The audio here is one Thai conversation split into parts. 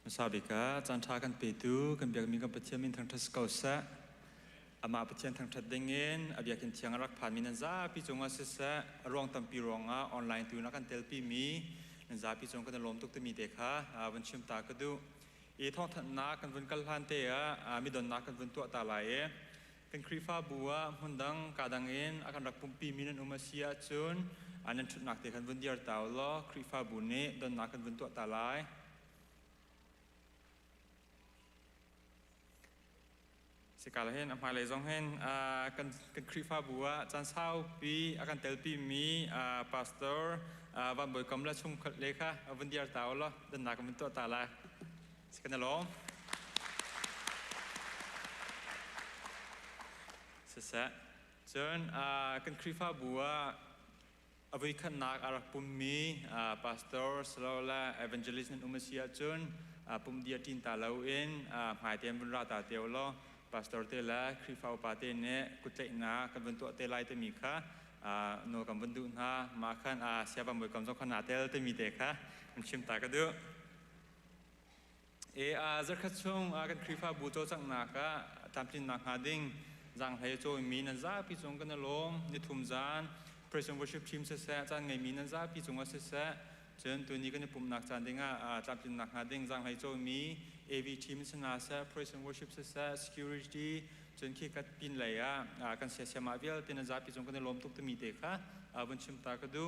Masabika jantakan petu kan biak mi kan petiamin thang thas kausa ama petian thang that dengin abiakin tiang rak phan min za pi chonga sesa rong tampi ronga online tu na kan telpi mi za pi chong kan lom tuk te mi dekha wan chim ta ka du e thong that na kan vun kal han te a mi don na kan vun tu ta lai kan krifa bua hundang kadangin akan rak pumpi minan umasia chun anan thut nak te kan vun diar taw lo krifa bu ne don na kan vun tu ta lai sekali hen apa lagi zong hen kan krifa bua chan sao pi akan telpi mi pastor van boy kamla chung lekha van diar taw lo dan nak min to ta la sekana lo sesa chen kan krifa bua avui kan nak arak pum mi pastor slola evangelist nan umasia chun pum dia tin ta lo in hai tem bun ra ta teo lo pastor te la krifa upate ne kutlai na kan bentuk te lai te mi kha no kan bentuk na ma khan siapa boy kam jong khana tel te mi te kha chim ta ka du zar kha chung kan krifa bu to chang na ka tamtin na hading jang hai cho mi na za pi chung kan lom ni thum jan praise and worship team se sa chan ngai mi na za pi chung se sa chen tu ni kan pum nak chan dinga tamtin na hading jang hai cho mi AV team sana sa praise and worship sa security chen khi kat pin lai kan se se ma vial tin za pi chung kan lom tuk te mi te kha bun chim ta ka du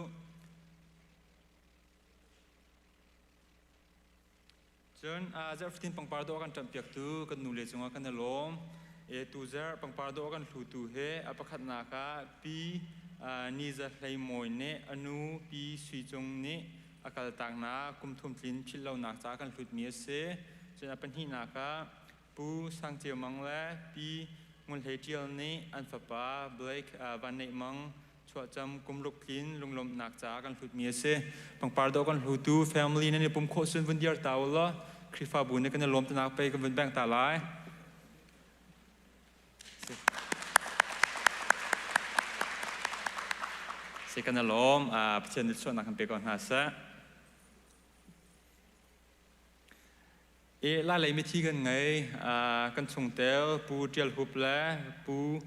chen zer 15 pangpar do kan tam piak tu kan nu le chunga kan lom tu zer pangpar do kan hlu tu he apakhat na ka pi ni za hlai moi ne anu pi sui chung ni akal tak na kum thum tlin phil lo nak cha kan hlut mi se chen apan hi na ka pu sang chiao mang la pi ngun he chial ni an fa pa black van nei mang chwa cham kum luk tlin lunglom nak cha kan hlut mi se pangpar do kan hlu tu family ne pum kho sun vun diar taw la krifa bu ne kan lom ta nak pe kan vun bang ta lai se kan lom chen ni chon nak pe kon ha sa la lấy mấy thi gần ngày kan chung tel pu tial hup la pu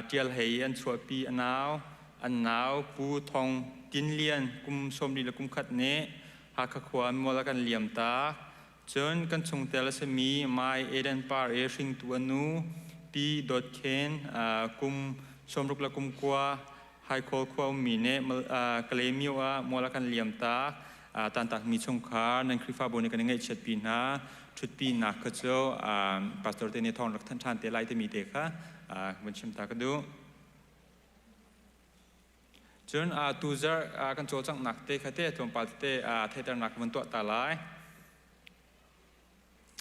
tial hei an chua pi an nao pu thong tin lian kum som di la kum khat ne ha kha khwa mo la kan liam ta chon kan chung tel se mi mai eden par e ring tu anu pi dot ken kum som ruk la kum kwa hai khol khwa mi ne klemiwa mo la kan liam ta tan tak mi chung kha nan krifa bo ne kan ngai chet pi naชุดปีนักก็จะปัสตอร์เตนิทองรักท่านชานเตลัยเตมีเด็กค่ะวันชิมตาก็ดูจนตูเจอกันโจจังนักเตะค่ะเตะตัวปัสเตะเทตนักวันตัวตาลาย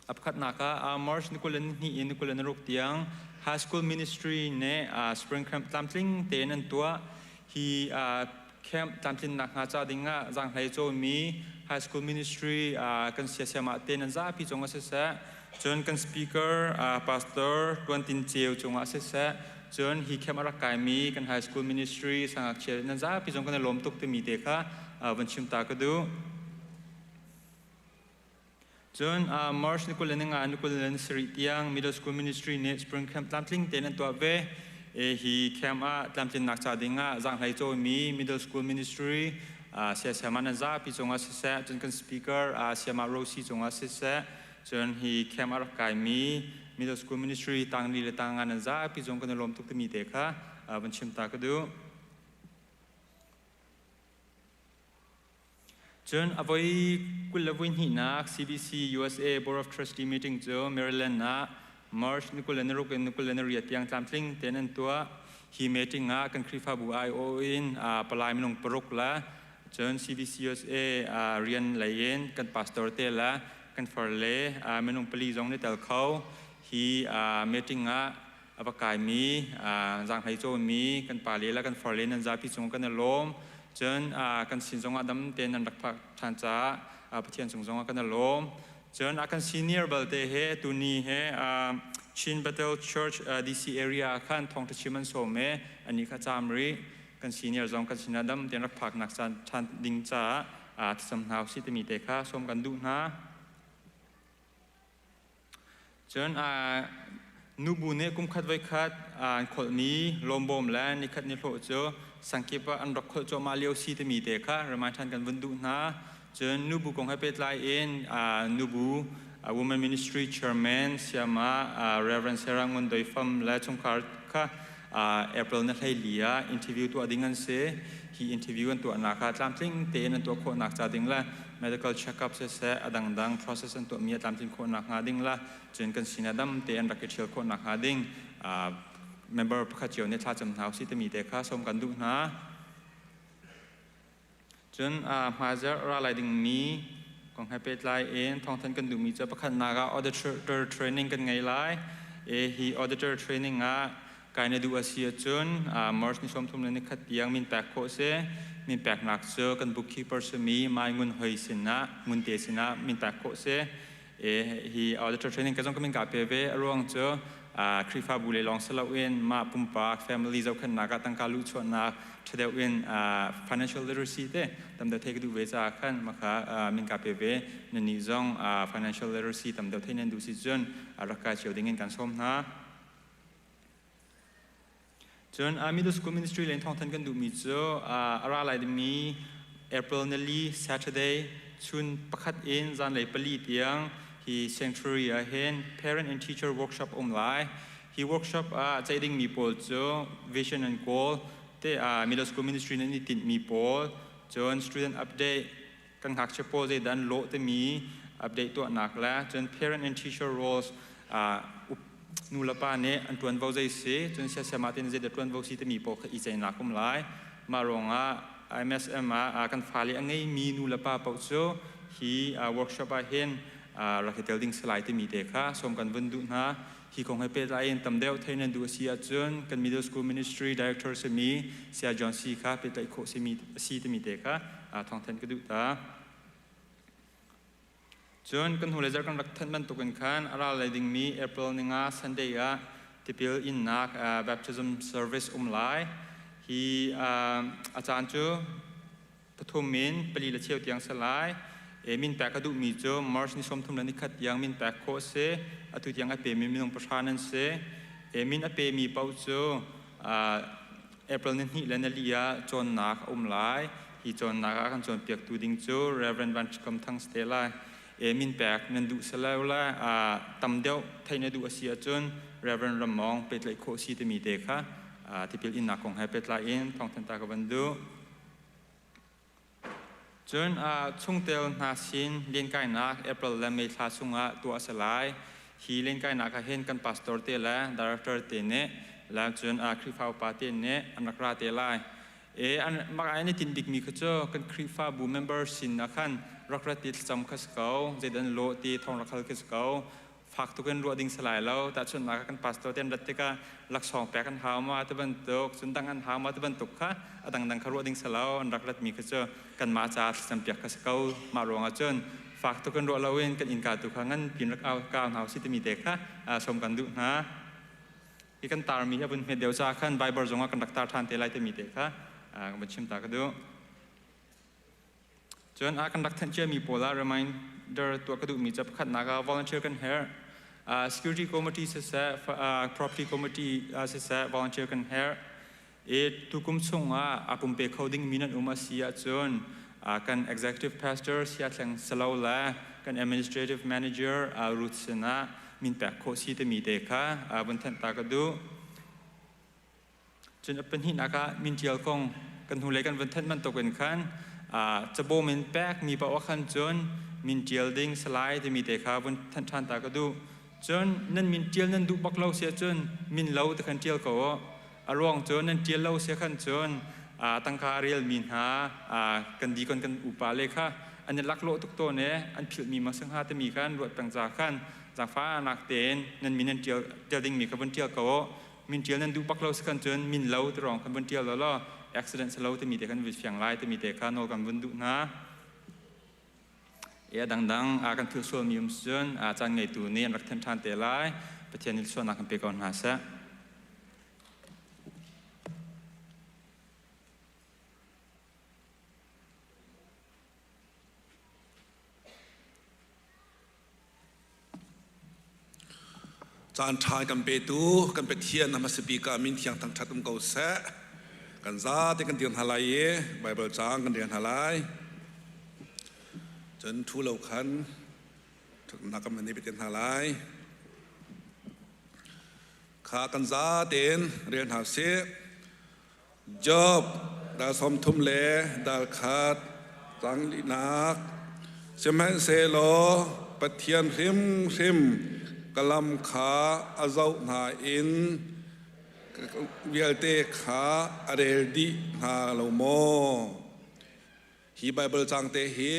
อับขัดนักมาร์ชนิโคลันนี่นิโคลันรุกเตียง High School Ministry เนี่ยSpring Camp ตามทิ้งเตนันตัวฮีแคมป์ตามทิ้งนักหาจ้าดิ่งจังไฮโจมีHigh School Ministry กันเสียสมาเตนันซาพี่จงอาศัยเสจนกัน Speaker Pastor ดวนตินเจียวจงอาศัยเสจนฮีเข้มรักกายมีกัน High School Ministry สังกัดเชียนันซาพี่จงกันลมตุกเตมีเด็กค่ะวันชิมตากระดูจนMarch นิโคลันงานนิโคลันสริเตียง Middle School Ministry เนี่ย Spring Camp ตามทิ้งเตนันตัวเวฮีเข้มตามทิ้งนักจ่าดิ่งจังไฮโจมี Middle School Ministryเสียสมานันซาพี่จงอาศัยเสจนกันสปีกเกอร์เสียมาโรซี่จงอาศัยเสจนฮีเข้มรักกายมี Middle School Ministry ต่างลีเลต่างงานนันซาพี่จงกันลมทุกที่มีเด็กค่ะวันชิมตากระดูจนเอาไว้กุลวินหินัก CBC USA Board of Trustee Meeting เจอ Maryland นะ March นิโคลันรุกนิโคลันเรียตียงตามทิ้งเตนันตัวฮีเมติ้งกันคริฟาบูไอโออินปลายมินงปรุกละจน CBC USA เรียนไหลเย็นกันพาสตอร์เตละกันฟอร์เล่มินงปลีจงในเตลเขาฮีเมติ้งอปกายมีจางไฮโจมีกันปาเลละกันฟอร์เล่นันจาพิจงกันลมจนกันสินจงดำเตนันรักพักทานจ้าปะเทียนจงกันลมจนกันซีเนียร์เบลเตเฮตุนีเฮชินเบตเทิลเชิร์ชDC area ขั้นทองตะชิมันโสเมอันนี้ข้าจามรีกันซีเนียร์จงกันสินาดำเตนรักพักนักชันดิงจ้าสำหรับสิทธิมีเตค่ะสมกันดูนะ จนนูบูเนกุมขัดไว้ขัดคนนี้ลมบอมและนิขัดนิโรจสังเกตว่าอันรักคนจมาเลียวซีตมีเด็กค่ะเรามาทันกันวันดูนะจนนูบูคงให้เป็นลายเอ็นนูบู Women Ministry Chairman เสียมา Reverend Sarah งุนโดยฟัมและชงคาร์ค่ะApril นั่นให้เลียอินทิวิวตัวดิ้งกันเสียฮีอินทิวิวกันตัวนักตามทิ้งเตนันตัวคนนักจัดดิ้งละ medical check-up เสียดัง process ตัวมีตามทิ้งคนนักหาดิ้งละจนกันสินาดัมเตนรักเชียร์คนนักหาดิ้งmember พระเจ้าเนี่ยท้าจำเท้าสิตมีเด็กข้าสมกันดูนะจนมาจะอะไรดิ้งนี้ของให้เป็นลายเองท้องทันกันดูมีจะประคันนากา auditor training กันไงไล่ฮี auditor training การในดูอาเซียจนมอร์สนิชมทุ่มเลนิขัดยังมินแปกโคเซมินแปกนักเจอกันบุคคีเปอร์สมีไม่งุนเฮยสินะงุนเตสินะมินแปกโคเซฮีออเดอร์เทรนนิ่งก็ต้องก็มินกับเปเวร่วงเจอคริฟาบุเลลองสลาเวนมาปุ่มปากแฟมิลี่เจ้าขันนักตั้งการลุชวนนักเทเดเวน financial literacy เต้ตามเดาเทกดูเวจาขันมาค่ะมินกับเปเวในนิจงfinancial literacy ตามเดาเทนันดูสิจนรักการเชียวดิ้งกันส้มนะจนmiddle school ministry เล่นท้องทันกันดูมีเจออะไรดีมี April นั่นลี Saturday ชุนประคัดเอ็นจานเลยปลีเตียงฮี sanctuary เห็น parent and teacher workshop ไลน์ฮี workshop ใจดิ้งมีโพลเจอ vision and goal เต้ middle school ministry นั่นนี่ติดมีโพลจน student update กันหักเฉพาะใจดันโลเต้มีอัปเดตตัวหนักแล้วจน parent and teacher rolesนูละป้าเนี่ยอันตวนวาวใจเสียจนเสียสมาธินเจเดตวนวาวซีตมีโปกอีใจหนักคุ้มหลายมารองMSM กันฟ้าเลยอันไงมีนูละป้าเป่าโซ่ฮีworkshop เห็นรักเตลดิ้งสไลด์ที่มีเด็กค่ะสมกันวันดูนะฮีคงให้เป็นรายเอ็นตำเดียวเทนันดูเสียจนกัน middle school ministry director เสมีเสียจอนซีค่ะเป็นไรโคเสมีซีที่มีเด็กค่ะท้องแทนก็ดูตาจนกันหัวเลเซอร์กันรักท่านมันตกันขันอะไรดิ้งมี April นึงSundayที่พิลอินนัก baptism serviceไลน์ฮีอาจารย์จูปฐมมินปลีละเชียวเตียงสลายมินแปกกระดูมีจูมาร์ชนิชมทุ่มนันนิขัดยังมินแปกโคเซอตุยังอเปมีนงประชานันเซมินอเปมีเป้าจู April นี้เลนเลียจนนักไลน์ฮีจนนักกันจนเปียกตูดิ้งจู Reverend วันกำทั้งสเตลไลมินแปกนันดูสลายละตำเดียวไทยนันดูอาเซียจน Reverend รำมองเป็นไรโคซีที่มีเด็กค่ะที่พิลอินนักของให้เป็นไรเองท้องทันตากบันดูจนช่วงเตลนาซินเลี้ยงไก่นัก April และเมษาช่วงตัวสลายฮีเลี้ยงไก่นักเห็นกันพาสตอร์เตและดีเรคเตอร์เตเนแล้วจนคริฟาปาเตเนอันนักราเตไลอันมากอันนี้ตินดิกมีก็เจอกันคริฟาบูเมมเบอร์สินนักขันรักรัติดจำคัสเกาเจดันโลตีทองรักคัสเกาฝากตุกันรัวดิ้งสลายแล้วแต่ส่วนมากกันพาสตอร์เตนรัติกาลักสองแปกันหามาตะบันตกส่วนดังอันหามาตะบันตกค่ะดังคารัวดิ้งสลายรักรัตมีก็เจอกันมาจากสัมเปียคัสเกามารวงอาจนฝากตุกันรัวเราเองกันอินกาตุขังันพินรักเอาก้าวหาวสิตมีเด็กค่ะสมกันดูนะที่กันตามีให้เป็นเดียวจากขันไบเบิลจงว่ากันรักตาทานเตลัยตมีเด็กค่ะบัญชิมตากระดูจนกันรักท่านเชื่อมีโพลาร์ reminder ตัวกระดูมีจะขัดนัก volunteer กัน hair security committee เสีย property committee เสีย volunteer กัน hairทุกคุมส่งปุ่มเปย์ coding มีนันมาเสียจนกัน executive pastor เสียแข่งสลาวละกัน administrative manager รุตสนะมินแปะโคซีตมีเด็กค่ะบนท่านตากระดูจนเป็นหินอากามินเจียลกงกันหูเล็กกันวันท่านมันตกเป็นขันจะโบมินแปกมีปะว่าขันจนมินเจียลดิ้งสไลด์จะมีแต่ขาวันท่านตากระดูจนนั่นมินเจียลนั่นดูบักเล่าเสียจนมินเล่าแต่ขันเจียลก็อารวงจนนั่นเจียลเล่าเสียขันจนตั้งคาเรียลมินหากันดีกันอุปาเลค่ะอันนี้ลักโลทุกตัวเนี่ยอันผิดมีมาซึ่งหาจะมีขันรวดต่างจากขันจากฟ้านักเตนนั่นมินนั่นเจียลดิ้งมีกับวันเจียลก็มินเจียลนั้นดูปักเราสักจนมินเล่าตรองคันบนเจียลแล้วaccident เล่าจะมีแต่กันวิเชียงรายจะมีแต่การโนกันวันดุนะดังกันถือส่วนมีมุสลิมอาจารย์ไงตัวนี้รักท่านทานเตลัยประเทศนิลส่วนนักเปกอนหาเส จานทายกันเปตูกันเปเทียนนำมาสปีกามินเทียงทั้งชัดตุ้มเก่าแสกันซาที่กันเตียนฮาลายไบเบิลจางกันเตียนฮาลายจนทุเลาขันนักมันนี้เป็นเตียนฮาลายขากันซาเตียนเรียนหาเสจอบดาสมทุมเลดาขาดสังลินักเสมัยเซโลปะเทียนริมกะลำขาอาเจ้าหาอินเวียลเตขาอเรลดีหาโลโมฮีไบเบิลจังเตฮี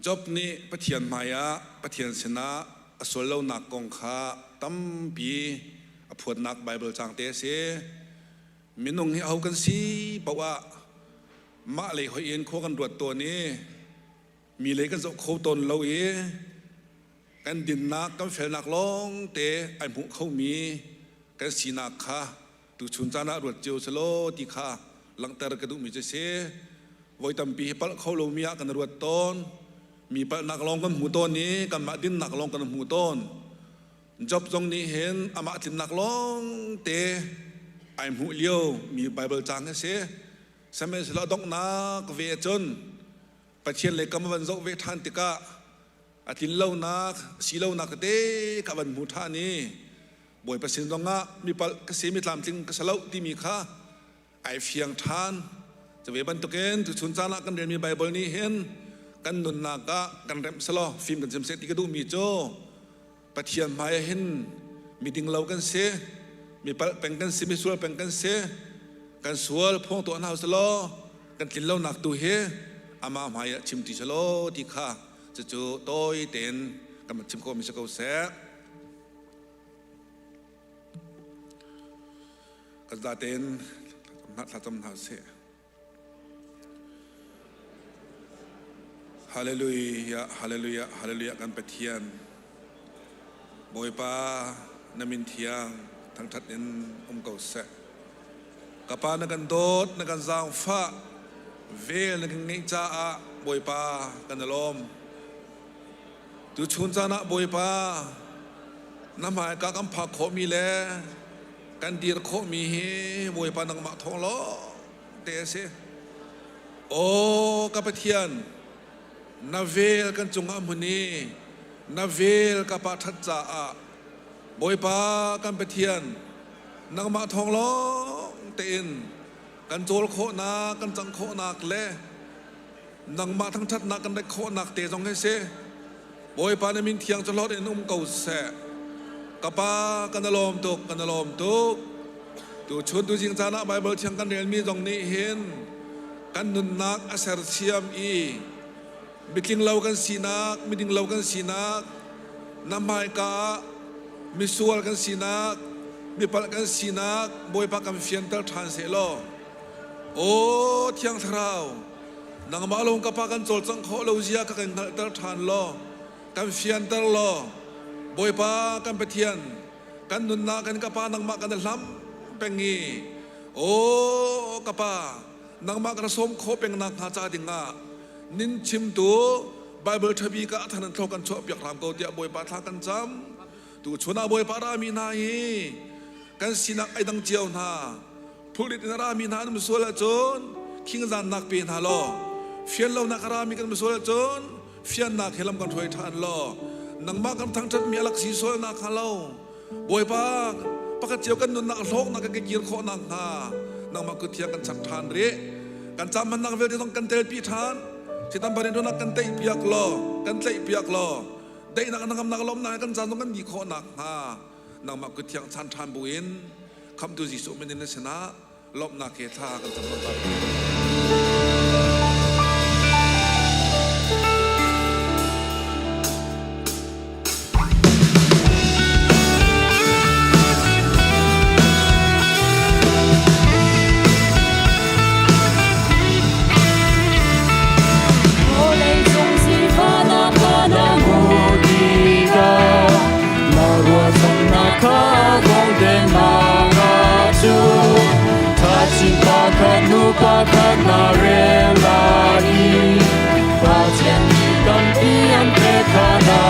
จบนี้ปะเทียนมายาปะเทียนชนะอสวลเลวนักกองขาตั้มปีอภวดนักไบเบิลจังเตเสมินุงให้เอากันสิบอกว่ามาเลยหอยเอ็นโคกันรวดตัวนี้มีเลยกันจะโคตนเราเอกันดินนักกันเฟลนักร้องเตะไอหมูเขามีกันสีนักค่ะตุชุนจานะรวดเจียวสโลติค่ะหลังแต่กระดูกมีเจเสไว้ตำปีปัลเขาโลมีกันรวดต้นมีปัลนักร้องกันหมูต้นนี้กันมาดินนักร้องกันหมูต้นจบตรงนี้เห็นอามาตินนักร้องเตะไอหมูเลี้ยวมีไบเบิลจางเสสมัยสละดงนักเวจนประเทศเลยก็มาบรรจุเวทันติกะอาทิตย์เล่านักสีเล่านักเด็กกับวันมุทานี้บ่อยประสิทธิ์ตรงนั้นมีปัลกษีมีตามจริงกษัตริย์ที่มีค่าไอเฟียงทานจะเวบันตุเกนทุชุนจานะกันเรียนมีไบเบิลนี้เห็นกันนุนนักะกันเรมสโลฟิล์มกันเซมเซติกดูมีโจประเทศมาเห็นมีดิ่งเล่ากันเสมีปัลเป็นกันสิมีส่วนเป็นกันเสกันสวลพงตัวน่าสโลกันกินเล่านักตัวเฮอามาหมายชิมติชโลที่ข้าจะจูโต้ยเต็นกันมาชิมโคมิสกาวเสกันดาเต็นนัดจำนาเสฮาเลลูยาฮาเลลูยาฮาเลลูยากันเปเทียนบอยปานามินเทียงทั้งทัดเอ็นเก่าเสกับปานักันโดดนักันจางฟ้าเวลนักันเงจ้าบอยปากันลมตุชุนจานะบอยปาน้ำหายกากำผักโคมีแลกันดีร์โคมีเฮบอยปานังมาทองล้อเตะเสโอ้กับเทียนนาเวลกันจงอามุนีนาเวลกับปาทัดจ่าบอยปากันเทียนนังมาทองล้อเต็นกันโจลโคนากันจังโคนักเล่นังมาทั้งทัดนักกันได้โคนักเตะจงให้เสบอยปานมินเทียงจะลอดเอ็นเก่าแสกับปากันลมตุกกันลมตุกดูชุดดูจริงจานะไบเบิลเทียงกันเรียนมีตรงนี้เห็นกันนุนนักอาเซอร์เซียมอีบิดลิงเล่ากันสีนักมิดิงเล่ากันสีนักน้ำไม้กามิสวลกันสีนักมีปัลกันสีนักบอยปากันเฟียนเตอร์ทานเซโลโอ้เทียงทราวนางมาลงกับปากันโจลจังโคโลเซียกันเตอร์ทานโลกันเฟียนเตอร์โลบอยปากันเปเทียนกันนุนนากันกับปานางมากันล้ำเป็งงีโอ้กับปานางมากันสมโคเป็งนักหาจาดิงานินชิมตัวไบเบิลทบีกะท่านันทกันชอบอยากทำเกาเตียบอยปาทากันจำตัวชนะบอยปารามีนาฮีกันสินักไอดังเจียวนาผู้ลิดนารามีนานมุสวละจนคิงจานนักเป็นฮาโลเฟียนเรานักรามีกันมุสวละจนเฟียนนักเฮลัมกันถอยทานโลนังมากันทั้งจัดมีอลักสีสวยนักฮาโลบอยปาปากเจียวกันนุนนักโลกนักกันกีรโคนักฮานังมากุเทียกันชัดทานเรกันจำมันนักเวลที่ต้องกันเตลปีทานที่ทำประเด็นนักกันเตะเปียกโลกันเตะเปียกโลได้นักนักล้มนักกันจำต้องกันกีโคนักฮานังมากุเทียงชันทานบุญคำดูสิสุเมนินเสนาลบนาเกธากันจำนวนมากPakana relai, pacian di dan pian pekana.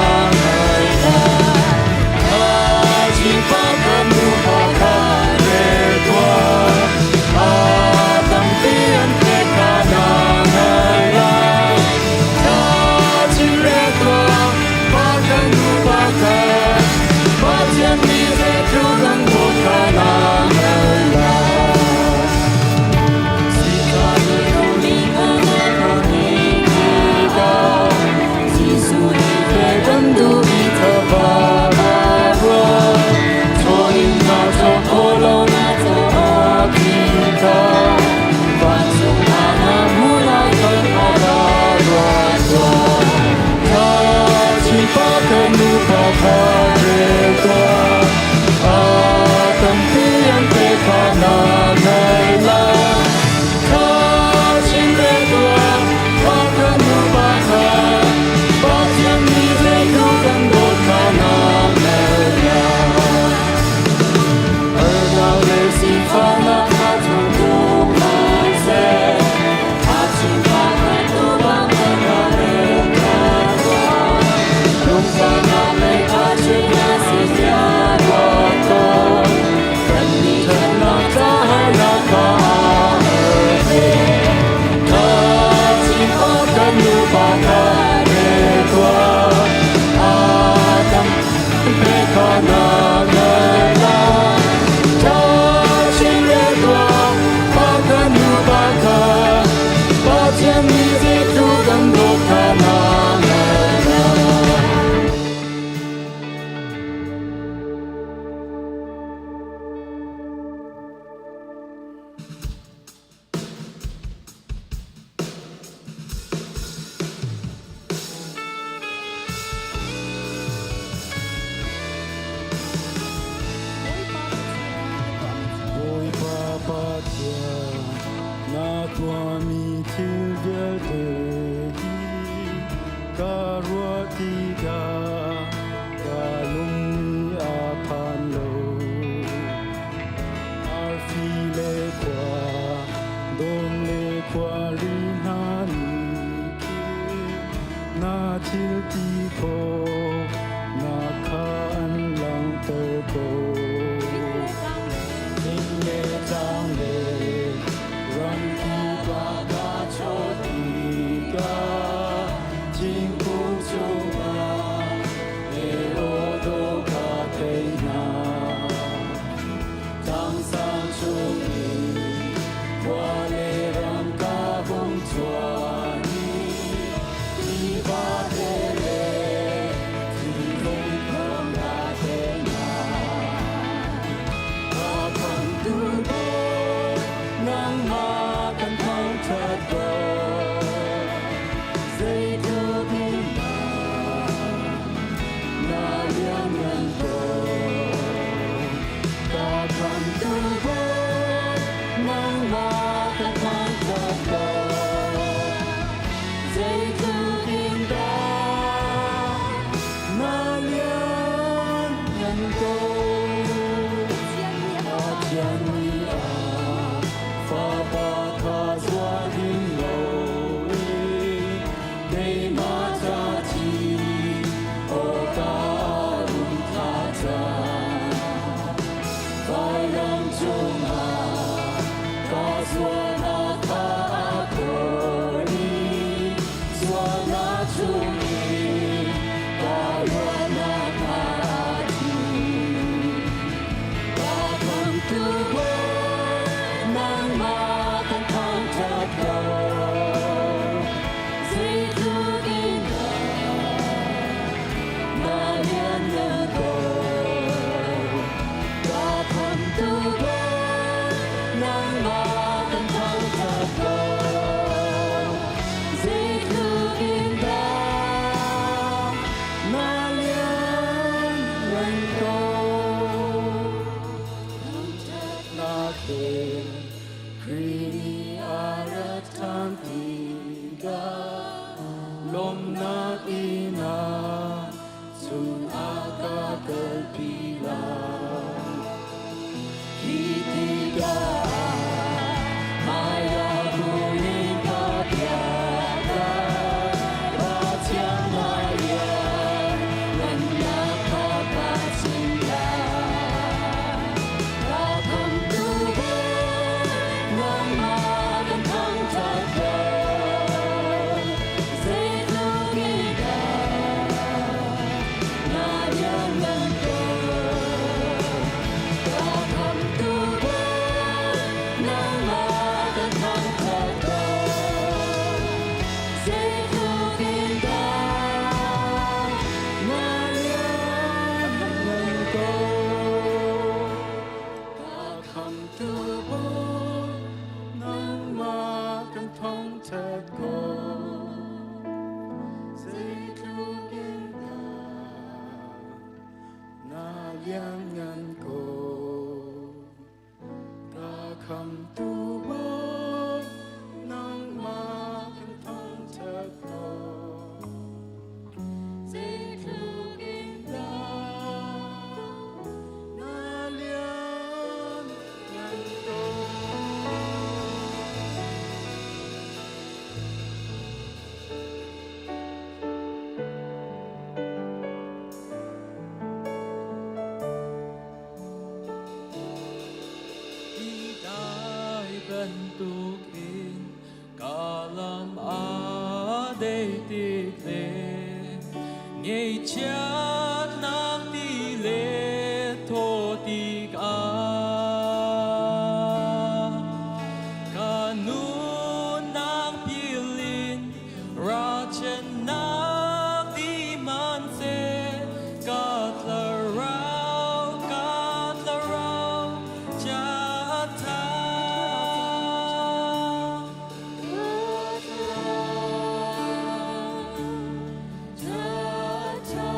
Karwatiga Kalung Apano Arfile Kwa Domle Kwa Rinhani Na Chilti Ko Na Khan Lang Terko Inge Tang Le Ran Ki Ba Ka Chotiga Jing Kung Chuma Ero Do Ka Te Na Tang Sang Chung Ni Kwa Le Ram Ka Hong Chua Ni Ti Ba Te Le Ti Hong Kong Ka Te Na Ka Tham Tu Bo Nang Ma Kan Thong Thật Bo Dây Thu Đi Na Na Liang Nhân Bo Ka Tham Tu Bo Nang Ma Kan Thong Thật Bo Dây Thu Đi Na Na Liang Nhân Bo Thiên Nhi à Pha Ba Tha Doa Hin Lo Đề Ma Cha Chi Ô Ca Rung Tha Cha Vai Ram Chung À Ca Doa Na Tha A Ko Ni Doa Na Chung Ni Ca Doa Na Tha Chi Ba Tham Tu Bo Nang Ma Kan Thong Thật Bo Dây Thu Đi Na Na Lian Nhân Bo Ba Tham Tu Bo Nang Ma Kan Thong Thật Bo Dây Thu Đi Na Na Lian Nhân Bo Na Te Krini Aratantiga Lom Na Ina Sun Aga Kalpila Hitiga Maya Kuni Kapyaga Batiang Maya Landa Kapatsinda Ka Tham Tu Bo Nang Ma Kan Thong Thật Bo Dây Thu Đi Na Na Liang Nhân Bo Ka Tham Tu Bo Nang Ma Kan Thong Thật Bo Dây Thu Đi Na Na Liang Nhân Bo Ka Tham Tu Bo Nang Ma Kan Thong Thật Bo Dây Thu Đi Na Na Liang Nhân Bo Ka Tham Tu Bo Nang Ma Kan Thong Thật Bo Dây Thu Đi Na Na Liang Nhân Bo Đi Đại Bần Tu Kinh Ca Lam A Đề Tịch Lê Nghe Chát Nang Ti Lê Thô Tịch A Ca Nu Nang Pi Lin Ra Chen Nang Ti Man Se Ca Tla Rao Cha Tha Cha Tha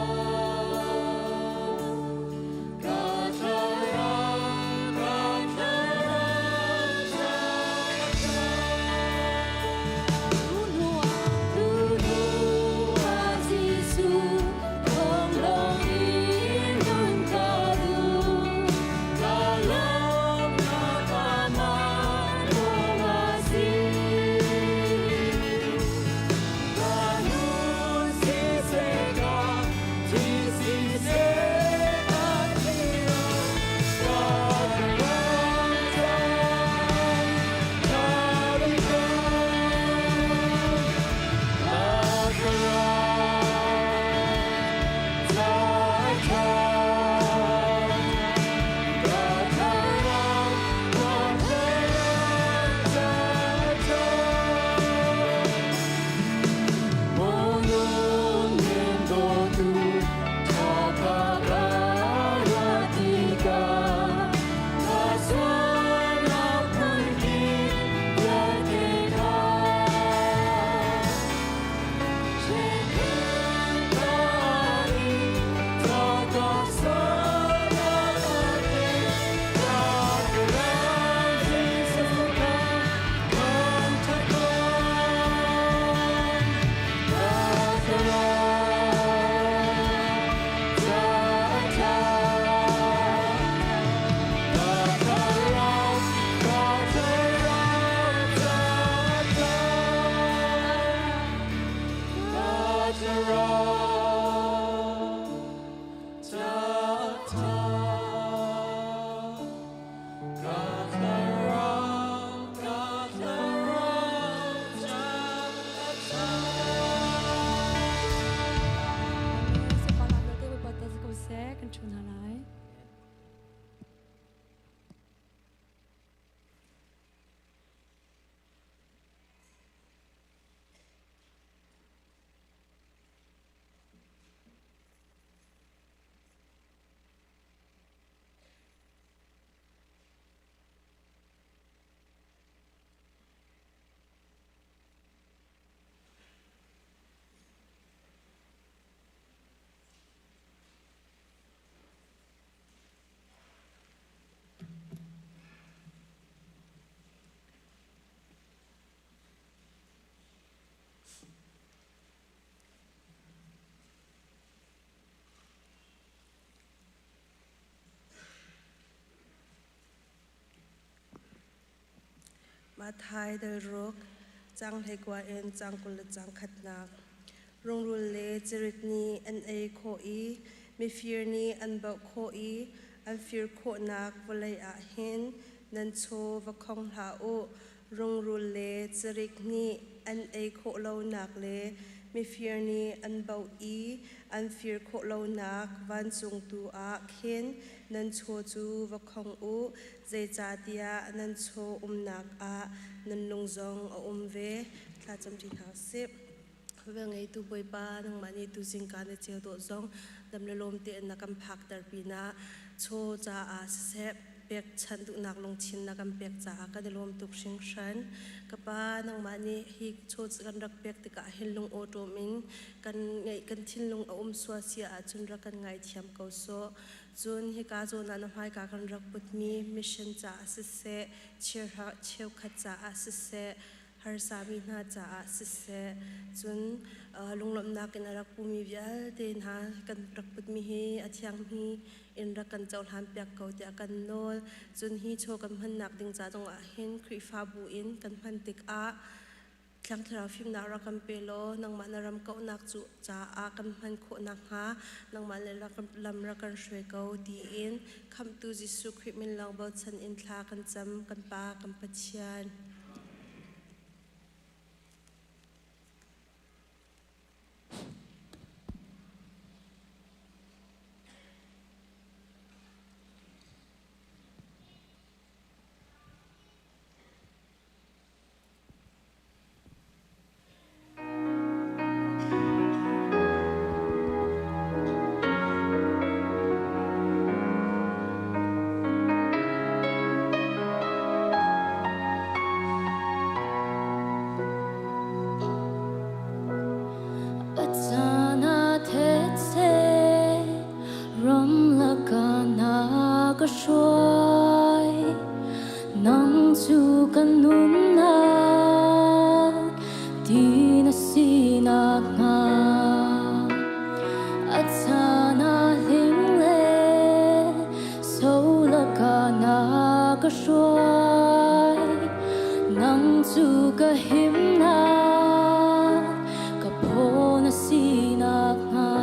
มาไทยเดรุกจังเทกว่าเอ็นจังกุลจังขัดนักรงรุลเลจริตนีอันเอโคอีมีฟิร์นีอันเบาโคอีอันฟิร์โคนักวลัยอาหินนันโชวคงหาอุรงรุลเลจริตนีอันเอโคโลนักเลมีฟิร์นีอันเบาอีอันฟิร์โคโลนักวันจงตูอาหินนันโชจูวคงอุเจจาเตียนันโชนักอานันลงจงเวทาจำจินหาสิบเวงไอตูบอยปานังมันไอตูจิงการเจียวตัวจงดำเลลมเตนักำพักตร์ปีนาโชจาอาเซบเปียกชันตุนักลงชินนักำเปียกจาก็ดลมตุกชิงชันกับปานังมันไอฮิกโชจกันรักเปียกติกะเฮลงโอโตมินกันไงกันชินลงสวาเสียอาจุนรักกันไงเทียมเกาโซจุนฮิกาโจนันหายกากันรักปุตมีมิชชันจ่าสิเซเชียร์เชียวขัดจ่าสิเซฮาร์สามีนาจ่าสิเซจุนลุงลมนักกันรักปูมีวิลเดนหากันรักปุตมีฮีอาทิยังฮีอินรักกันเจ้าหันเปียกเกาเดียกันโนลจุนฮีโชกันพันนักดิงจ่าตรงเห็นคริฟาบูอินกันพันติกอาครั้งที่เราฟิล์มนารักกันเปโลนังมันนารำเกานักจุจ่าอากันพันโคนักหานังมันเลยรักกันลำรักกันช่วยเกาดีอินคำตูจิสุคริมินลังเบาชันอินทากันจำกันปากันปัจจัยช่วยนั่งจูกันนุนนาดีน่าสีนักงาอัศนาลิงเลโซละกานาก็ช่วยนั่งจูก็หิมนาก็พอน่าสีนักงา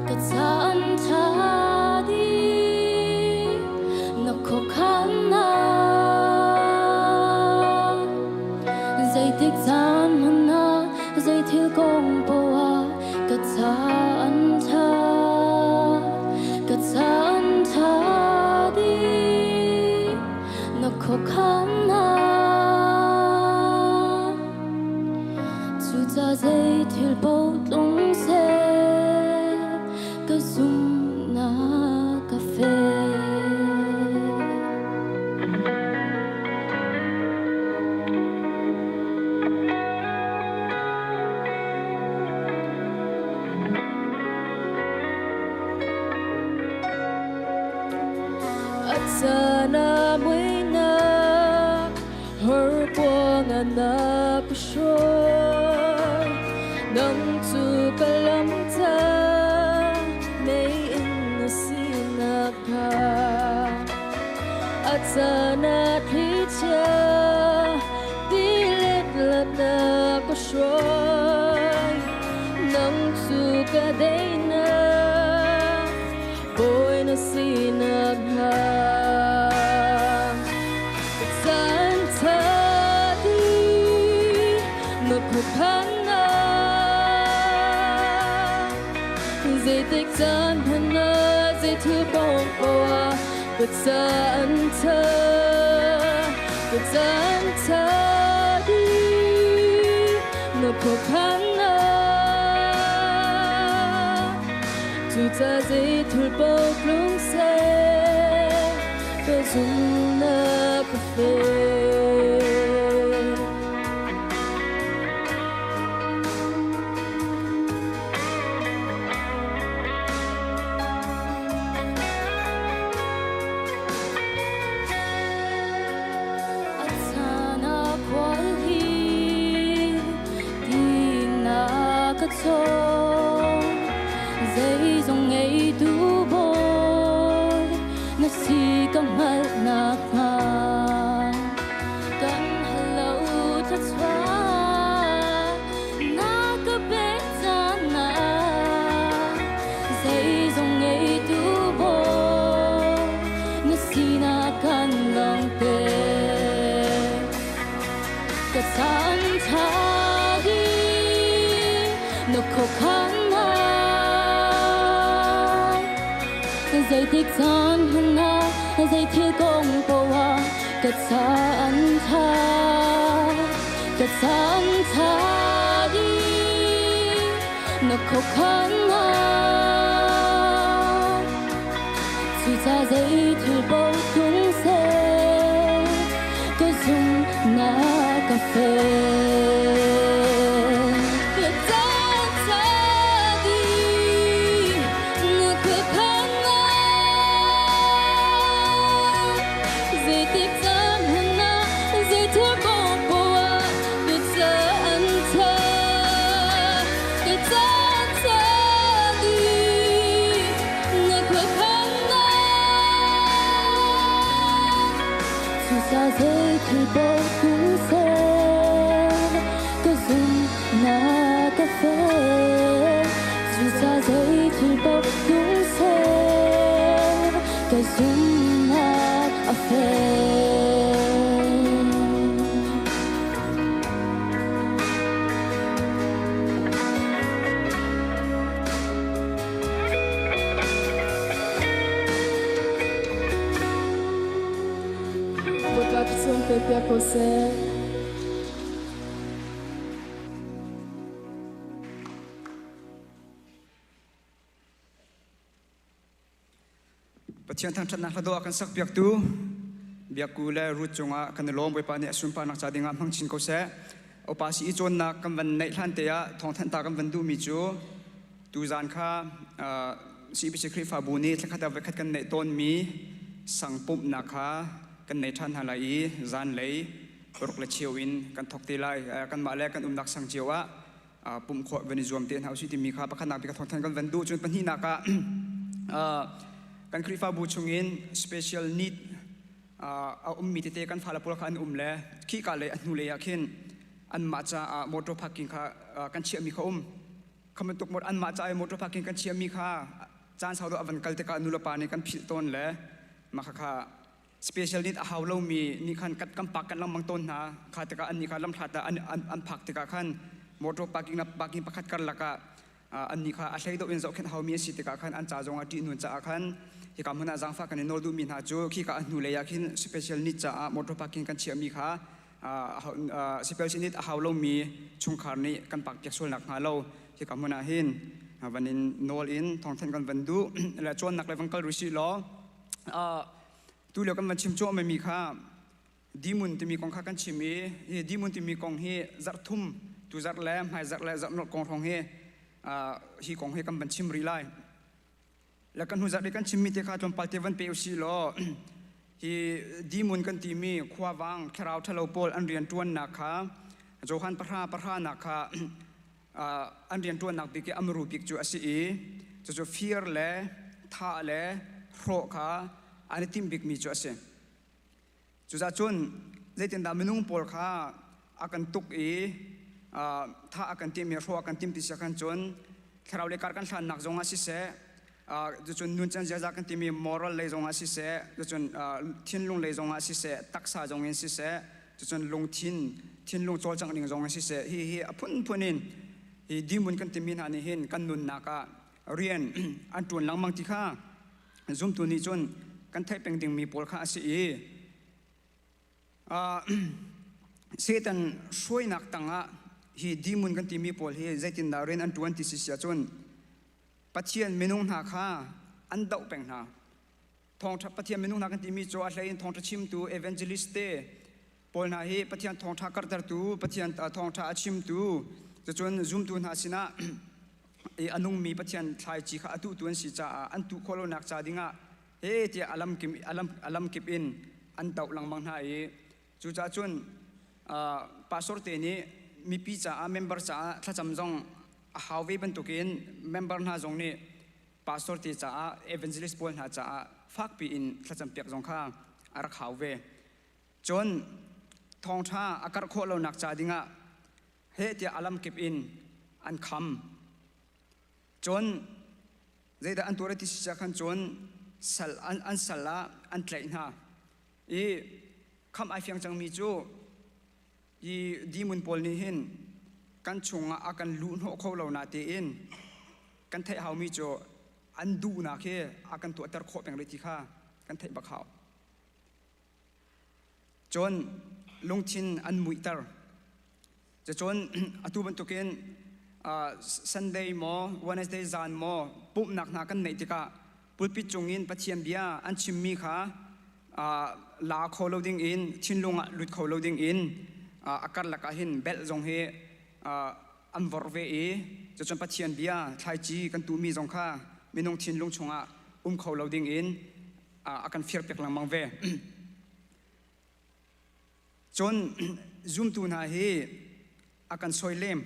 ก็จันทาTik zan mana zai thil kong pawa ka chan tha di na kho khana chu cha zai thil bo tlung se ka zum na ka fe Sana muina her buang anak shoy nang tu kalam ta may inasinaka at sana thicha dilet lana ko shoy nang tu kadena boy na sinaka Zai tik zan phana zai thu bong pawa ka zan tha di na pho khana tu ta zai thu bong lung se ka zum na ka fe Zai dòng ngày tu bồi na si cầm hạt nạc nga nó khó khăn dây tích tan hơn na dây thiết công qua cất san tha đi nó khó khăn dù cha dây thiết bao tung xe có dùng na cà phê dây thì bao cũng sẽ có dùng na cà phê dù xa dây thì bao cũng sẽ có dùng na cà phê Pepe José Pathian thang thatna hlado akan sak piak tu biaku le ru chunga kan lom boi pa ne sumpa nak chadinga mangchin ko se opasi i chon na kam van nei hlan te ya thong than ta kam van du mi chu tu zan kha si bi sekri fa bu ni thakha da vekhat kan nei ton mi sang pup na kha kan nei than halai zan lei ruk la chiawin kan thok ti lai kan ma le kan nak sang chiawa pum kho veni zuam te hau si ti mi kha pakhan nak bi ka thong than kan van du chun pan hi na ka kan krifa bu chungin special need mi te kan phala pol khan le khi ka le anu le yakhin an ma cha motor parking kha kan chia mi kha khaman tuk mot an ma cha motor parking kan chia mi kha chan sau do avan kal te ka anu la pa ni kan phil ton le ma kha special need a how lo mi ni khan kat kam pak kan lang mang ton na kha te ka an ni kha lam thata an phak te ka khan motor parking na parking pakhat kar laka an ni kha a hlei do in zo khen how mi si te ka khan an cha zonga ti nun cha khan hi kam huna jang fa kan nol du min ha chu khi ka anu le yakhin special need cha motor parking kan chia mi kha special need a how lo mi chung khar ni kan pak tek sol nak ha lo hi kam huna hin vanin nol in thong than kan van du la chon nak le wang kal rusi lo tu le kan van chim cho me mi kha dimun ti mi kong kha kan chimi hi dimun ti mi kong hi zar thum tu zar le mai zar le zar not kong thong he hi kong he kan van chim ri lai la kan hu zar kan chim mi te kha tom palte van pe usi lo hi dimun kan ti mi khwa wang thrau thalo pol an rian tuan na kha johan parha na kha an rian tuan nak bi ke amru pik chu asi chu fear le tha le ro kha ani tim big mi chu ase chu za chun zaitin da minung pol kha akan tuk tha akan tim mi ro akan tim ti sa kan chun thrau le kar kan thlan nak zonga si se chu chun nun chan ja kan tim mi moral le zonga si se chu chun thin lung le zonga si se taksa zongin si se chu chun lung thin lung chol chang ning zonga si se hi apun punin hi dimun kan tim min ani hin kan nun na ka rian an tun lang mang ti kha zum tu ni chun kan thai peng ding mi pol kha si setan soi nak tanga hi dimun kan ti mi pol hi zaitin da ren an 26 ya chun pathian menung na kha an dau peng na thong tha pathian menung na kan ti mi cho a hlain thong tha chim tu evangelist te pol na hi pathian thong tha kar dar tu pathian thong tha achim tu chun zum tu na sina anung mi pathian thlai chi kha atu tuan si cha an tu kholo nak cha dinga he ti alam kip in an tau lang mang na chu cha chun pastor te ni mi pi cha member cha tha cham jong how we ban tukin member na jong ni pastor ti cha evangelist pol na cha fak pi in tha cham pek jong kha ar khaw ve chon thong tha akar kholo nak cha dinga he ti alam kip in an kham chon zeida an tora ti cha khan chon sal an sala an tlai na kham ai fiang chang mi chu i dimun pol ni hin กันชงอากันลุ้นหัวเขาเรานาเตอินกันเทหามีโจอันดูนาเคอากันตัวตรโคเป็นเลยที่ข้ากันเทบักเขาจนลงชินอันมุยตร์จะจนอตุบันตุกินSunday มอ Wednesday จานมอปุ๊บหนักหนักกันในที่ข้าปุปิจงอินปัจเจียนเบียอันชิมมีข้าลาเขาเราดิ้งอินชินลงลุดเขาเราดิ้งอินอาการละกันหินเบลจงเฮอันวอร์เวจะจนปัจเจียนเบียไทยจีกันตูมีจงข้ามีน้องชินลงชงเขาเราดิ้งอินอาการเฟียร์เปียกหลังมังเวจนzoom tu na hi akan soilem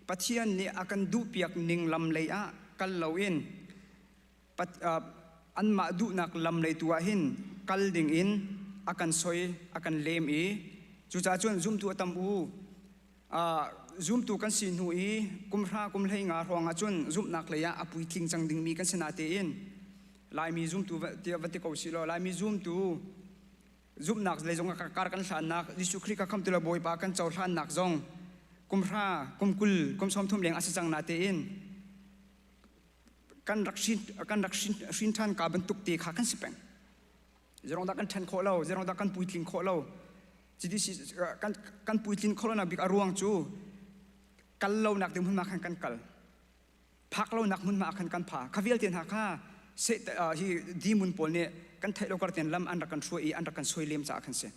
pathian ni akan du piak ning lam leia kal loin pat an ma du nak lam lei tua hin kal ding in akan soi akan lem chu cha chon zoom tu atam u zoom tu kan sin hu kum lei nga ronga chun zoom nak leia apui tling chang ding mi kan senate in lai mi zoom tu ti ko si lo lai mi zoom tu zoom nak le zong kar kan san nak Jesu Christ ka kham tu la boy pa kan chaw san nak zong kum kul kum som thum leng asachang na te in kan raksin than ka ban tuk te kha kan sipeng zerong da kan than kho lo zerong da kan pui tling kho lo chidi kan pui tling kho lo na bik aruang chu kal lo nak ding hun ma kan kal phak lo nak hun ma kan pha khavial ten ha kha se hi dimun pol ne kan thai lo kar ten lam an kan throi an kan soi lem cha khan se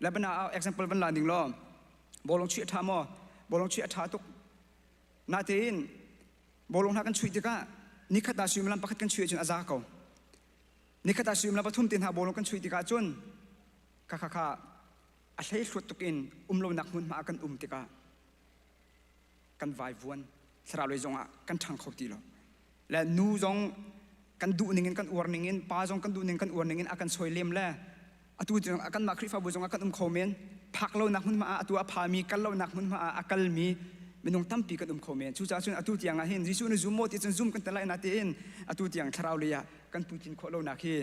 labana example ban landing lo bolong chi tha mo bolong chi tha tuk na tin bolong ha kan chui tika nikhata sim lam pakhat kan chui chun aza ko nikhata sim lam pathum tin ha bolong kan chui tika chun kha a hlei hlut tukin lo nak mun ma kan tika kan vai vuan thra loi zonga kan thang khoti lo la nu zong kan du ningin kan warningin pa jong kan du ning kan warningin akan soilem la atu jong akan ma khrifa bu jong akan khomen phak lo nak mun ma atu a pha mi kal lo nak mun ma akal mi minung tampi kan khomen chu cha chun atu tiang a hin jisu ne zoom mo ti chun zoom kan talai na te in atu tiang tharau le ya kan putin kho lo na khi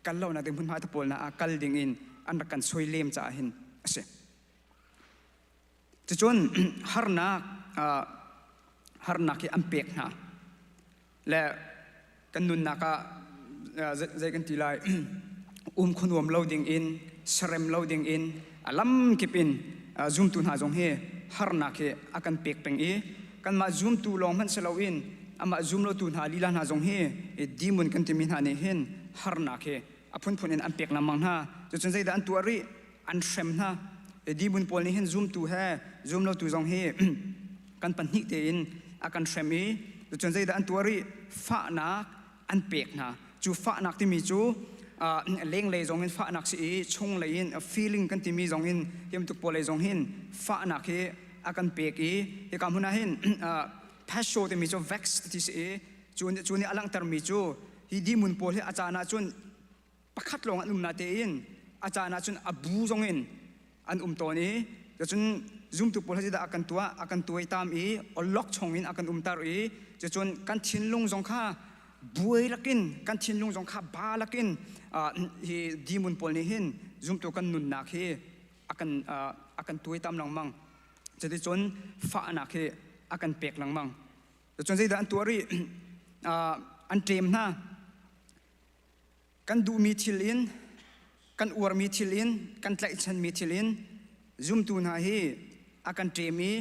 kal lo na ding mun ma ta pol na akal ding in an kan soilem cha hin ase chu chun harna ki ampek na le kan nun naka zai kan tilai khunwam loading in sarem loading in alam kipin zoom tu na jong he harna ke akan pek peng kan ma zoom tu long man selo in ama zoom lo tu na lila na jong he dimun kan timin ha ne hen harna ke phun in an pek na mang na chu chen zai da an tuari an shrem na dimun pol ni hen zoom tu he zoom lo tu jong he kan pan hi te in akan shrem chu chen zai da an tuari fa na an pek na chu fa nak ti mi chu leng le zong in fa nak si chung le in a feeling kan ti mi zong in kem tu pol le zong hin fa nak he akan pek he kam huna hin passion ti mi chu vex ti si chu ni alang tar mi chu hi di mun pol he achana chun pakhat long an na te in achana chun abu zong in an to ni chun zoom tu pol he da akan tuai tam olok chong in akan tar chun kan thin lung zong kha buai lakin kan thin lung jong kha ba lakin hi dimun pol ni hin zoom to kan nun nak he akan tuai tam lang mang jadi chon fa nak he akan pek lang mang chon zai da an tuari an trem na kan du mi thilin kan uar mi thilin kan tlai chan mi thilin zoom tu na he akan tremi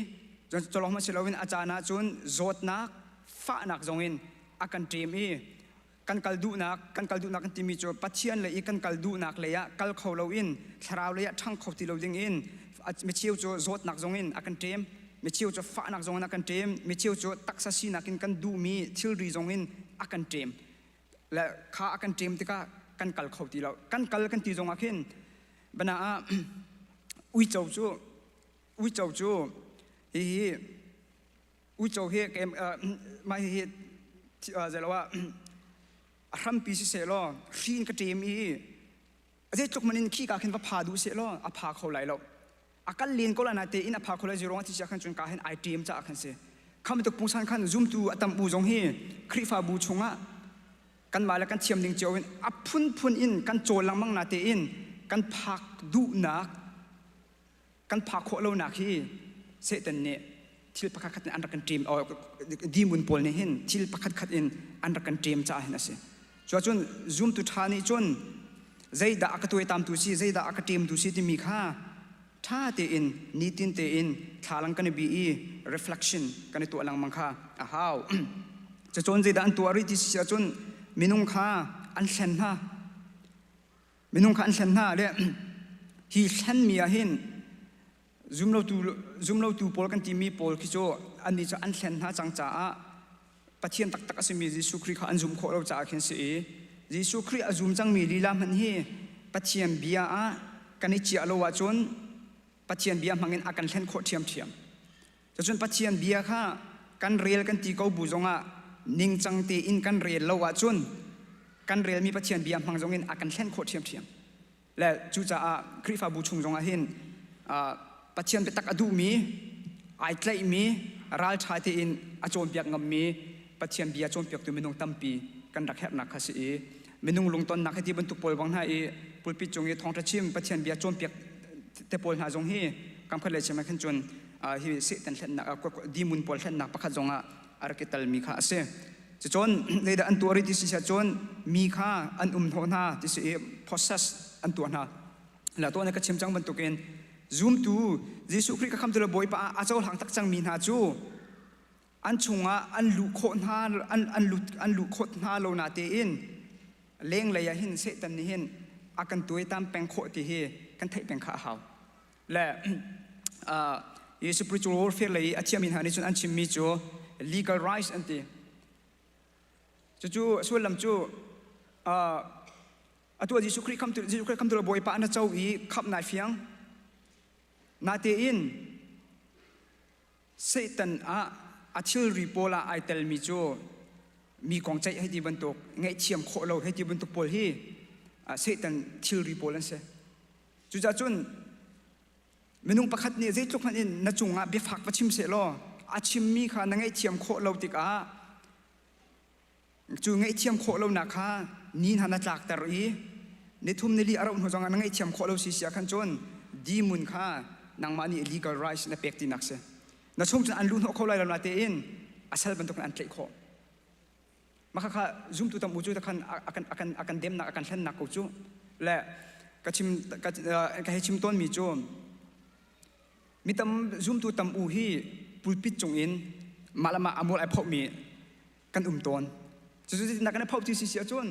jon cholong ma silawin achana chun zot nak fa nak zongin akan trem kan kaldu nak kan timi cho pathian le kan kaldu nak le ya kal kholo in tharau le ya thang khoti lo ding in me chiu cho zot nak zong in akan trem me chiu cho fa nak zong akan trem me chiu cho taksa si nakin kan du mi thil ri zong in akan trem la kha akan trem tika kan kal khoti lo kan kal kan ti zong akin bana ui chau chu hi ui chau he kem mai hi zelawa ram pi se lo rin ka tem ase chok manin khi ka khen va pha du se lo a pha kho lai lo akal lin ko la na te in a pha kho la zero ti cha khan chun ka hen item cha khan se kham to pungsan khan zoom tu atam bu jong he khri fa bu chunga kan mala kan chiam ding chawin a phun in kan chol lang mang na te in kan phak du nak กันพาโคเราหนักที่เสตันเนี่ยที่ประคัดอันรักกันทีมเอาดีมุนปอลเนี่ยเห็นที่ประคัดอินอันรักกันทีมจ้าเห็นนะสิจนซูมตุทานี่จนใจด่าอักตัวตามตุสีใจด่าอักทีมตุสีที่มีค่าท่าเตอินนิตินเตอินทาลังกันบีอี reflection กันตัวลังมังค่าอ้าวจะจนใจด่าอันตัวริที่สิจนมินุงค่าอันเซนนะมินุงค่าอันเซนนะเนี่ยฮีเซนมีเห็นzoom lâu tu pol kan ti mi pol ki cho an ni cha an thlen na chang cha a pathian tak tak asimi Jesu Christ kha an zoom kho lo cha khen se Jesu Christ a zoom chang mi lila man hi pathian bia a kan chi alo wa chon pathian bia mangin akan thlen kho thiam cha chon pathian bia kha kan rel kan ti ko bu zonga ning chang te in kan rel lo wa chon kan rel mi pathian bia mang zongin akan thlen kho thiam la chu cha a Christ fa bu chung zonga hinปัจจัยเป็นตักอดูมีไอใกล้มีรัลชายที่อินอาจารย์เบียกงมีปัจจัยเบียอาจารย์เบียกตัวมินุงตั้มปีกันรักแหบนักขสิมินุงลงต้นนักที่บรรทุกปอลวังให้ปุลปิจงทองตะชิมปัจจัยเบียอาจารย์เบียกแต่ปอลหาจงฮีกำพัดเลยใช่ไหมขึ้นจนฮีสิตันเล่นนักดีมุนปอลเล่นนักประคัดจงอาร์กิตัลมีข้าเสจะจนในด้านตัวริที่สิจนมีข้าอันโทนาที่สิ process อันตัวนาแล้วตัวนี้ก็ชิมจังบรรทุกเองzoom tu Jesu Christ คำตัวบ่อยปะอาเจ้าหลังตักจังมีนาจูอันชงอันลุโคตนาอันลุโคตนาโลนาเตอินเลี้ยงเลยหินเสตันนี่หินอากันตัวตามแปลงโคติเฮกันไทยแปลงข้าเขาและเยซูปริจูโรเฟลเลยอาเทียมินหานี่จนอันชิมมีจู legal rights อันตีจูส่วนลำจูตัวเยซูคริสต์คำตัวบ่อยปะอันเจ้าอีขับนายเฟียงนาเตอินเซตันอาทิลริโปลาไอเตลมิโจมีกองใจให้ที่บรรทุกไงเชียมโคเราให้ที่บรรทุกปอลฮีเซตันทิลริโปลันเซจุดจุนมนุษย์ประคัดเนี่ยเจ้าทุกคนอินนัจุงเบียฝักประชิมเสลออาชิมมีค่ะนังไงเชียมโคเราติกจูไงเชียมโคเราหนักค่ะนี่หันจากตรีในทุ่มในลีอารมณ์หัวจงนังไงเชียมโคเราสิเสียขันจนดีมุนค่ะนางมานี่ legal rights นะเป็กตินักเสนะช่วงจนอันลุ้นเขาเลยเราหน้าเตียนอาศัยบรรทุกอันเล็กเขามาค่ะzoomตัวตามอุจุตะคันอากันเดมนักอากันเช่นนักอุจุและกระชิมกระให้ชิมต้นมีโจมีตามzoomตัวตามอูฮีปุลปิดจงอินมาละมาอมวลไอพอมีกันต้นจะนักกันพอที่เสียจน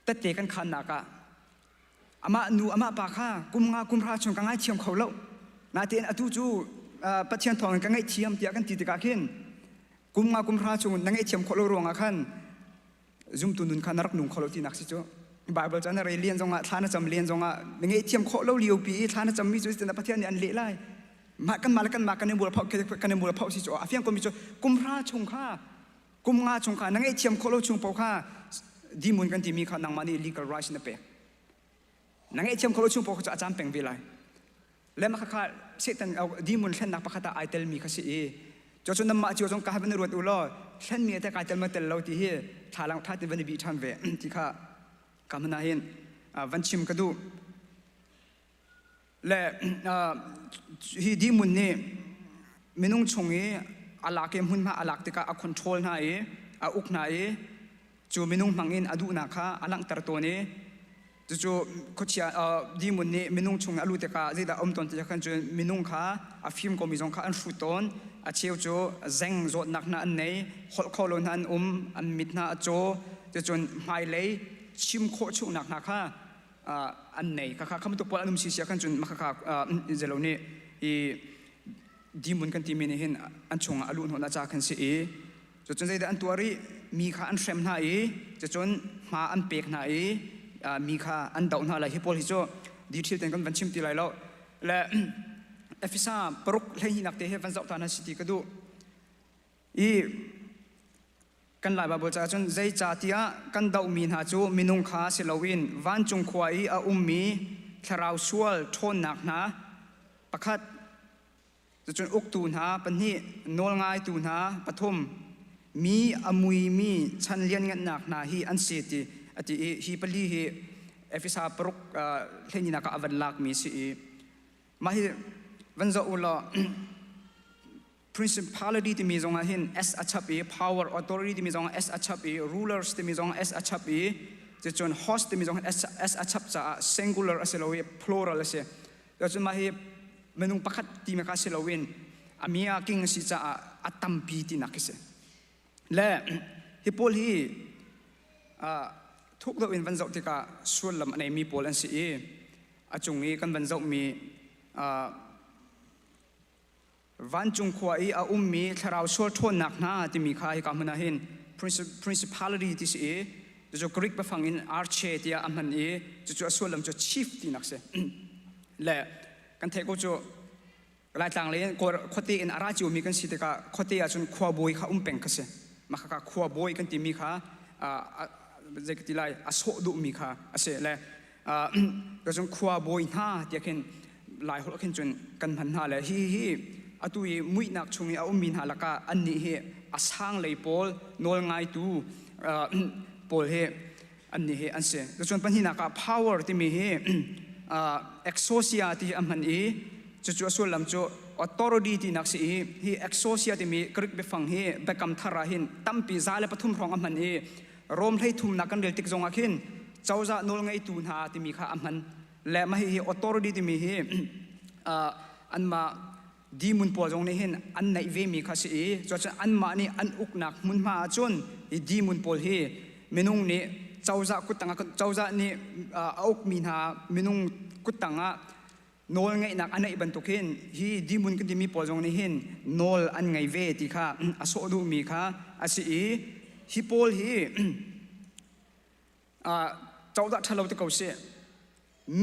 แต่เตะกันขันนักอามาหนูอามาปากข้ากุมราชงกังไงเชียมเขาเล่านาเตียนอตุจูปัจเจียนทองกังไงเชียมเตียกันตีตะกาขึ้นกุมราชงนังไงเชียมเขาเล่ารวงอาขันจุ่มตุนุนขันรักหนุ่มเขาเล่าที่นักสิจ้าบาเบิลจันอะไรเรียนจงอ่ะท่านจำเรียนจงอ่ะนังไงเชียมเขาเล่าเลียวปีท่านจำมีจุดในปัจเจียนเนี่ยอันเละไล่มากันในบัวเผากันในบัวเผาสิจ้าอาเฟียงก็มีจ้ากุมราชงข้านังไงเชียมเขาเล่าชงเผาข้าดีมุนกันที่มีข้านางมานี่ legal rights นะเป๊ะนังไอเชียมเขาลุช่วงพอจะอาจารย์แปลงวิไลและมาค่ะเสตันเอาดีมุนเช่นนักประคัตไอเตลมีข้าศึกจนนำมาจงการให้บรรลุอุลอเช่นมีแต่การเตลมาเตลเราที่เฮทาลังท่าที่วันนี้บีทันเวที่ข้ากำนาเห็นวันชิมกระดูและฮีดีมุนนี่มินุงชงเออาลักเอ็มหุ่นมาอาลักติกาคอนโทรลน่าเออุกน่าเอจูมินุงมังอินอดูนักข้าอาลังตระตัวนี้จู่ๆเขาเชียดีมุนนี่มินุงชงอลูเตกาจีดาอมตอนที่จะขันจนมินุงข้าฟิล์มก็มีจงข้าอันฟุตอนเชียวจู่เซงจดนักนาอันไหนขอเขาลงนั้นอันมิดนาจู่จนไม่เลยชิมโคชูนักนาข้าอันไหนข้าเขาไม่ต้องปล่อยอารมณ์เสียขันจนมาข้าเจริญนี่ดีมุนกันที่มีเห็นอันชงอลูนหัวหน้าจากขันเสียจนใจอันตัวรีมีข้าอันเฟรมนาจนมาอันเปกนามีค่าอันดาวน่าอะไรที่พอลิโจดีที่เต็งกันวันชิมตีไรแล้วและเอฟิซ่าปรุกเลยหินักเตะให้วันจับทานาสิติกระดูกันหลายบาบจาจนใจจ่าที่กันดาวมีหาจูมินุงข้าเซลวินวันจงควายมีทาราวชวลทนหนักนะประคัดจนอุกตูนหาปัญหานวลง่ายตูนหาปฐมมีอมุยมีชันเลียนเงินหนักนาฮีอันเสียตีที่ฮีปลีฮีเอฟิซาปรุกเฮนินักอวันลักมีสิ มาฮิวันจะอุลา principality ที่มีจงอาหิน S อัจฉริ power authority ที่มีจง S อัจฉริ rulers ที่มีจง S อัจฉริจะจน host ที่มีจง S อัจฉริจะ singular เสลวิ plural เสจะจนมาฮิเมนุงปักที่มีการเสลวินอามีอากิงสิจะอัตตัมปีที่นักเสและฮิปโปลีทุกตัวอินวันเจ้าที่กาส่วนลำในมีโพลันสีอาจงนี้กันวันเจ้ามีวันจงขวายอามีทาราวส่วนทนหนักหน้าที่มีค่าให้กำมันเห็น principality ที่สีจะกรีกไปฟังอิน arche ที่อามันจะส่วนลำจะ chief ที่นักเสและกันเทก็จะหลายต่างเลยข้อที่อินอาราจิวมีกันสิทธิ์ก็ข้อที่อาจจะขวาบอยข้าเป็นกันเสมาข้าขวาบอยกันที่มีค่าจะกิติไลอาโซดุมีค่ะอาเสและก็จงขวาบอยหน้าที่เห็นหลายคนเห็นจนกันพันหน้าเลยฮีอาตุยมุยนักชงนี้เอามีหน้าละก็อันนี้อาช่างเลยพอลโนลไงตูพอลอันนี้อันเสก็จนปัญหานัก power ที่มีexousia ที่อันนี้จะช่วยส่วนลำโจ authority ที่นักสิexousia ที่มีกริกไปฟังเบกำทาราหินตั้มปีซาและปฐุมรองอันนี้รวมให้ทุ่มนักกันเดินติกจงอาคินเจ้าจะโนลไงตูนหาที่มีข้าอันและมาให้ออโตรดีที่มีอันมาดีมุนปอจงในเห็นอันในเวมีข้าสิจนอันมานี่อันอุกนักมุนมาจนดีมุนปอเมนุงนี่เจ้าจะกุตังเจ้าจะนี่อุกมีหาเมนุงกุตังโนลไงนักอันในบรรทุกเห็นฮีดีมุนกันที่มีปอจงในเห็นโนลอันไงเวที่ข้าอโศดูมีข้าอาศิฮิปโปลฮีเจ้าจะทะเลาะตะเกาเสีย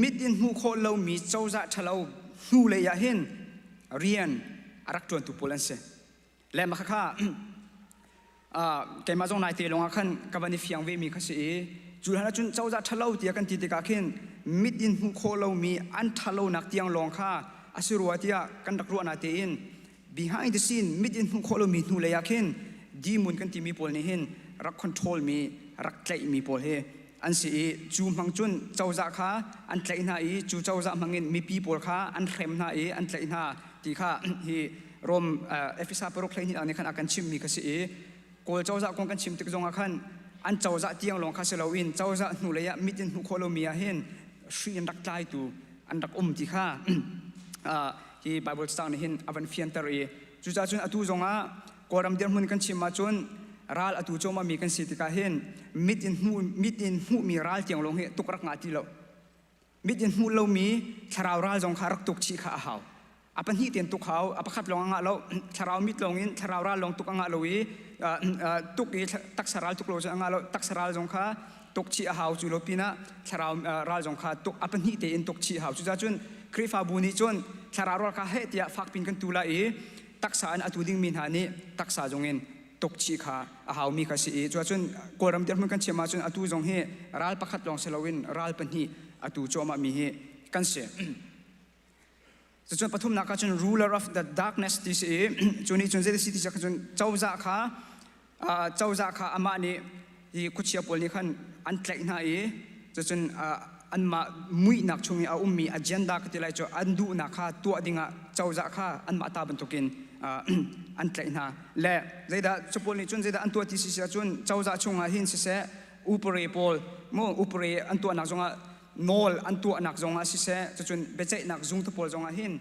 มิดอินหูโคเลามีเจ้าจะทะเลาะหูเลยยาเห็นเรียนรักจวนตุโพลันเสียและมาข้าแกมาจงนายเตลงอาคันกับวันนี้ฟิยังเวมีข้าเสียจุดนั้นจุนเจ้าจะทะเลาะที่กันที่ตะกาเห็นมิดอินหูโคเลามีอันทะเลาะนักที่ยังลงข้าอาศัยรัวที่กันรักรัวนาเตียน behind the scene มิดอินหูโคเลามีหูเลยยาเห็นดีมุนกันที่มีโพลนี่เห็นรักคอนโทรลมีรักใจมีโพลเฮอันสิจูมังจุนเจ้าจะข้าอันใจหน้าจูเจ้าจะมังเงินมีปีโพลข้าอันเข็มหน้าอันใจหน้าที่ข้าฮีรวมเอฟเอสอาร์ปรกเลยนี่อันนี้ขันอาการชิมมีก็สิโกลเจ้าจะคงกันชิมติกจงอาคันอันเจ้าจะเตียงลงข้าเสลาวินเจ้าจะหนูเลยมิดอินหูโคโลมีเห็นชีอันรักใจตูอันรักที่ข้าฮีไบเบิลสตาร์นี่เห็นอวันเฟียนตรีจูจ้าจุนอตุจงกอรำเดียร์มุนกันชิมมาจนรัลอตุโจมามีกันสิทธิ์การเห็นมิดอินหูมีรัลเตียงลงเหตุตุกรักงาติโลมิดอินหูเรามีชาราวรัลจงขารักตุกชีขาหาวอาปันฮีเตียนตุกเขาอาปขัดลงงาเราชาราวมิดลงอินชาราวรัลลงตุกงาเราอีตุกอีตักสารัลตุกโลจงงาเราตักสารัลจงขาตุกชีหาวจุลปีนะชาราวรัลจงขาตุกอาปันฮีเตียนตุกชีหาวจุดจุนคริฟาบูนิจนชาราวรัลขาเฮตียฟักปินกันตุลาอีตักษาอันอตุดิ่งมินหานี้ตักษาจงเงินตกชีขาอาหาวมีข้าสีจวนกอรำเดียร์มันกันเชื่อมาจนอตุจงเฮรัลประคัดลองเซลวินรัลเป็นฮีอตุโจมามีเฮกันเสียจนปฐุมนักจน ruler of the darkness ที่สีจนนี้จนเจดีสิที่จะจนเจ้าจ่าขาอามานี่ที่คุชเชียปอลนี่ขันอันเตะหน้าจนอันมามุยนักชงเอามี agenda ก็ที่ไรจอันดูนักข้าตัวดิ่งเจ้าจ่าขาอันมาตาบรรทุกินอันเตะหน้าและเจด้าชปอลนี่จนเจด้าอันตัวที่สิจนเจ้าจ่าชงหินสิเสอุปเรปอลโมอุปเรอันตัวนักจงโนลอันตัวนักจงสิเสจนเบเจนักจงตัวปอลจงหิน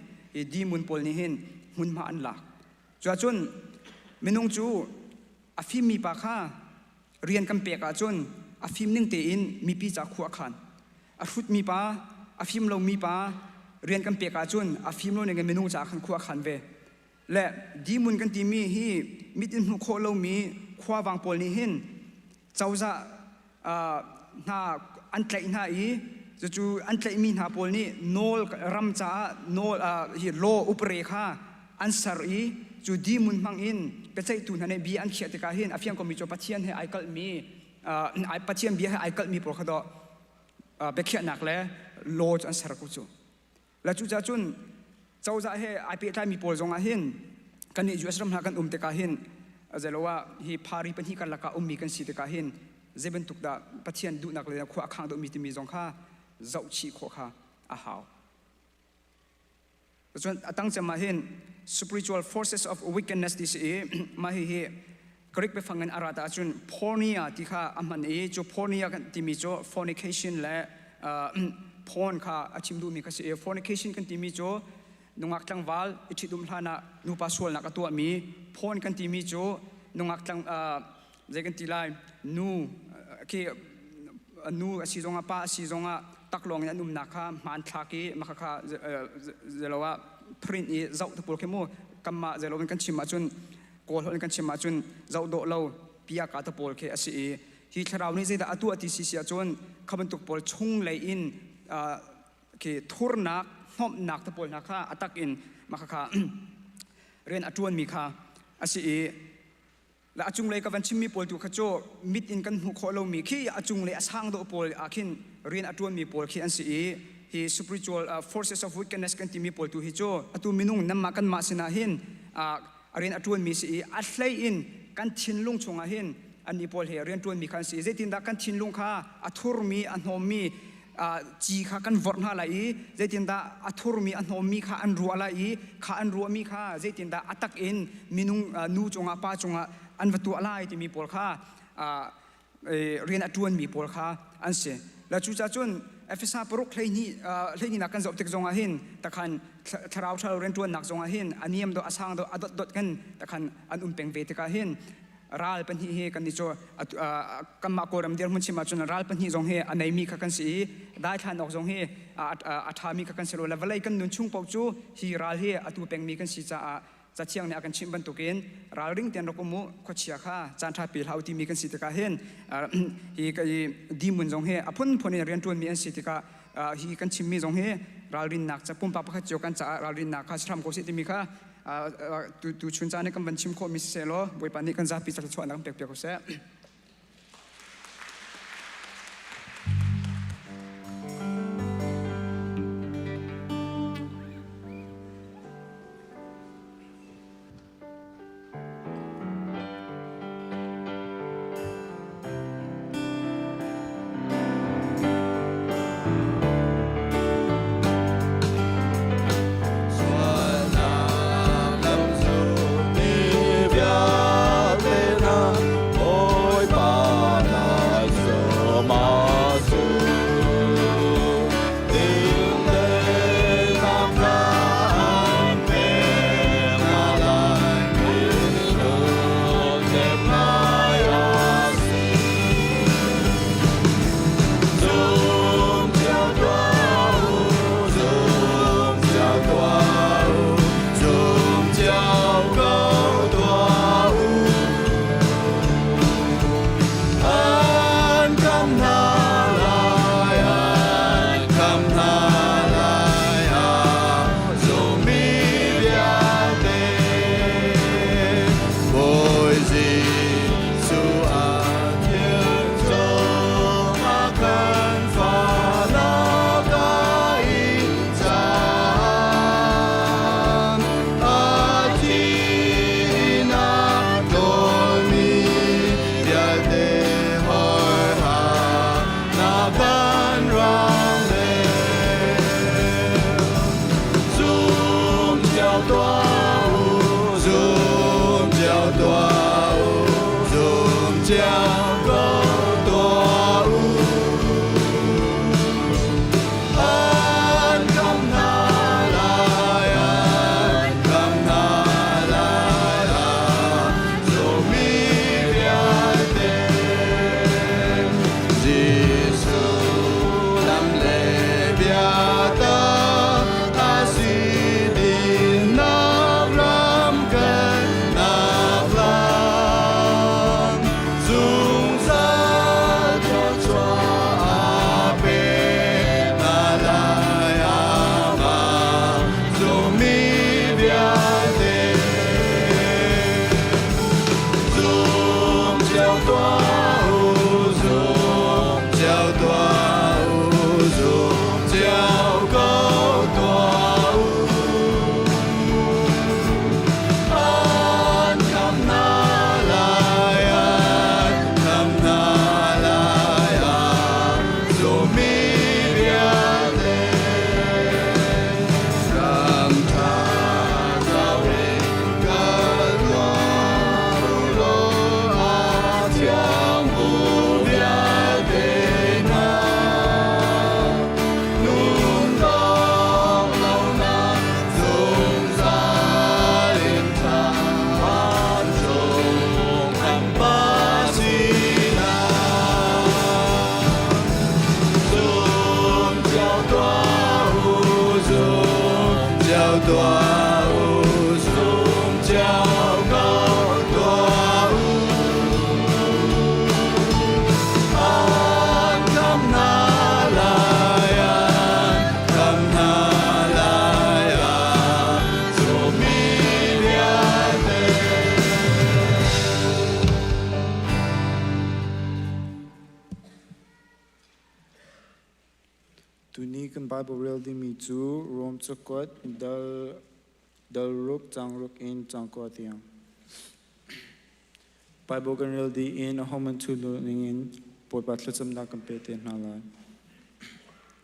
ดีมุนปอลนี่หินมุนมาอันหลักจนเมนุงจูอาฟิมมีปากข้าเรียนกันเปียกจนอาฟิมนึ่งเตอินมีปีจากขวขันอาฟุตมีปาอาฟิมเรามีปาเรียนกันเปียกจนอาฟิมเราเนี่ยเมนุงจากขันขวขันเวและดีมุนกันที่มีฮีมิดินหุโคเรามีขวาวางปอลนี่หินเจ้าจะน่าอันเตะหน้าจู่อันเตะมีหน้าปอลนี่โนลรำจ้าโนลฮีโลอุปเรขาอันสรีจู่ดีมุนมังอินเป็นใจตุนในบีอันเขียนติกาหินอาฟิยังก็มีจูปัจเจียนให้ไอเกิลมีไอปัจเจียนบีให้ไอเกิลมีโปรขดอเบคเขียนหนักเลยโลจอันสระกุจูและจู่จ้าจุนเจ้าจะให้ไอพีไทมีโปรจงอาหินกันนี่ยูเอสรัมหากันติกาหินจะรู้ว่าฮีพารีเป็นฮีกันละกามีกันสิติกาหินเจ็บเป็นตุกดาปัจเจียนดูนักเลยนะขวาข้างตัวมีที่มีจงข้าเจ้าชีขวาข้าอาหาว chuan atang chama hin spiritual forces of wickedness this ma hi correct be fangan arata chun pornia ti kha aman e chu pornia kan ti mi chu fornication la porn kha achimdu mi kha se fornication kan ti mi chu nungak tlang wal ichidum hlana nupa sual na katua mi porn kan ti mi chu nungak tlang zegan ti lai nu ki nu asizonga pa asizonga taklong na num nakha man thaki makha zelawa print i zau tu pol kemo kamma zelowin kan chima chun kol hol kan chima chun zau do lo pia ka ta pol ke asi hi tharau ni zeda atu ati si sia chun khaban tuk pol chung lei in ke thurnak hom nak ta pol nakha atak in makha ren atuan mi kha asi la achung lei ka van chimmi pol tu khacho mit in kan hu kholo mi khi achung lei asang do pol akhin ren atuan mi pol khi an si hi spiritual forces of wickedness kan ti mi pol tu hi cho atu minung namma kan ma sina hin ren atuan mi si ahlai in kan thinlung chunga hin ani pol he ren tuan mi kan si zetin da kan thinlung kha athur mi anhom mi chi kha kan vor na lai zetin da athur mi anhom mi kha an ruala i kha an ruwa mi kha zetin da atak in minung nu chunga pa chunga an vatu alai ti mi pol kha ren atuan mi pol kha an se la chu cha chun efisa porok leini na kan zop tek zonga hin takhan tharau thal ren tuan nak zonga hin aniam do asang do adot dot kan takhan an peng ve te ka hin ral pan hi he kan ni cho kamma koram der mun chima chun ral pan hi zong he anai mi kha kan si dai than ok zong he atha mi kha kan selo level kan nun chung pok chu hi ral he atu peng mi kan si cha chiang ne akan chim ban tukin ral ring ten rokomu khochia kha chan tha pil hauti mi kan si te ka hen hi ka di mun zong he apun phone rian tuan mi an si te ka hi kan chim mi zong he ral rin nak cha pum pa kha chok kan cha ral rin nak kha thram ko si ti mi kha tu chun cha ne kan ban chim kho mi se lo boi pa ni kan za pi cha chwa na pek pek ko se Zoom. Bible real di mi chu rom chakot dal ruk chang ruk in chang ko tiang Bible kan real di in a home and two in poi pat lucham na kan pe te na la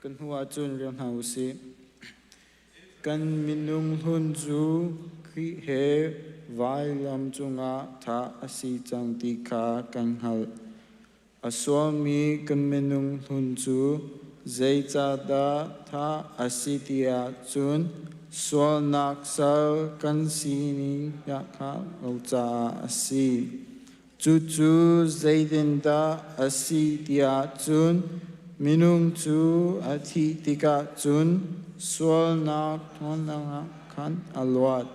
kan huwa chun rian ha usi kan minung hun chu khi he vai lam chunga tha asi chang ti kha kan hal aswami kan minung hun chu zai cha da tha asi tia chun so nak sa kan si ni ya kha lo cha asi chu chu zai din da asi tia chun minung chu athi tika chun so nak thon na khan alwat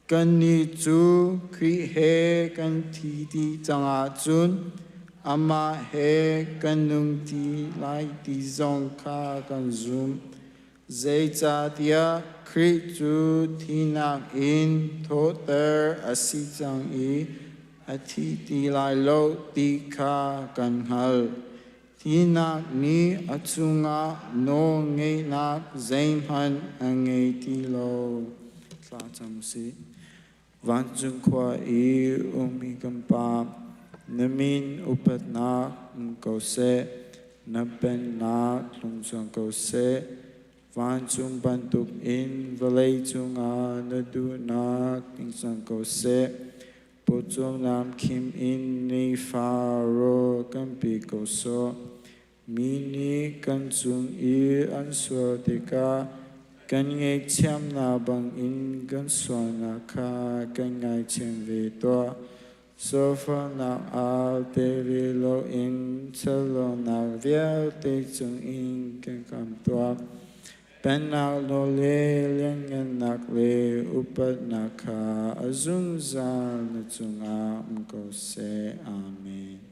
kan ni chu kri he kan thi ti changa chun ama he kan nung ti lai ti zong kha kan zoom zai cha tia kri chu thi nak in tho ter asi chang i athi ti lai lo ti kha kan hal thi nak ni achunga no ngei nak zain han angei ti lo tla cham si van chung kwa i umi kampa namin upat na ko se napen na lung chung ko se van chung bantuk in valay chung a nadu na king chung ko se po chung nam kim in ni fa ro kan pi ko so mini kan chung i an so tika kan ngay cham na bang in kan so na kha kan ngay cham ve to so fa na al te vi lo in chalo na vial te chung in kan kam to pen na lo le leng ngan nak le upat na kha azung za na chung a ko se amen.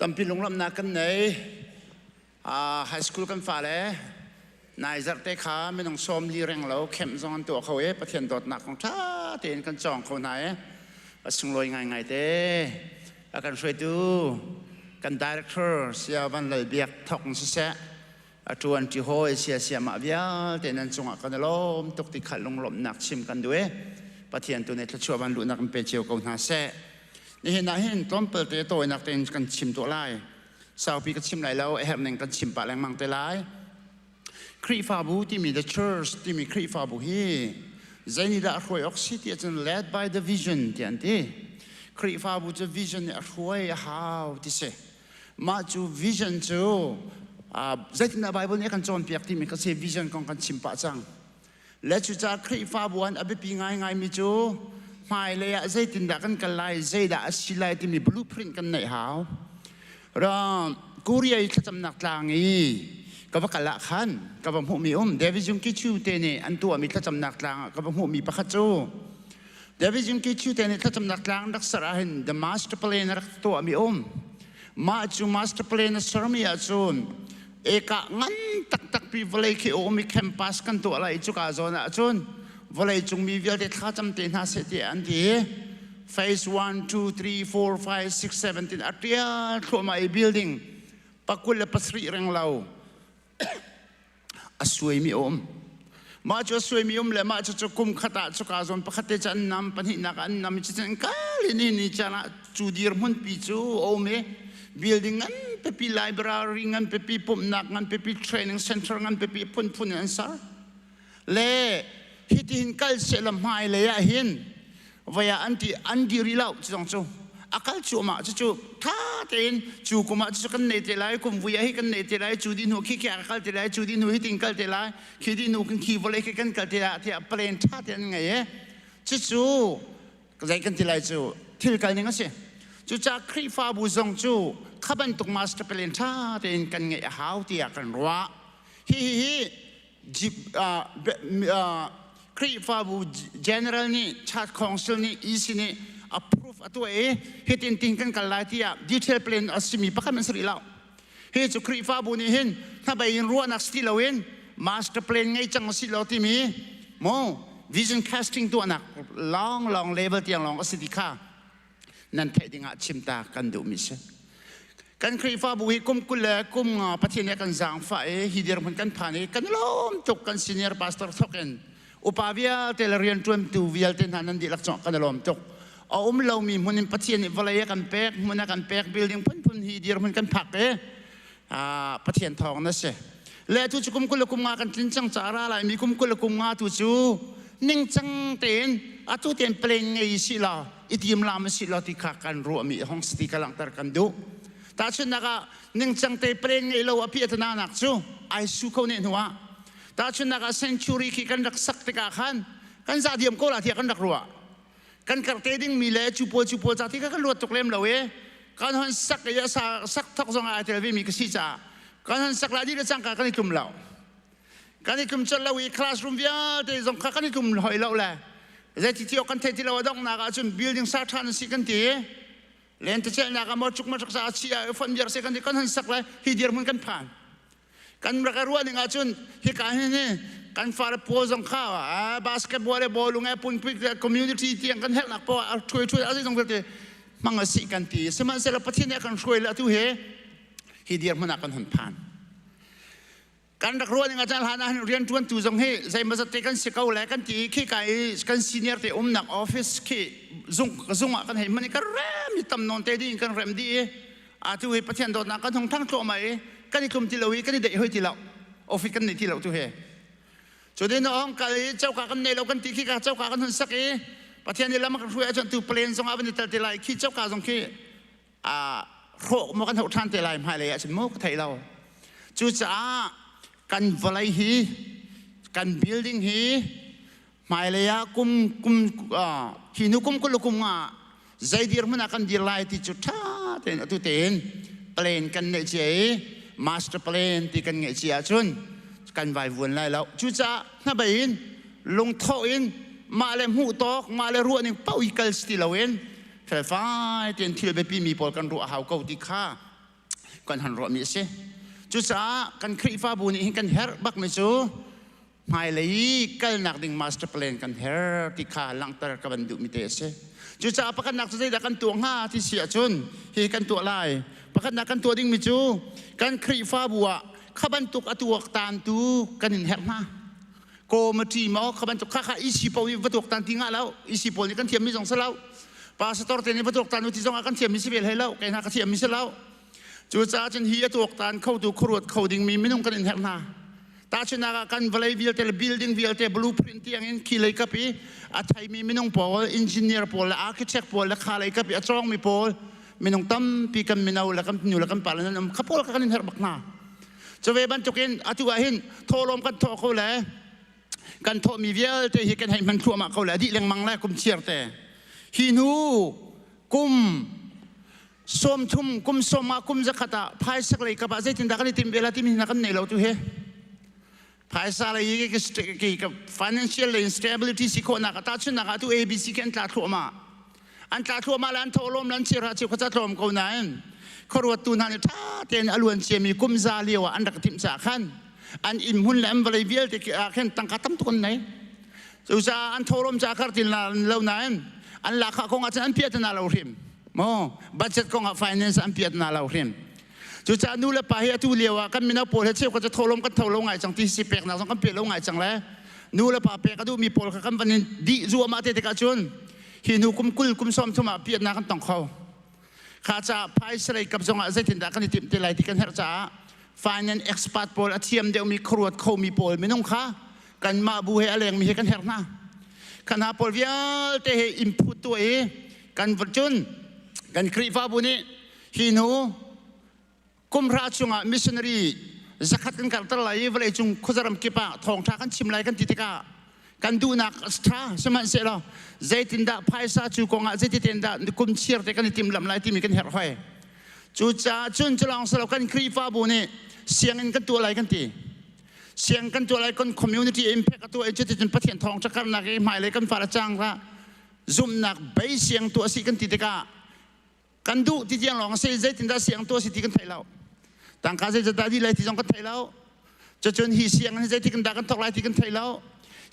ตำพิลงลำนักกันไหนไฮสคูลกันฝ่าเลยนายจัดเตะขาไม่ต้องซ้อมลีแรงเราเข้มจองตัวเขาประเทศดอดหนักของท่าเตียนกันจองเขาไหนส่งลอยง่ายๆเต้กันช่วยดูกันดีเรคเตอร์เสียวันเลยเบียกทอกเสียจวนที่ห้อยเสียมาเบียเตียนนั้นจงกันล้มตกติดขัดลงหลบหนักชิมกันด้วยประเทศตัวในทัชชัววันลุนักเป็นเจียวกันหาเสนี่เห็นต้นเปิดเตะตัวนักเตียนกันชิมตัวไล่สาวปีกันชิมไหลแล้วแอบหนึ่งกันชิมปะแรงมังเตไลครีฟาบูที่มี the church ที่มีครีฟาบูฮีใจนี่ละรวยออกซิที่จะ led by the vision ที่อันที่ครีฟาบูจะ vision เนี่ยรวยหาวที่เสมาจู vision จูใจที่ในไบเบิลเนี่ยกันจอนเปียกที่มีก็เส vision ของกันชิมปะจังและจูจะครีฟาบูอันอภิปีง่ายมีจูไม่เลยใจที่ดักกันกันไล่ใจด่าสิไลที่มี blueprint กันไหนหาวเรากูเรียกจำหนักลางอีกับว่ากันละขันกับว่าหัวมีเดวิดยุงกิชูเตนี่อันตัวมีถ้าจำหนักลางกับว่าหัวมีปะขจูเดวิดยุงกิชูเตนี่ถ้าจำหนักลางรักษาเห็น the master plan รักตัวมีมาจู master plan สรมีอาจูนเอกะงั้นตักปีวลัยขี้มีแคมปัสกันตัวอะไรจุกอาจนะอาจูนวลัยจุงมีวิลเดท่าจำเตนหาเสตีอันที่ phase 1 2 3 4 5 6 7 อัตยาทั่วมาbuilding ปักกุลปัสรีเร่งเราสวยมีมาจะสวยมีเลยมาจะกุมขตาจุกาจนปกติจะนำปัญหาการนำจิตใจลินี่จะนะจูดีร์มันปีจูเมbuilding งั้นเปปี library งั้นเปปีปุ่มนักงั้นเปปี training center งั้นเปปีพุ่นอันซาเล่ฮิตินกัลเซลมาเลยอะหินว่าอันดีริลาวจังจูอาการจูมาจูท่าเต็นจูกุมาจูกันเนตไลกุมวิยาฮิกันเนตไลจูดินูขี้แก่กัลเตไลจูดินูฮิติงกัลเตไลขี้ดินูกันขี้วอลเลย์กันกัลเตไลที่เปลี่ยนท่าเต็นไงจูใจกันเตไลจูที่กันยังไงสิจูจากครีฟาบูซงจูขับันตุกมาสเตเปลี่ยนท่าเต็นกันไงหาวที่กันรัวฮิจิบครีฟาบู general นี่ชาติคอนซิลนี่อีสินี่approve atau hitin tingkan kalau dia detail plan asmi pakai mensri lau he tu krifa bunihin tabayin ruang nak stilawin master plan ngai cang silau timi mo vision casting tu anak long level tiang long asidika nan thai dinga chimta kan du mission kan krifa bu hi kum kul kum pathian kan zang fa hidir man kan phani kan lom tok kan senior pastor thoken upavia telerian tuam tu vial ten hanan di lakchok kan lom tokเรามีมันปัจจัยนี่วลัยกันแปกมันกันแปก building พุ่นฮีเดียร์มันกันผักปัจจัยทองนั่นสิและทุกชุมกุลกุมงากันจริงจังจาระอะไรมีกุมกุลกุมงาทุกชูนิ่งจังเต็นทุกเต็นเปล่งไงสิล่ะอิทิมลามสิล่ะที่ขากันรัวมีห้องสติกำลังตระกันดูแต่ฉันนะคะนิ่งจังเต็นเปล่งไงเราอภิเษกนานักชูไอซูเขาเนี่ยหัวแต่ฉันนะคะเซนชูรีกันรักสักติกาขันกันซาเดียมโกลาที่กันรักรัวกันกระเตดิ้งมีเล่จูโปจ่าที่กันรวดตกเล่มเรากันหันสักยาสักทักษะอะไรที่เราไม่มีกษีจ่ากันหันสักลายที่เราจังกันนี่กลุ่มเรากันนี่กลุ่มจันเราอีคลาสรูมวิอาที่จังกันนี่กลุ่มหอยเราแหละแต่ที่เรากันเทที่เราดองนักจน building สร้างสิกันที่เล่นที่เจ้านักมาจุกมาจากสาชีฟันเบียร์สิกันที่กันหันสักลายฮิเดียร์มันกันผ่านกันรักรัวนี่งาจนฮิการนี่กันฟาร์โพสงข้าวบาสเกตบอลบอลลุงไอ้ปุ่นพิกคอมมูนิตี้ที่ยังกันเฮลักพอช่วยอะไรตรงนั้นมังสิกันที่สมัยเสร็จแล้วประเทศนี้กันช่วยแล้วทุกฮิเดียร์มันกันหันผ่านกันรักรัวนี่งาจารย์หานะเรียนชวนตัวจงให้ใจมาสติกันสิเขาแหลกันที่ขี้ไก่กันซีเนียร์ที่นักออฟฟิศขี้ซุงกันเห็นมันนี่กันเริ่มมีตำนานเตดิ้งกันเริ่มดีทุกประเทศโดนนักกันทั้งโจมายกันที่กลุ่มที่เรากันที่เด็กเฮ้ยที่เราออฟฟิศกันในที่เราทุกจุดนี้น้องกันเจ้ากันในเรากันที่ขี้กันเจ้ากันหันสักประเทศนี้เรามาช่วยจนตัวเปลี่ยนสองอันนี้แต่ที่ไรขี้เจ้ากันสองขี้โรคมันกันหัวท่านที่ไรไม่เลยฉันโมกไทยเราจุดจ้ากันวลัยฮีกันบิลดิ้งฮีไม่เลยกุมฮีนุกุมกุลกุมใจดีมันกันดีไลที่จุดท่าเต็นตุเต็นเปลี่ยนกันในเจ้มาสเตอร์เปลี่ยนที่กันในเจ้าจุนกันไว้วนไล่แล้วจุจ้าถ้าไปอินลงท่ออินมาเลยหูตอกมาเลยรัวนึงเป้าอีกลสติลาเวนไฟฟ้าเตียนที่เราไปปีมีปอลกันรัวหาวเกาติค่า กันหันรอมีเสจุจ้ากันครีฟ้าบุญนี่กันเฮร์บักไม่จูไม่เลยกันนักดิ่งมาสเตอร์เพลนกันเฮร์ที่ขาหลังตระกันดูมิเตเสจุจ้าประกันนักจะได้กันตัวห้าที่เสียจนที่กันตัวลายประกันนักกันตัวดิ่งมิจูกันครีฟ้าบัวขบันตุกอตัวตานตูกันเฮร์มาโกมาทีมาขบันตุกข้าอิสิปวิวัตุกตันทิ้งแล้วอิสิปนี่กันเทียมมิจงเสลาปาสตอร์เตนี่วัตุกตันอุทิศงกันเทียมมิสิเบลให้แล้วแกนักเทียมมิเสลาจูจ้าจนเฮียตุกตันเข้าดูครัวเข้าดิ่งมีไม่ต้องกันเฮร์นาตาชนะกันวลัยวิลเตลบิลดิ้งวิลเตบลูพรินต์อย่างนี้ขี้เลยกับพี่อาไทยมีไม่ต้องพออินจิเนียร์พอและอาร์คิเทคพอและข้าเลยกับพี่อาจรองมีพอไม่ต้องตั้มพี่กันไม่เอาและกันอยู่และกันป่าแล้วนั่นขับพอกันเฮร์บักนาจะเวบันจุกินอาทิวาหินโทรลมกันโทรเขาแหละกันโทรมีวิลเตหิกันให้มันครัวมาเขาแหละดิเลี้ยงมังแหละกุมเชียร์แต่หินูกุมส้มทุ่มกุมส้มมากุมจะขัดพายสักเลยกับอาเจตินดากันติมเวลาที่มีนักกันในเราตัวเฮภายสาระยี่กับ financial instability สิคนนักตาชุนนักตัว ABC กันตาทั่วมาอันตาทั่วมาแล้วอันโทรมแล้วเชื่อราชิกจะโทรมเขาไหนเขารวดตูนันท่าเต็นอลวนเชียมีกุมซาเลียวอันดักทิมสาขันอันอิมหุ่นแหลมบริเวณที่อาเข็นตั้งกัดตั้มตุนไหนสุดาอันโทรมจากการตินเหล่านั้นอันหลักของอาจารย์เพียรนาเราหิมโม่บัตเจ็ตของ finance อันเพียรนาเราหิมจุดจานูเลปะเฮียตูเลียวกันมีนักโพลเชื่อก็จะโทรลมกันโทรลงไงจังที่สิเปกนะสองกันเปลี่ยนลงไงจังแล้วนูเลปะเปกก็ดูมีโพลกันวันนี้ดีจัวมาเตะกันจนหินูกุมกุลกุมซ้อมทุ่มเปลี่ยนนากันต้องเขาข้าจะพายสไลกับจงอาเซตินดากันติมเตลัยที่กันเฮร์จ้า finance expert โพลเทียมเดียวมีครัวเขามีโพลไม่น้องข้ากันมาบูเฮอะไรมีกันเฮร์นะขณะโพลวิลเตะอินพุตตัวกันวัดจนกันครีฟ้าบุญหินูกุมราชงมิชชันนารีจักรกันกันตลายเวลาจุงคุจารมกิปะทองทากันชิมไลกันติดกันกันดูนักสตราสมัยเสร็จแล้วใจตินดาพายซาจูกงใจตินดากุมเชียร์แต่กันติมลำไลที่มีกันเฮร์หอยจูจ้าจุนจะลองสลับกันครีฟ้าบุญเสียงกันตัวอะไรกันตีเสียงกันตัวอะไรกันคอมมูนิตี้อิมแพคตัวเอเจติจนประเทศทองจักรนักหมายเลยกันฟาราจังละซุ่มนักใบเสียงตัวสิกันติดกันดูที่ยังลองเสียใจตินดาเสียงตัวสิที่กันไทยเราต่างกันจะได้ดีเลยที่จงกันไทยแล้วจะจนฮีเสียงให้ใจที่กันดากันตกลายที่กันไทยแล้ว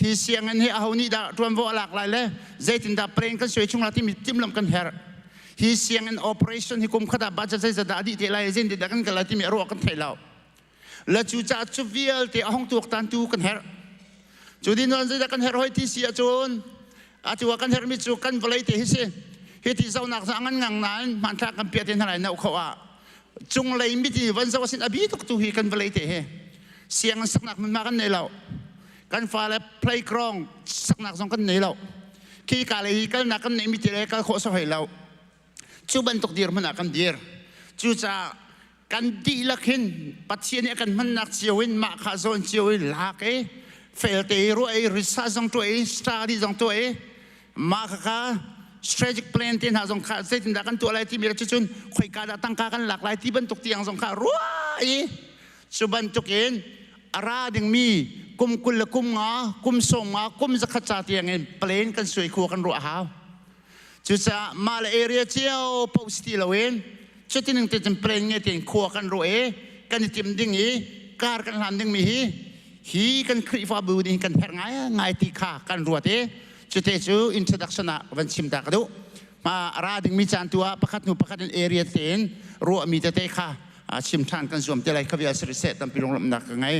ฮีเสียงให้เอานี่ดารวมว่าหลากหลายเลยใจตินดาเพลงกันสวยชุ่มลาที่มีจิ้มลำกันเฮร์ฮีเสียงโอเปอเรชั่นที่กุมขดาบัจจะได้ดีที่ไรใจตินดากันกันลายที่มีรัวกันไทยแล้วและจูจ่าจูวิลที่ห้องตัวตันตูกันเฮร์จูดินวันใจกันเฮร์ให้ที่เสียจนอาจจะว่ากันเฮร์มิจูกันวลัยที่เสียเหตุที่เจ้าหนักสังงังนั้นมันทักกันเปียตินอะไรนั่นเขาว่าจงเลยมิติวันเสาร์สินอภิตุกตุฮีกันวลัยเตะเสียงสักหนักมันมากันในเรากันฟ้าและเพลย์กรองสักหนักสองกันในเราขี้กาเลยกันหนักกันในมิติเลยกันโคสให้เราจูบันตุกเดียร์มันหนักกันเดียร์จูจะกันดีลักหินปัจเจียนกันมันหนักเชียวินมาขาซอนเชียวินลากเฟลเตอร์ริซาจงตัวสตาร์ดีจงตัวมาค่ะstrategic plan ที่หาสงครามเสร็จจากกันตัวอะไรที่มีรัชชุนคอยการตั้งการกันหลากหลายที่บรรทุกเตียงสงครามรัวสุบรรทุกเองอาราดึงมีกุมกุลกุมงากุมส่งงากุมจะขจัดเตียงเองเพลนกันสวยคู่กันรัวหาวจุดจะมาเลเรียเจียวพาวสตีลเวนจุดที่หนึ่งจะเพลนเงี้ยเตียงคู่กันรัวกันติมดิ่งฮีการกันหันดิ่งมีฮีกันครีฟ้าบูดิ่งกันแหงไงตีขากันรัวเตจุดที่จูอินโทรดักชันวันชิมตากดูมาราดึงมีจานตัวประคัดหนูประคัดเอเรียเต็นรัวมีเตะค่ะชิมทานกันส่วนเตลัยขวิอาสริเสตั้มปีลงลำหนักไง ข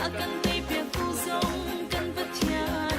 Akan tay piang kusong kan patya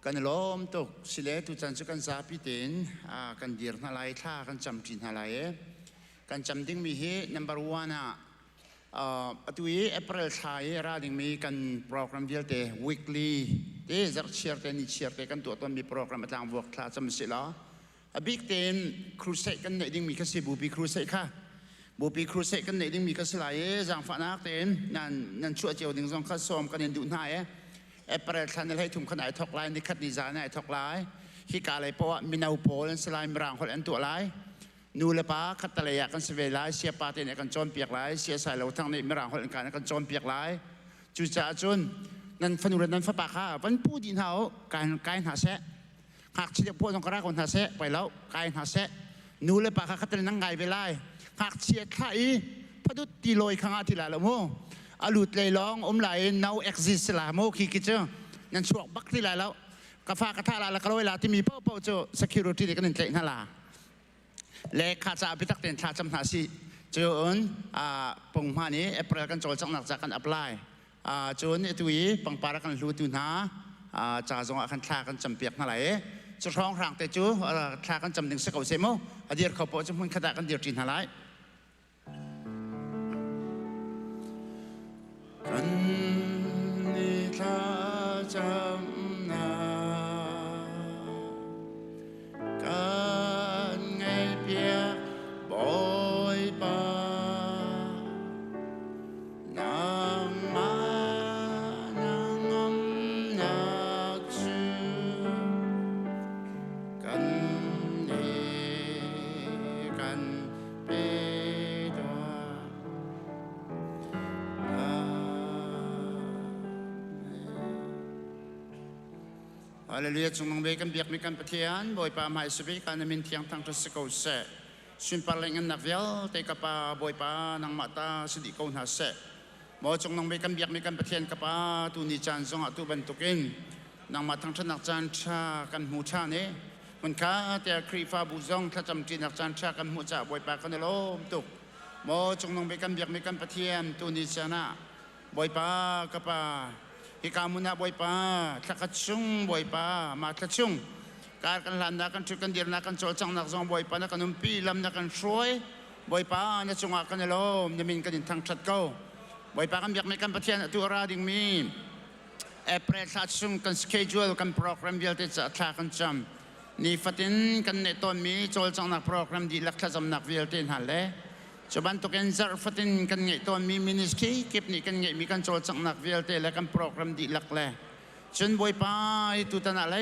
กันล้มตกสิเลตุจันทร์กันซาพิเตนกันเดียร์นาไลท่ากันจำจีนนาไลกันจำดิ้งมีเฮ number one ตัวเอเปรลไทยราดิ่งมีกันโปรแกรมเดียร์เต weekly เอ๊ะจักเชียร์เตนิเชียร์เตกันตัวต้นมีโปรแกรมต่างวกท่าจำสิละบิ๊กเตนครูเซกันในดิ่งมีกันสิบูปีครูเซค่ะบูปีครูเซกันในดิ่งมีกันสลายจางฝันนักเตนนั่นช่วยเจียวดิ่งซองข้าซ้อมกันเห็นดูหน้าเอเปรลทันให้ทุ่มขนาดทอกไลน์ในคัดดีไซน์ในทอกไลน์ฮิกาเลยเพราะว่ามินาอุโปลสลายมรังคนอันตัวไลน์นูเลปาคัตตะเลยกันเสวไลน์เสียปาเตนกันจอมเปียกไลน์เสียสายเราทั้งในมรังคนกันจอมเปียกไลน์จุจ่าจุนนั่นฟันุรนันฟ้าปากข้าวันพูดดินเขาการหาเสะหากเชียร์พวกสงกรานต์คนหาเสะไปแล้วการหาเสะนูเลปาคัตตะเลยนั่งไงไปไล่หากเชียร์ไทยพดุตีลอยข้างอาทิตย์ละโมอลุดเลยร้องไหล now exist ละโมคิดเจอนั่นช่วงบักที่ไรแล้วกาฟ้ากระทะละแล้วก็เวลาที่มีเป้าเจอ security นี่ก็นั่นเองนั่นละเลขาจะพิทักษ์เต็นท่าจำหาสิเจอปุ่งมานี้เอเปรกันโจลจังหนักจากกันอัพไลน์จนตัวนี้ปังปารักันรู้ตุนหาจ่าจงกันท่ากันจำเปียกนั่นแหละจะท้องร่างแต่จูท่ากันจำหนึ่งสักเอาเสมอเดียร์เขาพอจะมุ่งขดากันเดียร์จีนหาไรกันนี่ท่าจำนากันไงเปียกบอยปานางมานางอมนักจูกันนี่กันเปตัวฮาเลลูยาจงนองเบกันเบียกมีกันปะเทียนบ่อยปาหมายสุบิกันมินเทียงทางทุสโกเสสุนปาเลงันนักเวลเตกับปาบ่อยปานางมาตาสิดิโกนหาเสบ่จงนองเบกันเบียกมีกันปะเทียนกับปาตุนิจันจงอตุบันตุกินนางมาทางชนักจันชากันหูชาเนมันข้าแต่ครีฟาบุซองถ้าจำจีนักจันชากันหูชาบ่อยปากันโลมตุกบ่จงนองเบกันเบียกมีกันปะเทียนตุนิจานะบ่อยปากับปาฮิกามุนาบ่อยปาทักชุงบ่อยปามาทักชุงการกันลันนักกันชุกันเดียร์นักกันโจจังนักจงบ่อยปานักกันนุ่มปีลำนักกันช่วยบ่อยปานักจงอากันโลมยามินกันดินทางชัดเก้าบ่อยปากันอยากไม่กันปะเทียนตัวราดิ่งมีเอเปรทักชุงกันสเกจูลกันโปรแกรมเดียร์ที่จะทักกันจำนี่ฟัตินกันในตอนมีโจจังนักโปรแกรมดีลักทักจำนักเดียร์ที่หันเล่ชาวบ้านตุกันจะฟัตินกันไงตอนมีมินิสกี้เก็บนี่กันไงมีกันโจจังนักเดียร์ที่และกันโปรแกรมดีลักเล่จนบ่อยป้าตุตันอะไร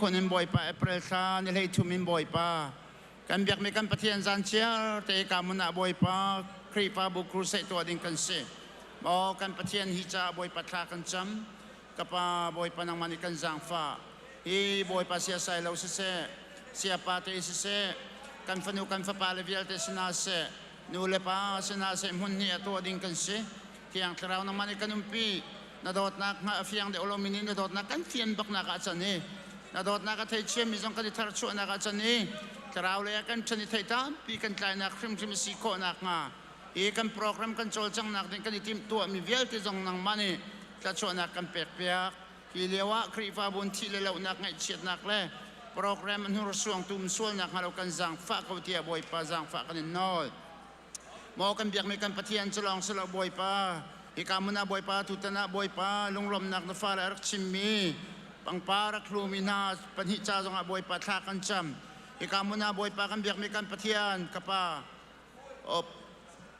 คนนั้นบ่อยป้าเอเปรลซาเนี่ยเลยทุ่มินบ่อยป้ากันเบียกไม่กันปะเทียนจันเชียร์แต่การมุนาบ่อยป้าครีฟ้าบุกครูเซตัวดิ่งกันเสบอกกันปะเทียนฮิจาบ่อยป้าทากันจำกับป้าบ่อยป้านังมันกันจางฟ้าฮีบ่อยป้าเสียใส่เราเสเสียป้าเตเสกันฟันุกันฟ้าป้าเลวิลเตสนาเสนูเลป้าสนาเสมุนเนี่ยตัวดิ่งกันเสที่ยังเรานังมันกันนุ่มปีนาดอดนักมาฟิยังเดอโลมินินาดอดนักกันเทียนบักนักอาจารย์นี่นาดอดนักกันเทเชมิจงกันที่ทาร์ชัวนักอาจารย์นี่แต่เราเลยกันชนิดไทยตามปีกันกลายนักคริมคริมสิโคนักงาอีกันโปรแกรมกันโจลจังนักdenกันทีมตัวมีเวลที่จงนังมันนี่จะชวนนักกันเปียกเปียกที่เรียกว่าครีฟ้าบุญที่เลวนักไงเฉียดนักเลยโปรแกรมมันหัวส่วงตุ้มส่วนนักเรากันจังฟ้าเขาเทียบบ่อยป้าจังฟ้ากันน้อยมอกันเบียกไม่กันปะเทียนฉลองสละบ่อยป้าอีกามุนาบ่อยป้าตุตนะบ่อยป้าลุงลมนักนฟ้าและรักชิมมีปังปารักลูมินาปัญหิจาจงบ่อยป้าทักกันจำอีกามุนาบ่อยป้ากันเบียกไม่กันปะเทียนกับป้า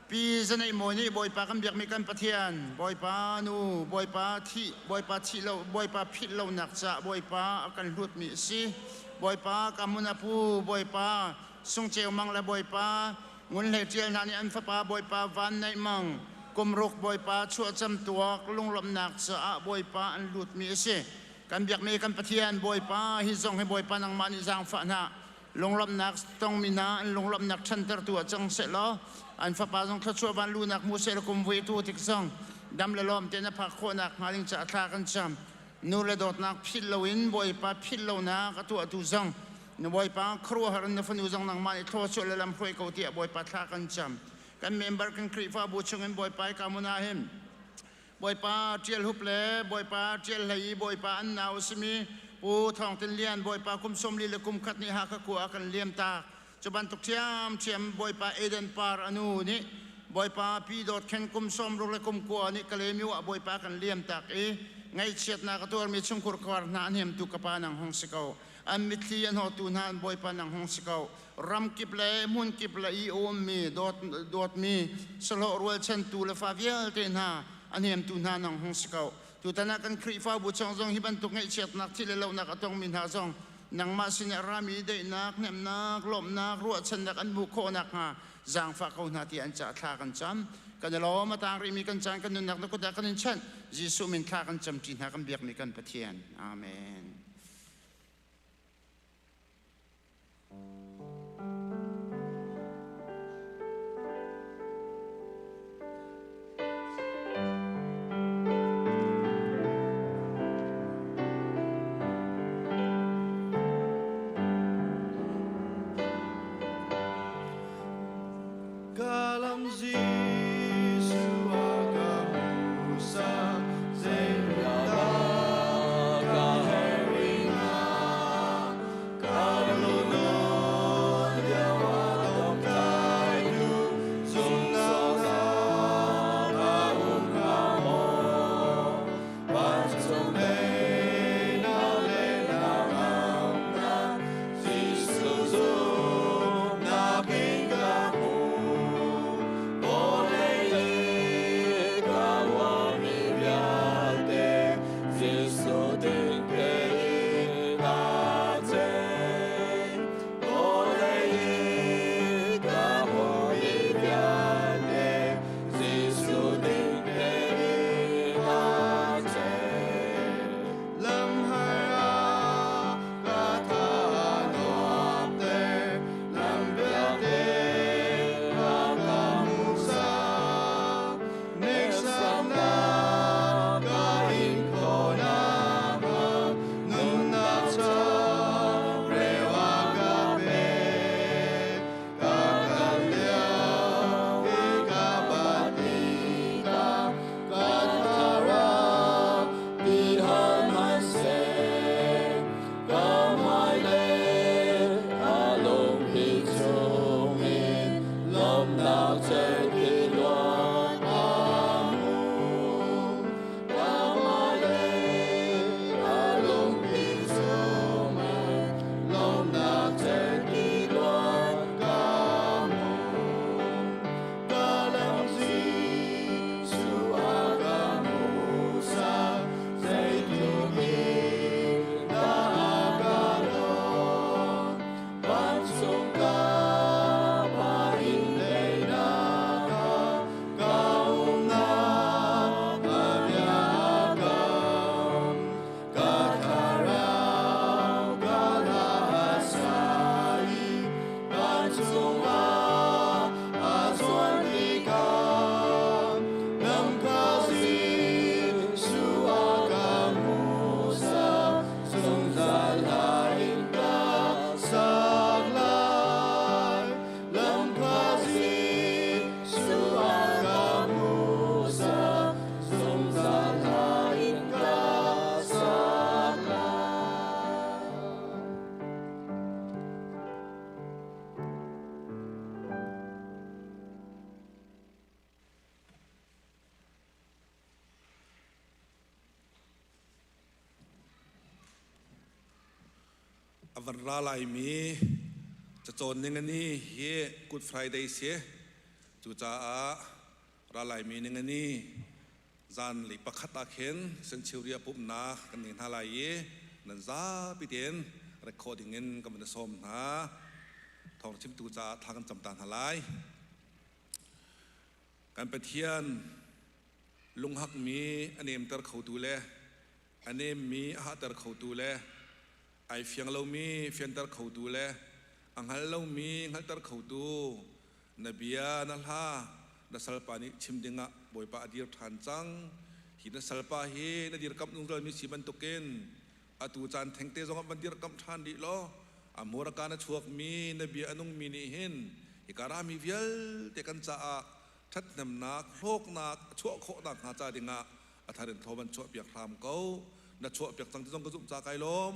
ปีสนัยโมนี่บ่อยป้ากันเบียกไม่กันปะเทียนบ่อยป้านูบ่อยป้าที่บ่อยป้าที่เราบ่อยป้าพิษเราหนักจะบ่อยป้ากันรุดมีสิบ่อยป้ากามุนาผู้บ่อยป้าทรงเจียวมังและบ่อยป้างุนเลเจียนานี่อันฟ้าป้าบ่อยป้าวันในมังกุมรุกบ่อยป้าชั่วจำตัวลุงลมหนักจะบ่อยป้าอันหลุดมีสิกันเบียกมีกันปะเทียนบ่อยป้าฮิซงให้บ่อยป้านังมันจางฝาหน้าลุงลมหนักต้องมีนาลุงลมหนักชันเตอร์ตัวจังเสร็จแล้วอันฟ้าป้าต้องทัดชั่วบันลูนักมูเซลกุมวิตูติกซงดำละลมเตนพักโคนักหาลิงจะทากันจำนูเลดอดนักพิลลวินบ่อยป้าพิลลวนักตัวตุซงนบ่อยป้าครัวหรันนฟันูซงนังมันทัวชั่วละลำพวยเกาเตียบ่อยป้าทากันจำกันเมมเบอร์กันครีฟ้าบูชงบ่อยป้ากามุนาเฮมบ่อยป้าเจลฮุบเล่บ่อยป้าเจลไหบ่อยป้าอันนาวสมี ปูทองเตนเลียนบอยปาคุมสมลีและคุมขัดนี่หากกัวกันเลียมตาจุบันตุกเทียมเชียมบอยปาเอเดนปาร์อนูนี่บอยปาปีดอดเข็นคุมสมรุและคุมกัวนี่กะเลมิวบอยปากันเลียมตากไงเชียดนากตัวมีชุมคุรควารนาเนียมตุกปานังหงสกาวอันมิตรียนหอตูนานบอยปานังหงสกาวรำกิบเลยมุนกิบเลยอีโอมมีดอดมีสโลรัวเชนตูเลฟาเวียลเตนฮาอันเนียมตูนานนังหงสกาวtu tanah kan krifa bucang zong hiban tu ngai chet nak thile lo nak atong min ha zong nang ma sin rami de nak nem nak lom nak ruat chen nak an bu kho nak ha zang fa kau na ti an cha thla kan cham kan lo ma tang ri mi kan chan kan nun nak ko da kan chan jisu min thla kan cham tin ha kan biak mi kan pathian amenวันราลายมีจะโจนยังไงนี่เฮกูดไฟเดย์เสียจูจ้าราลายมียังไงนี่จานหลีปักขัดตาเข็นเซนชิวเรียปุ๊บนากันเห็นทลายนั่นจ้าปีเดียนเรคคอร์ดิ้งเงินกับมันสมนะทองชิมจูจ้าทางกันจำตานทลายการไปเทียนลุงฮักมีอันเนมเตอร์เขาดูแลอันเนมมีอาหารเตอร์เขาดูแลไอเฟียงเรามีเฟียงเตอร์เขาดูแลอังฮัลเรามีฮัลเตอร์เขาดูนบียานัลฮาดัสลปานิชิมดิงะบอยปาอดีรทานจังหินสัลปาเฮนดีรกับนุงเรามีสิบันตุเกนอตูจานแทงเตจงบันดีรกับทานดีล้ออโมรกาณชวกมีนบียานุงมีนิหินอิการามีเวลเตกันจ้าทัดนำนักโลกนักชั่วโคนักหาจาดิงะอัฐารินทวันชั่วเปียกรามเก้า นัดชัวเปียกสังที่ต้องกระจุกจากไก่ล้ม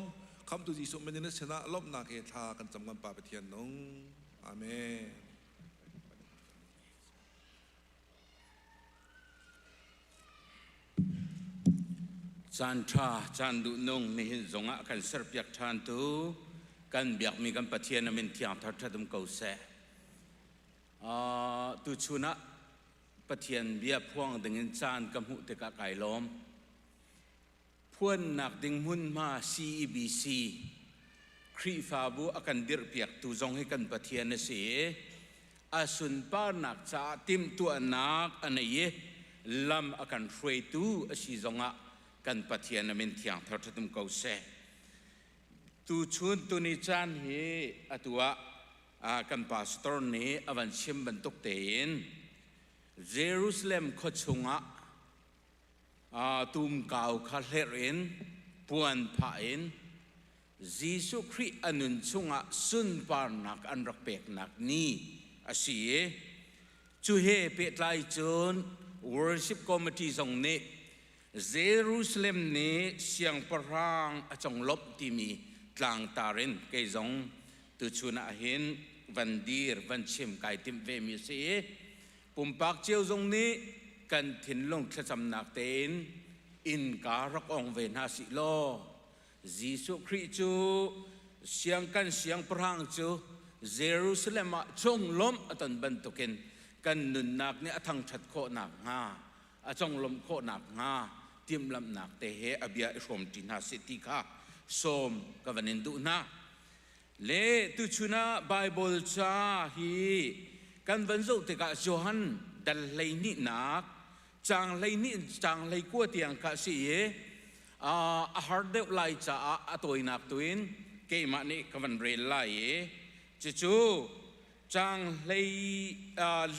คำตุจีสุเมนินชนะล้มนาเกทากันจำกันป่าไปเทียนน้องอาเมนจันทราจันดุนงนี่หินสงะกันเสพยักทันตูกันเบียกมีกันปะเทียนมินที่อังทัดทัดมเก่าเสตุชุนะปะเทียนเบียพวงดึงเงินจานกำหุเตกะไก่ล้อมพวนหนักดึงมุนมา CEBC ครีฟาบูอากันดิรเปียกตุจงให้กันปะเทียนเสียอาสุนป้าหนักจะติมตัวนักอันนี้ลำอากันเฟยตูอาชีจงะกันปะเทียนมินที่อังทัดทัดมเก่าเสตุชุนตุนิจานเฮอตัวกันพาสตอร์นี้อวันชิมบรรทุกเตนเยรูซาเล็มขชงะตุมกาวคาเลรินปวนพาอินยิสุคริอนุนชงะสุนปานักอันรักเปกนักนี้อาศัยจูเฮเปตไลจน worship committee ตรงนี้เยรูซาเล็มนี้เสียงพระงจงลบที่มีกลางตารินเกยงตุชุนาเห็นวันดีร์วันชิมไก่ติมเวมิสีปุ่มปากเจียวตรงนี้กันถิ่นลงขจำนักเตนอินการักองเวนัสิโลยิสุคริจูเสียงกันเสียงพระงจูเยรูซาเล็มจงล้มตันบรรทุกินกันนุนนักเนี่ยทั้งชัดโคนักงาจงล้มโคนักงาเตรียมลำนักเตเหอเบียรวมตินาสิติกาส้มกับวันนินดูนะเลตุชุนะไบเบิลชาฮีกันวันศุกร์ที่กะโจฮันดัลเลนินักจางเลนิจางเลกัวเตียงกะสีฮาร์เดลไลจ้าตัวนักตัวนี้เกี่ยมันนี่กับวันเรลไลจู่จางเล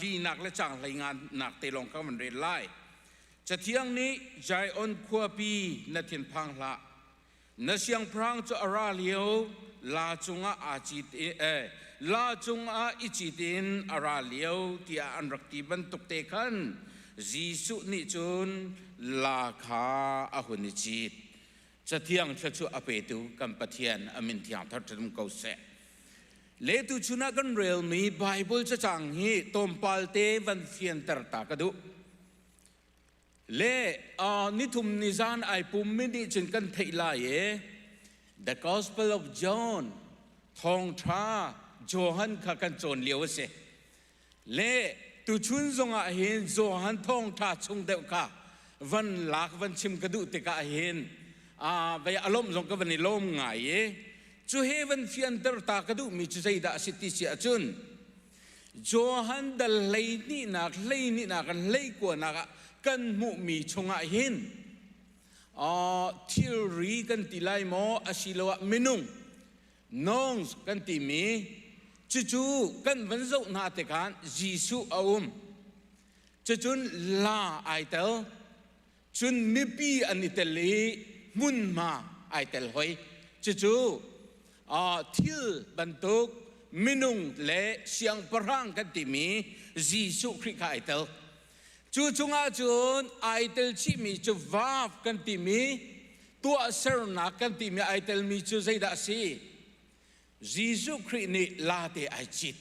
ลีนักและจางเลงานนักเตลงกับวันเรลไลจะเที่ยงนี้ใจอ่อนขัวปีนัดเทียนพังละนัดเสียงพรางจะอาราเลียวลาจงอาจิตลาจงอาอิจิตินอาราเลียวที่อันรักที่บรรทุกเตคันยิสุนิจุนลาคาอาหุนิจิตจะเที่ยงจะชูอเปตุกันปะเทียนอามินที่อังทัดทำเกาเสเลตุชุนักันเรลมีไบเบิลจะจังฮีตอมปัลเตวันเฟียนตร์ตากระดุเลนิทุมนิจานไอปุ่มมินิจินกันเทลายThe Gospel of John ทองทราโจฮันข้ากันโจนเลี้ยวเสเลตุชุนจงอาเห็นโจฮันทองทราชงเดวข้าวันหลักวันชิมกระดูติกาเห็นไปอารมณ์จงกับวันนี้ลมไงจูเฮวันเฟียนเตอร์ตากระดูมีจุดใจด่าสิทธิเสียจุนโจฮันดัลเลนี่นักกันเลกว่านักกันมุมีชงอาเห็นที่รีกันติไลโมอาศิลวะมินุงน้องกันติมีจู่ๆกันวันศุกร์นาเตกันยิสุอาวุมจู่ๆลาไอเตลจุนมิปีอันนิเตลีมุนมาไอเตลหอยจู่ๆทิลบรรทุกมินุงเละเสียงพระงกันติมียิสุคริกไอเตลจู่จงอาจุนไอเตลชิมีจูวาฟกันติมีตัวเซอร์นักกันติมีไอเตลมีจูใจดัสียิสุครินี่ลาเตไอจิต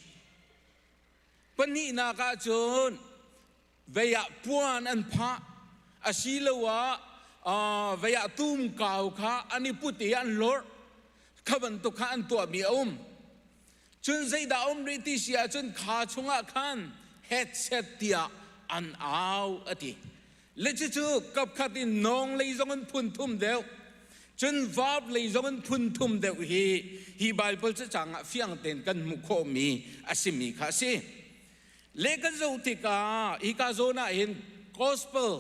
ปนินากาจุนเวียปวนอันพะอาศิลวะเวียตุมกาวข้าอันนี้พุทธิอันลอขบันตุข้าอันตัวมีจุนใจดาริติเสียจุนขาชงอาคันเฮดเซตเตียอันเอาอติเลจู่ๆกับขัดน้องเลยจงอันพุ่นทุ่มเดียวจนวาบเลยจงอันพุ่นทุ่มเดียวฮีไบเบิลจะจังเฟียงเต็นกันมุขมีอาศิมีข้าสิเลกันจะอุติกาอีกาโซน่าเห็น gospel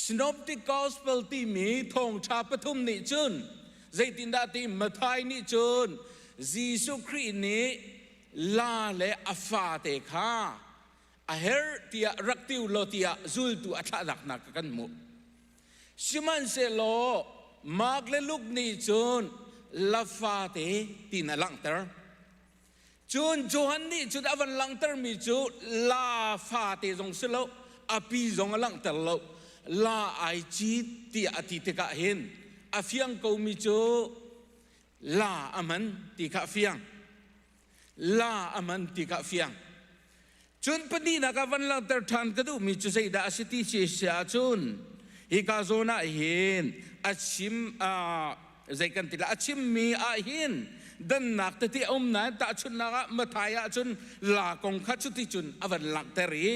synoptic gospel ที่มีทองชาปฐุมนิจุนใจตินดาที่มาทายนิจุนยิสุคริสต์นี้ลาและอัฟาเตคาอาเฮร์ที่รักติวโลที่จุลตัวอัตลักษณ์นักกันมุชิมันเซโลมาร์กเลลุกนี่จุนลาฟาเตตินาลังเตอร์จุนโจฮันนี่จุดอวันลังเตอร์มีจุลาฟาเตจงเซโลอภิจงลังเตอร์โลลาไอจีที่อธิตกะเห็น อาเฟียงกูมีจูลาอามันติกาเฟียงลาอามันติกาเฟียงจนปนีนักวันลังเตอร์ทันก็ดูมีจูใจดาสิติเชียจุนฮิกาโซนาเห็นอาชิมใจกันติละอาชิมมีอาหินดันนักแต่ที่นั้นตาชุนนักมาทายจุนลากงคัดชุติจุนอวันลังเตอรี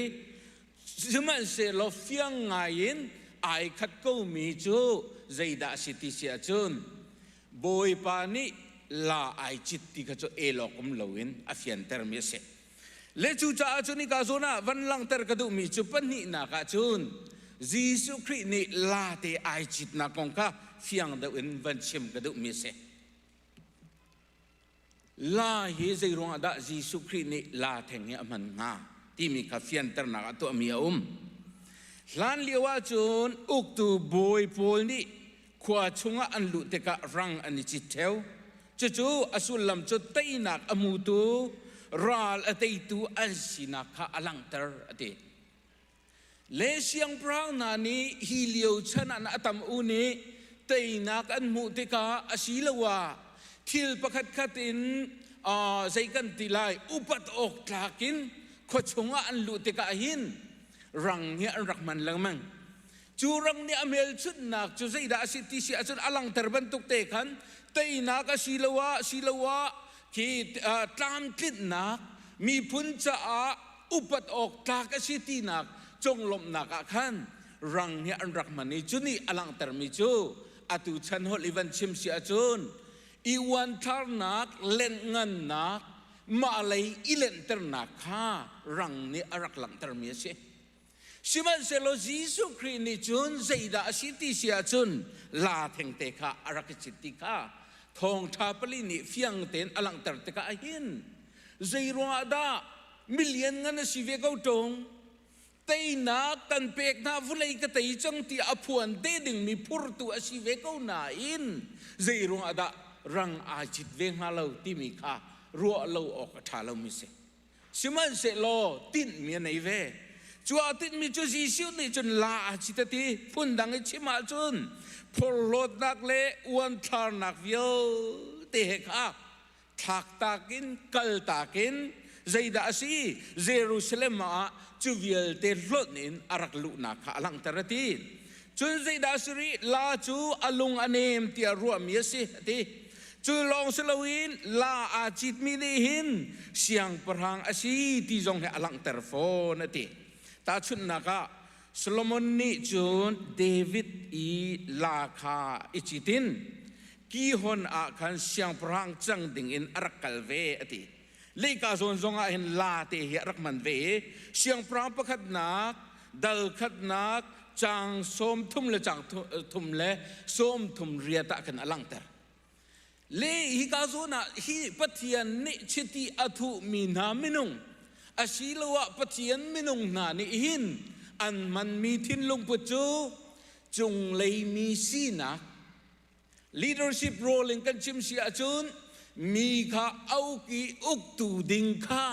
ซึ่งมันเสลอฟียงไงยินไอคัดกูมีจูใจดาสิติเชียจุนบอยปานิลาไอจิตติกจูเอลกุมลวินอาเฟียนเตอร์มีเสเลจูจ้าจุนิกาโซนาวันลังเตอร์กระดูมีจูปนินักจุนยิสุคริสต์นี่ลาเตไอจิตนักองค์ข้าเฟียงเดวินวันชิมกระดูมีเสลาเฮใจรวงดายิสุคริสต์นี่ลาแทงเนี่ยมันงาที่มีข้าเฟียนเตอร์นักตัวมีลานเลียวว่าจุนอุกตูบอยโพลนี่ขวาชงอันลุเตกะรังอันนี้จิตเทวจู่ๆอสุลลำจุดเตยนักอมูตูราลเตยตูอันสินักข้าอลังเตอร์อดีเลเซียงพรางนานี้ฮิเลียวชนะนัตมอุนีเตยนักอันมูเตกะอศิลวะทิลประคัดขัดินใจกันติไลอุปัตอกตากินขวาชงอันลุเตกะหินรังเนี่ยรักมันลังมังจูรังเนี่ยเมลชุดนักจูใจดาสิติเสียจุดอลังเตอร์บันตุกเตกันเตยนักศิลวะที่ตามติดนักมีพุนจะอุปัตออกตากสิตินักจงลมนักขันรังเนี่ยรักมันนี่จุนี่อลังเตอร์มิจูอตุชันฮอลอีวันชิมเสียจุนอีวันทาร์นักเล่นเงินนักมาเลยอีเล่นเตอร์นักข้ารังเนี่ยรักหลังเตอร์มิเสสิมันเซโลจิสุครีนิจุนใจดาสิติเสียจุนลาเทงเตข้ารักจิตติข้าทองทาปลินิเฟียงเต็นอลังเตอร์เตกาหินใจรัวดามิลเลียนเงินสิเวกเอาตรงเตยนักตันเปกนาฟุเลยกเตยจังที่อภวนเตดึงมีพูดตัวสิเวกเอาหนาอินใจรัวดารังอาจิตเวงฮาเลาที่มีข้ารัวเลาออกทาเลามิเสสิมันเซโลตินมีในเวจวติดมีจุดยิสุนี่จนลาจิตติพุ่นดังชิมาจุนพอลดนักเล่วันทานักวิโอเตะข้าทักตากินกัลตากินใจดาสีเยรูซาเล็มมาจูวิลเตลดนินอารักลุนักข้าลังตระตีจนใจดาสุริลาจูอลุงอเนมที่รัวมีสิติจูลองสลาวินลาอาจิตมีดีหินเสียงพรังอาศีที่จงให้อลังตระโฟนติตาชุนนักโซโลมอนนี่จุนเดวิดอีลาคาอิจิตินกีฮอนอาคันเสียงพรังจังดิ่งอินอารักกัลเวอติเลกาโซนจงอาเห็นลาเตหิรักมันเวเสียงพรังประคัดนักดัลคัดนักจังสมทุมเลจังทุมเลสมทุมเรียตะกันอลังเตอร์เลฮิกาโซนาฮิปะเทียนนิชิติอธุมีนามินุงอาศิลวะปะเทียนมินุงนานิหินอันมันมีทินลงปุจูจงเลยมีสีนัก leadership role กันชิมเสียจุนมีข้าเอากีอุกตูดิงข้า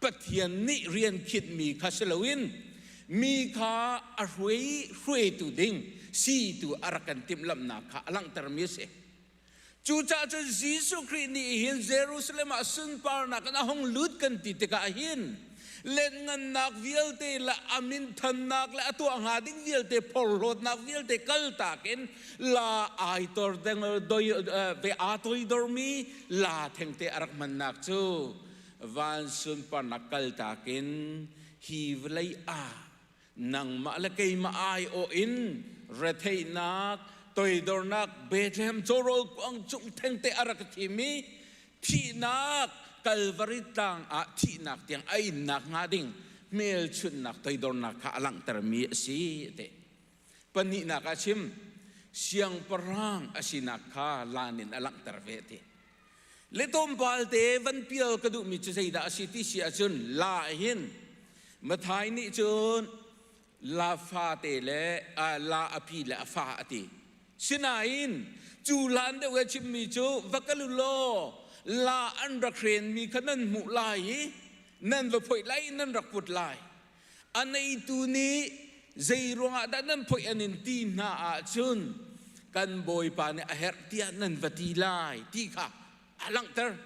ปะเทียนนิเรียนคิดมีข้าเสลวินมีข้าอรวยตูดิงสีตูอารักันติมลำนักข้าลังตรมีเสจูจ่าจะยิสุคริสต์นี่เห็นเยรูซาเล็มสุนปาร์นักนะห้องลุดกันติดกะหินเล่นเงินนักวิลเตละอามินทันนักละตัวหาดิ้งวิลเตพอลดนักวิลเตกัลตากินละไอตอร์เดงโดยเวอาตอยดอร์มีละเทงเตอารักมันนักจูวันสุนปาร์นักกัลตากินฮีวไลอานังมาละเกยมาไอโออินเรเทนักตัวดอร์นักเบธเลมโจโรลกวางจุงเทงเตอารักทีมีที่นักกัลวาริตังอาที่นักเตียงไอ้นักงาดิ่งเมลชุนนักตัวดอร์นักข้าลังตรมีสีเตปนินักอาชิมเสียงปรางอาชินักข้าลานินอลังตรเวเตเลตอมบาลเตวันเปียวกระดูมิจุใจดาสิติเสียจุนลาหินมาทายนิจุนลาฟาเตเลลาอภิเลฟาติสินาอินจูลันเดเวชิมิจูวักลุโลลาอันรักเรนมีขนันมุลายนั่นว่าพอยไลนั่นรักปุดไลอันในตัวนี้ใจรัวดันนั้นพอยอันนินตีนาอาจุน กันบอยปานี่เฮร์ที่นันวัตีไลที่ค่ะอลังเตอร์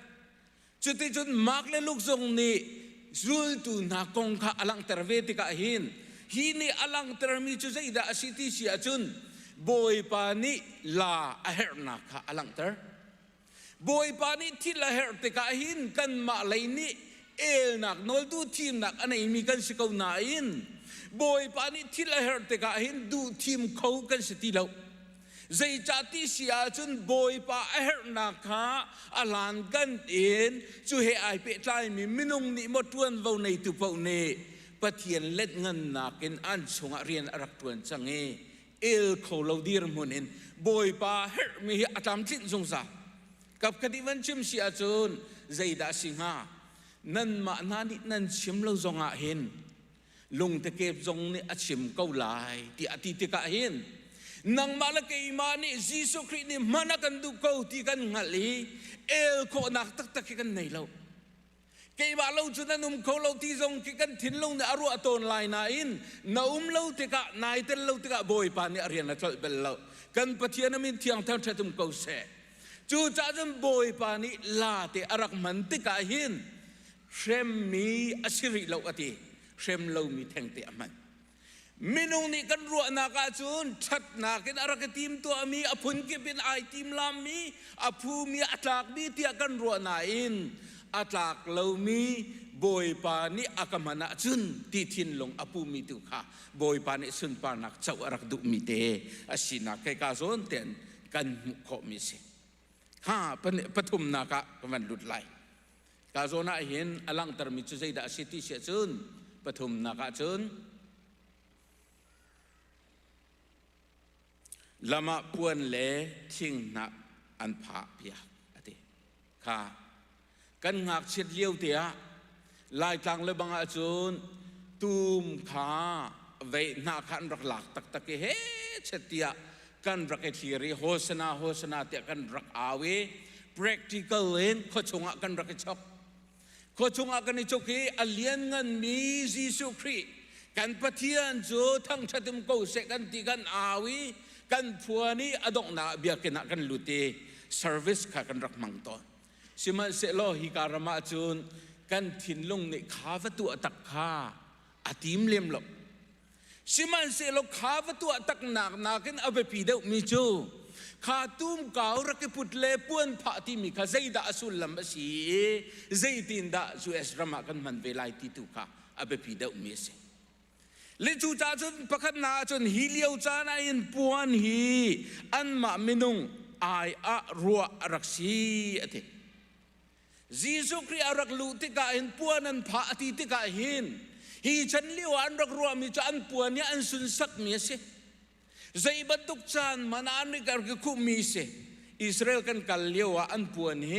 จุดที่จุดมักเลลูกทรงนี่รูลตูนักงค่ะอลังเตอร์เวติกาหินฮีนี่อลังเตอร์มีจุดใจด่าสิที่เสียจุนบอยปานี่ลาเฮร์นักค่ะอลังเตอร์บอยปานี่ที่ละเฮร์ติกาหินกันมาเลยนี่เอลนักนอลดูทีมนักอันไหนมีกันสิเขาหนาอินบอยปานี่ที่ละเฮร์ติกาหินดูทีมเขากันสิที่เราใจจัดที่เสียจนบอยปาเฮร์นักฮะอลันกันเอ็นจู่เหไอเป็ดไลมีมินุงนี่หมดวันวันในตุเปาเน่ปะเทียนเล็ดเงินนักเอ็นอันชงเรียนรักตวนจังเอลเขาเราดีรมุนเอ็นบอยปาเฮร์มีอาตามจิตสงสารกับคดีวันชิมเสียจนใจด่าสิงหานั่นมานานี่นั่นชิมเราจงอาเห็นลงตะเก็บจงนี่อาชิมเกาลายที่อติติกาเห็นนังมาละเกยมานี่ยิสุคริสต์นี่มานักันดูเกาที่กันงัดลีเอลโคนักตักตักกันไหนเราเกยมาเราจุดนั้นเขาเราที่จงกันทิ้งลงในอารมณ์ตนลายนาอินนาเราติกะนายเตลเราติกะบอยปานี่เรียนนักเบลเรากันปะเทียนมินเทียงเท่าทุ่มเกาเสจู่จ้าจนบอยปานี่ลาเตอรักมันติกะหินเชมมีอสิริเราอติเชมเรามีแทงเตะมันมินุงนี่กันรัวนักจุนชัดนักกันอรักทีมตัวมีอภุนกิเป็นไอทีมลามีอภูมีอัตลักมีเตียกันรัวนาอินอัตลักเรามีบอยปานี่อากามันจุนที่ทินลงอภูมีตุขาบอยปานี่สุนปานักเจ้าอรักดุมีเตอสินักไกกาโซนเตนกันมุขมิเสฮ่าปฐุมนักกันหลุดไหลกาโซน่าเห็นอลังตรมิจุใจด่าสิที่เสียจุนปฐุมนักจุนลำมาปวนเล่ทิ้งนักอันผาเปียกอติค่ะกันงักเช็ดเลี้ยวเตียลายกลางเลยบางอาจุนตูมขาเวนักขันรักหลักตักตะเกเฮเช็ดเตียกันรักเอทีรีโฮสนาเตียกันรักอาเว practical เล่นข้อชงกันรักชกข้อชงกันในชกเฮอเลียนเงินมียิสุคริกันปะเทียนโจทั้งชัดมโกเสกันตีกันอาวีกันพัวนี้อดอกนาเบียกันนักกันลุตีเซอร์วิสข้ากันรักมังตอนสิมันเสโลฮิการามาจุนกันทินลงในข้าวตัวตักข้าอาทิมเลี้ยมหลบสิมันเสโลข้าวตัวตักหนักนักกันเอาไปปีเดียวมิจูข้าตุ้มเก่ารักพุทธเล่ปวนพระที่มีข้าใจด่าสุลลัมสีใจตินด่าสุเอสรามากันมันเวลาที่ตุข้าเอาไปปีเดียวมิเสเลจูจ้าจนประคันนาจนฮิเลียวจานาอินปวนฮีอันมามินุงไออะรัวรักสีอติยิสุคริอารักลูติกาอินปวนันพาอติติกาหินฮีฉันเลี้ยวอันรักรัวมิจอันปวนเนี่ยอันสุนสักมีเสใจบันทุกจานมันอันนี้การกุมีเสอิสราเอลกันกัลเลี้ยวอันปวนเฮ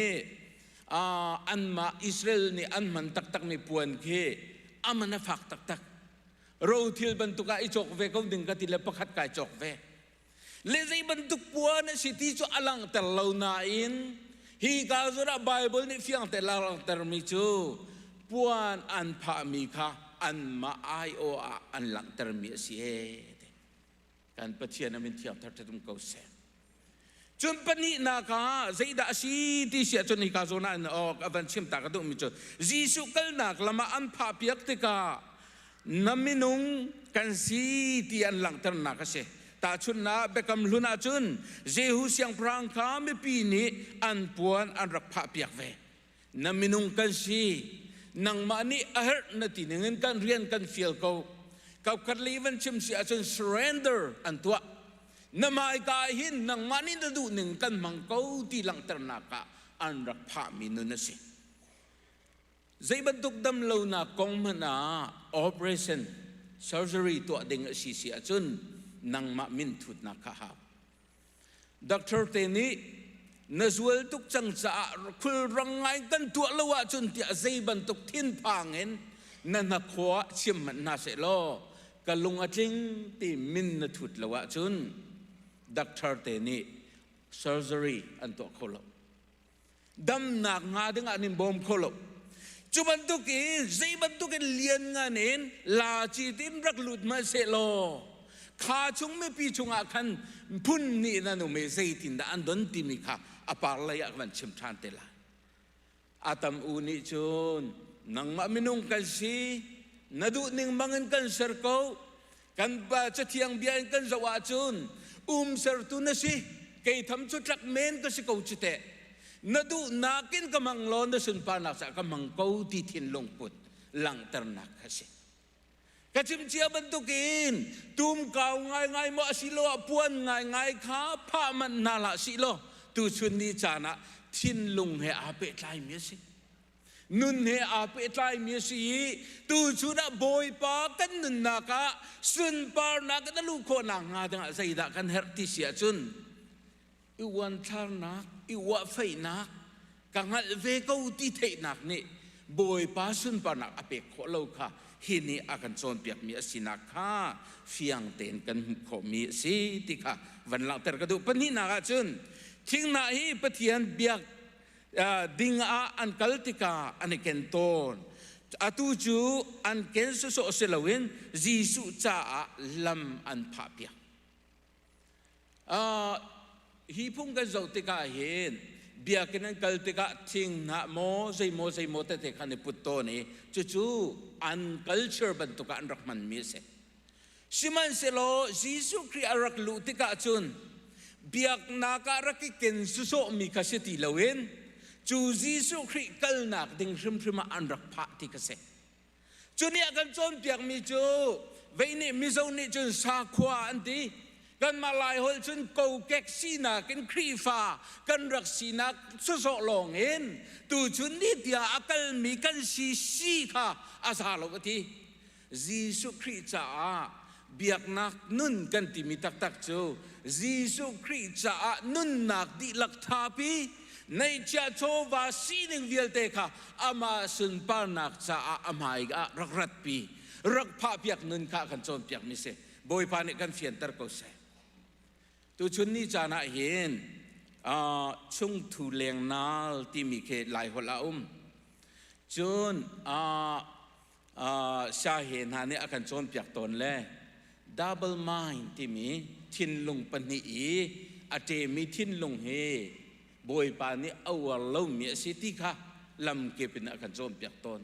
อันมาอิสราเอลนี่อันมันตักมีปวนเฮอันมันฟักตักเราที่บรรทุกไอจอกเวเขาดึงกันที่เล็บขัดไก่จอกเวเลใจบรรทุกปวนสิที่จะอลังแต่เราหน้าอินฮีกาจุระไบเบิลนี่เฟียงแต่เราแต่มิจูปวนอันพามีค่ะอันมาไอโออันหลังแต่มีเสียการปฏิเสธนั้นเป็นเที่ยวทัดทุ่มเกาเสจนปนินาคาใจด่าสิที่เสียจนฮีกาจุระออกอวันชิมตากระดุมมิจูยิสุกัลนักละมาอันพาเปียกติกาน้ำมินุงกันสีที่อันหลังตระหนักเสตาชุนนาเบกำลุนาจุนเจหุเสียงพรางคาไม่ปีนี้อันปวนอันรักพระเปียกเวน้ำมินุงกันสีนังมานี่อาร์นาทีนึงกันเรียนกันฟิลเขากับคัดลีวันชิมเสียจน surrender อันตัวน้ำไม่กายหินนังมานี่จะดูหนึ่งกันมังเขาที่หลังตระหนักอันรักพระมินุนเสใจบรรทุกดำเลวนักกองมันoperation surgery ตัวเด้งสีเสียจนนังมามินทุดนักข้าวด็อกเตอร์เตนี่นัสเวลทุกจังจะคุยรังไงกันตัวละว่าจนที่ใจบรรทุกทิ้นพังเห็นนั่นนักขวาชิมมันน่าเสียโลกลุงอาจิงที่มินทุดละว่าจนด็อกเตอร์เตนี่ surgery อันตัวโคลดำหนักงาดึงอันนี้บอมโคลจุบันตุกินใจบันตุกินเลียนงานเองลาจีตินรักหลุดมาเสโล ข้าชงไม่ปีชงอาคันพุ่นนี่นั่นอุเมซัยตินดาอันดนติมิค่ะอปาร์เลยอันชิมชานเตล่าอาตมอุนิจุนนังมามินุงกันซีนาดูนิ่งมังกันเซอร์โกกันบาจะเทียงเบียนกันสวาจุนเซอร์ตุนสิเกยทำจุดรักเมนก็สิกูจุดเตนาดูนักินกำมังลอนสุนปานักสักกำมังกูที่ทินลงปุดหลังตระหนักสิกระชิมเชียบันตุกินตุมเก่าง่ายๆมอสิโลปวนง่ายๆข้าพามันนาละสิโลตูชุนนี้จานะทินลงเฮอาเปตไลเมียสินุนเฮอาเปตไลเมียสิตูชุนะบอยปากันนุนนักะสุนปานักตะลุโคนังงาดังใจดักกันเฮติเสียจุนอีวันทานักอีวัฟไฟนักกังหัดเวกูที่เทนักนี่บอยปาสุนปานักอเปกโคโลค่ะฮินี่อากันโซนเปียกมีสินักค่ะเฟียงเต็นกันขมีสิติค่ะวันหลังแต่กระดูปนินักจุนทิ้งนาฮีปะเทียนเบียกดิงอาอันกัลติกาอันเกนโตนอาตูจูอันเกนสุโสเซลวินจีสุจ้าลำอันผาเปียฮีพุ่งกันโจติกาเห็นเบียกินันกัลติกาทิ้งนาโมใจโมเตเตคันปุตโตนี่จู่อันคัลเชอร์บันตุกอันรักมันมีเสสิมันเซโลจีสุครีอารักลุติกาจุนเบียกนาการักเกนสุโสมีคาเสติลาเวนจูจีสุครีกัลนักดึงริมอันรักพะติกาเสจุนี่กันจนเบียกมีจูเวนี่มิโซนี่จุนสาขวาอันตีกันมาลายหลจุนกูเก็กซีนักกันครีฟ้ากันรักซีนักสุโสลงเห็นตูจุนนี่เดียอากาลมีกันซีค่ะอาซาโลกทีจีสุครีจ้าเบียกนักนุ่นกันติมิตักจูจีสุครีจ้านุ่นนักดิลักทาปีในเจ้าโชวาซีนึงเวียลเตค่ะอามาสุนปานักจ้าอามาอีกรักรัดปีรักพาเปียกนุ่นข้ากันโจมเปียกมิเสบอยปานิกันเฟียนตะโกเสตุชุนนี้จานะเห็นช่วงทุเลียงนาลที่มีเคหลายหัวละจนชาเห็นหานี่อาการโจมเปียกตนเลยดับเบิลมายที่มีทินลงปนีอาเจมีทินลงเฮบอยปานี่เอาว่าเราเมียสิที่ค่ะลำเก็บเป็นอาการโจมเปียกตน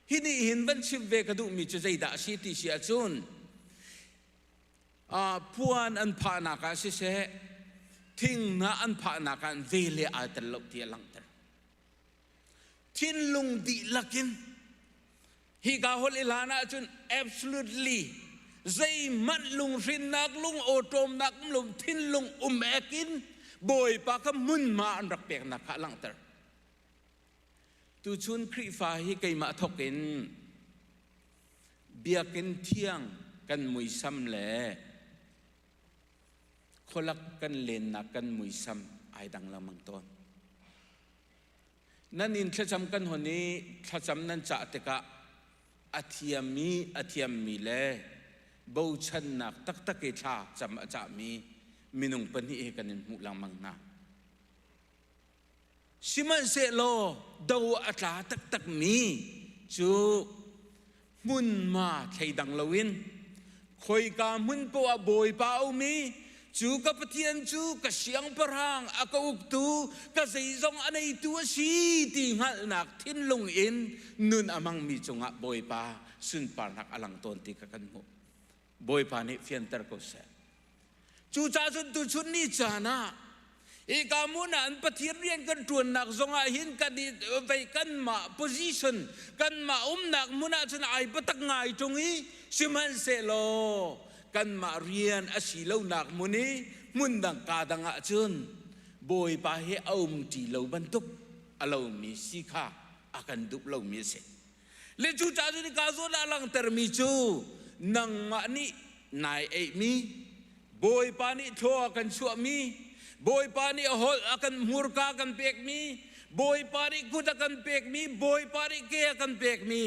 ที่นี่เห็นบันชิบเวกดูมีจุดใจด่าสิที่เสียจนพวนอันผ่านักสิเสทิ้งนะอันผ่านักอันเวลีอาตลกที่หลังเตอทินลงดีลักินฮิกาฮอลิลานะจุน absolutely ใจมัดลงฟินนักลงโอโตมนักลงทินลงเอกินบอยปากมุนมาอันรักเปียกนักหลังเตอตุชุนครีฟ้าฮิกายมาทกินเบียกินเที่ยงกันมุยซ้ำแหล่คนละกันเลนนักกันมุยซ้ำไอดังละมังต้นนั่นอินทจำกันคนนี้ทจำนั้นจะเตกะอาเทียมีเล่บูชันนักตักเกชาจำจะมีมินุงปนิเอกันมุลังมังนาสิมันเสโลดาวอัตลาตักมีจูมุนมาไทยดังละวินคอยกามุนปัวบอยปาวมีจูกับปะเทียนจูกับเสียงปรางอากาอุกตูกับใจจงอันในตัวสีติหัลนักทิ้นลงอินนุนอามังมีจงะบอยปาสุนปานักอลังตนติกันมุบอยปานี่เฟียนเตอร์ก็เสจูจ้าจุนตุชุนนี่จานะอีกามุนันปะเทียนเรียนกันตรวนนักจงหินกันดีไปกันมา position กันมานักมุนันไอปะตักไงตรงนี้สิมันเสโลกันมาเรียนอาศิเลวนักมุนีมุนดังกาดังอาจุนบอยปาเฮเอามจีเลวบรรทุกอาเลวมีสิค่ะอากันดุเลวมีเสเลจูจ้าจุนกาโซลาลังเตอร์มิจูนังมานี่นายเอมีบอยปานี่ทัวกันชัวมีบอยปานี่ฮอลอากันมูร์กากันเปกมีบอยปานี่กุดกันเปกมีบอยปานี่เกยกันเปกมี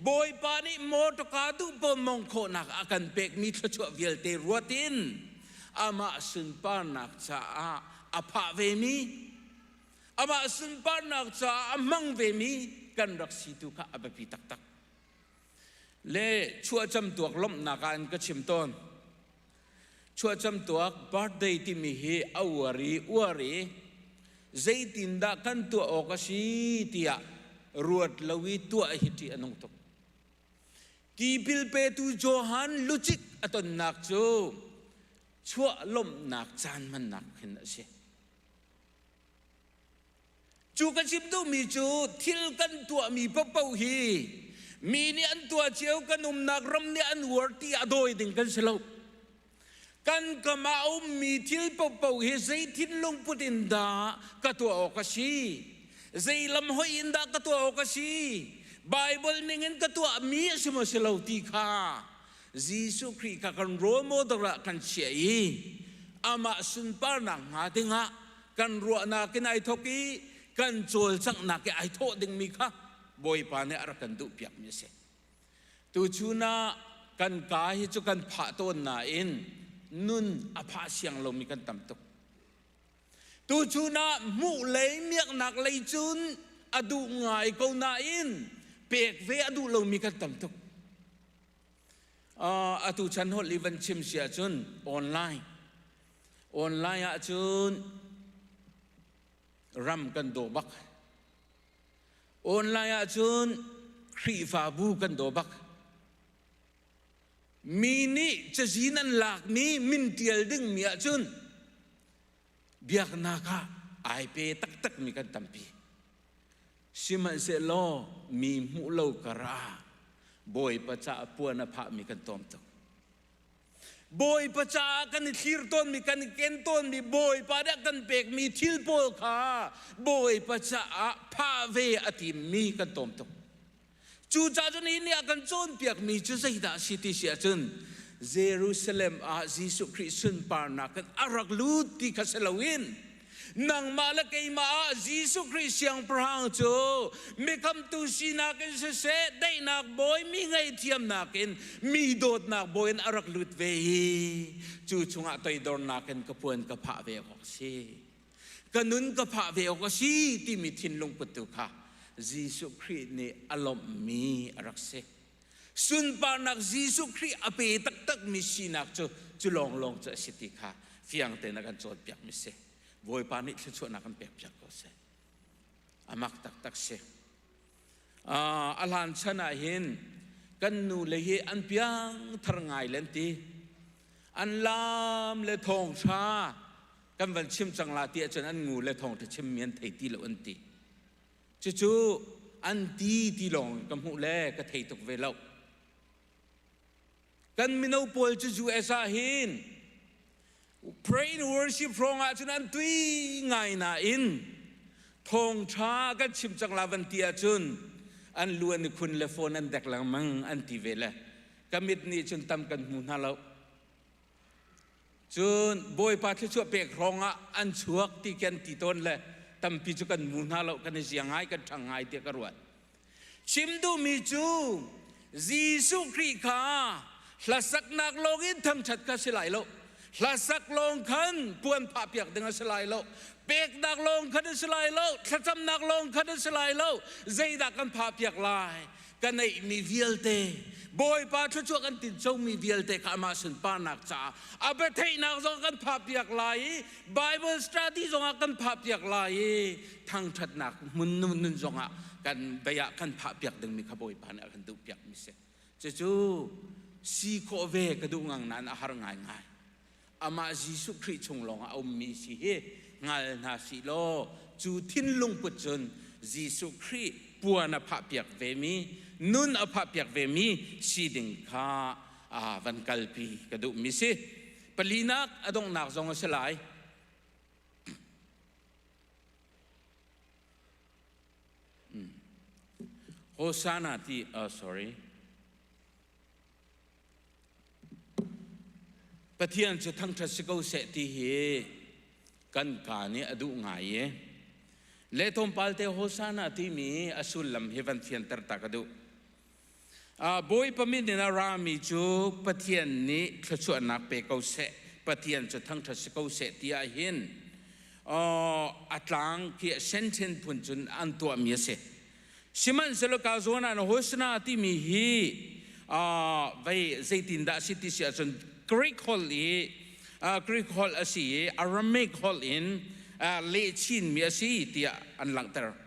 บอยปานี่โมตกาดูปมงโคนักอากันเปกมีทัชวเวลเตรัวตินอามาสุนปานักจ้าอาภาเวมีอามาสุนปานักจ้าอามังเวมีกันรักสิตุกะอาบปีตักเล่ชัวจำตัวล้มนักการก็ชิมต้น ชัวจำตัวบาร์เดย์ที่มีเฮอวารีใจตินดากันตัวออกสีเตียรวดลวิตัวหิติอนงตกกีบิลเปตูโจฮันลุจิกอตนนักโจชัวลมนักจานมันนักเห็นสิจูกันชิมดูมีจูทิลกันตัวมีปะเป้าฮีมีนี่อันตัวเชียวกันนักรำเนี่ยอันวอร์ตีอโดยดึงกันเสลากันก็มาเอามีทิลปะเป้าฮีใจทิลลงพุดินดากะตัวออกสีใจลำหอยอินดากะตัวออกสีไบเบิลนี่เงินกะตัวมีสมเสลาตีข้ายิสุคริสต์กันโรโมดระกันเชียอามาสุนปานังหาติงะกันรัวนากินไอทกีกันโจลสักนักไอโทดึงมีค่ะบอยปานเนี่ยรักันดุเปียกมีเสตูชูนากันกายจุกันผาต้นนาอินนุนอภาเสียงลมมีกันต่ำตกตูชูนามุเลยเมียกนักเลยจุนอดูง่ายกูนาอินเปกเวอดูลมมีกันต่ำตกอตูฉันหดลิวันชิมเสียจุนออนไลน์อะจุนรำกันโดบักออนไลน์อะจุนครีฟาบูกันโดบักมีนี่จะจีนันหลักมีมินเตียลดึงมีอะจุนเบียกนาคาไอเปตักมีกันตัมปีชิมันเซโลมีมุโลกราบอยประจาปวนภามีกันตอมตกบอยประจากันทิรต้นมีกันเกนต้นมีบอยปาดกันเปกมีทิลโปลขาบอยประจาพาเวอติมีกันตอมตกจูจ่าจนี้เนี่ยกันโจนเปียกมีจุดใจดาสิติเสียจนเยรูซาเล็มอายิสุคริสต์ปานากันอารักลูติคัสลาวินนางมาละเกยมายิสุคริสต์ยังพระองค์โจมีคำตุสีนักเสดได้นักบอยมีไงเทียมนักมีโดดนักบอยอารักลุดเวจูชงอัตยดอนนักกระพวนกระพะเวออกซีกันนุนกระพะเวออกซีที่มีทินลงประตูค่ะยิสุคริสต์นี่อารมณ์มีอารักเซสุนปานักยิสุคริสต์อเปตักมีสีนักจูลองจะสิติค่ะเฟียงเตนักันโจดเปียกมิเซบอยปานิชชวนักกันเปียกเปียกก็เซอามักตักเซอาลันชนะเห็นกันนูเลยอันเปียงทางไงเลนตีอันลามเลทองชากันวันชิมจังลาตีจนอันงูเลทองจะชิมเมียนไทยตีเลอันตีจู่อันตีลงกับหูเล่ก็ไทยตกเวลากันมินาปอลจู่เอซ่าเห็นpray and worship พระองค์จนอันตุยง่ายน่าอินทองชากันชิมจังลาวันเตียจนอันล้วนคุณเลฟอนอันเด็กหลังมังอันทีเวลกมิดนี้จนทำกันมุนฮาเราจนบอยปาที่ชั่วเปกรองอันชัวกที่กันตีต้นเลยทำพิจกันมุนฮาเรากันเสียงหายกันทางหายเตียกรวดชิมดูมิจูยิสุคริสต์ข้าหลักสักนักโลกินทำชัดกันสิไหลโลหลักสักลงขันปวนผาเปียกดึงสลายโลเปกนักลงขันสลายโลขจำนักลงขันสลายโลใจดักกันผาเปียกลายกันในมีเวียลเตบอยปาชั่วกันติดเจ้ามีเวียลเตข้ามาสุนปานักจ่าอาเบเทนักจงกันผาเปียกลาย Bible study จงกันผาเปียกลายทางชัดนักมุนนุนจงกันเบียกันผาเปียกดึงมีขบอยปานักกันดูเปียกมิเสจู่ซีโคเวกระดูงังนั้นอาหารง่ายอามายิสุคริสต์ชงลงเอามีสิเฮงาลนาสิโลจูทินลงปุจจนยิสุคริสต์ปวนอภาเปียกเวมีนุนอภาเปียกเวมีสีดิงคาวันกัลปีกระดูมิสิปลีนักอดงนักจงสลายโฮซานาที่ sorryปะเทียนจะทั้งทัศกเสติเฮกันกานี่อดุง่ายเลทอมปัลเตโฮซานาที่มีอสุลลัมเฮวันเทียนตรตากระดูบอยปมินนารามิจูปะเทียนนี้ทัศวนักเปกเสปะเทียนจะทั้งทัศกเสติอาเห็นอัตลังเกี่ยเซนเทนพุนจุนอันตัวมีเสสิมันเซลกาโซนาโฮสนาที่มีฮีไปใจตินดาสิติเสียจนGreek holy กรีกฮอลอาศีอารามกฮอลอินเลชินมีอาศีที่อันหลังเตอร์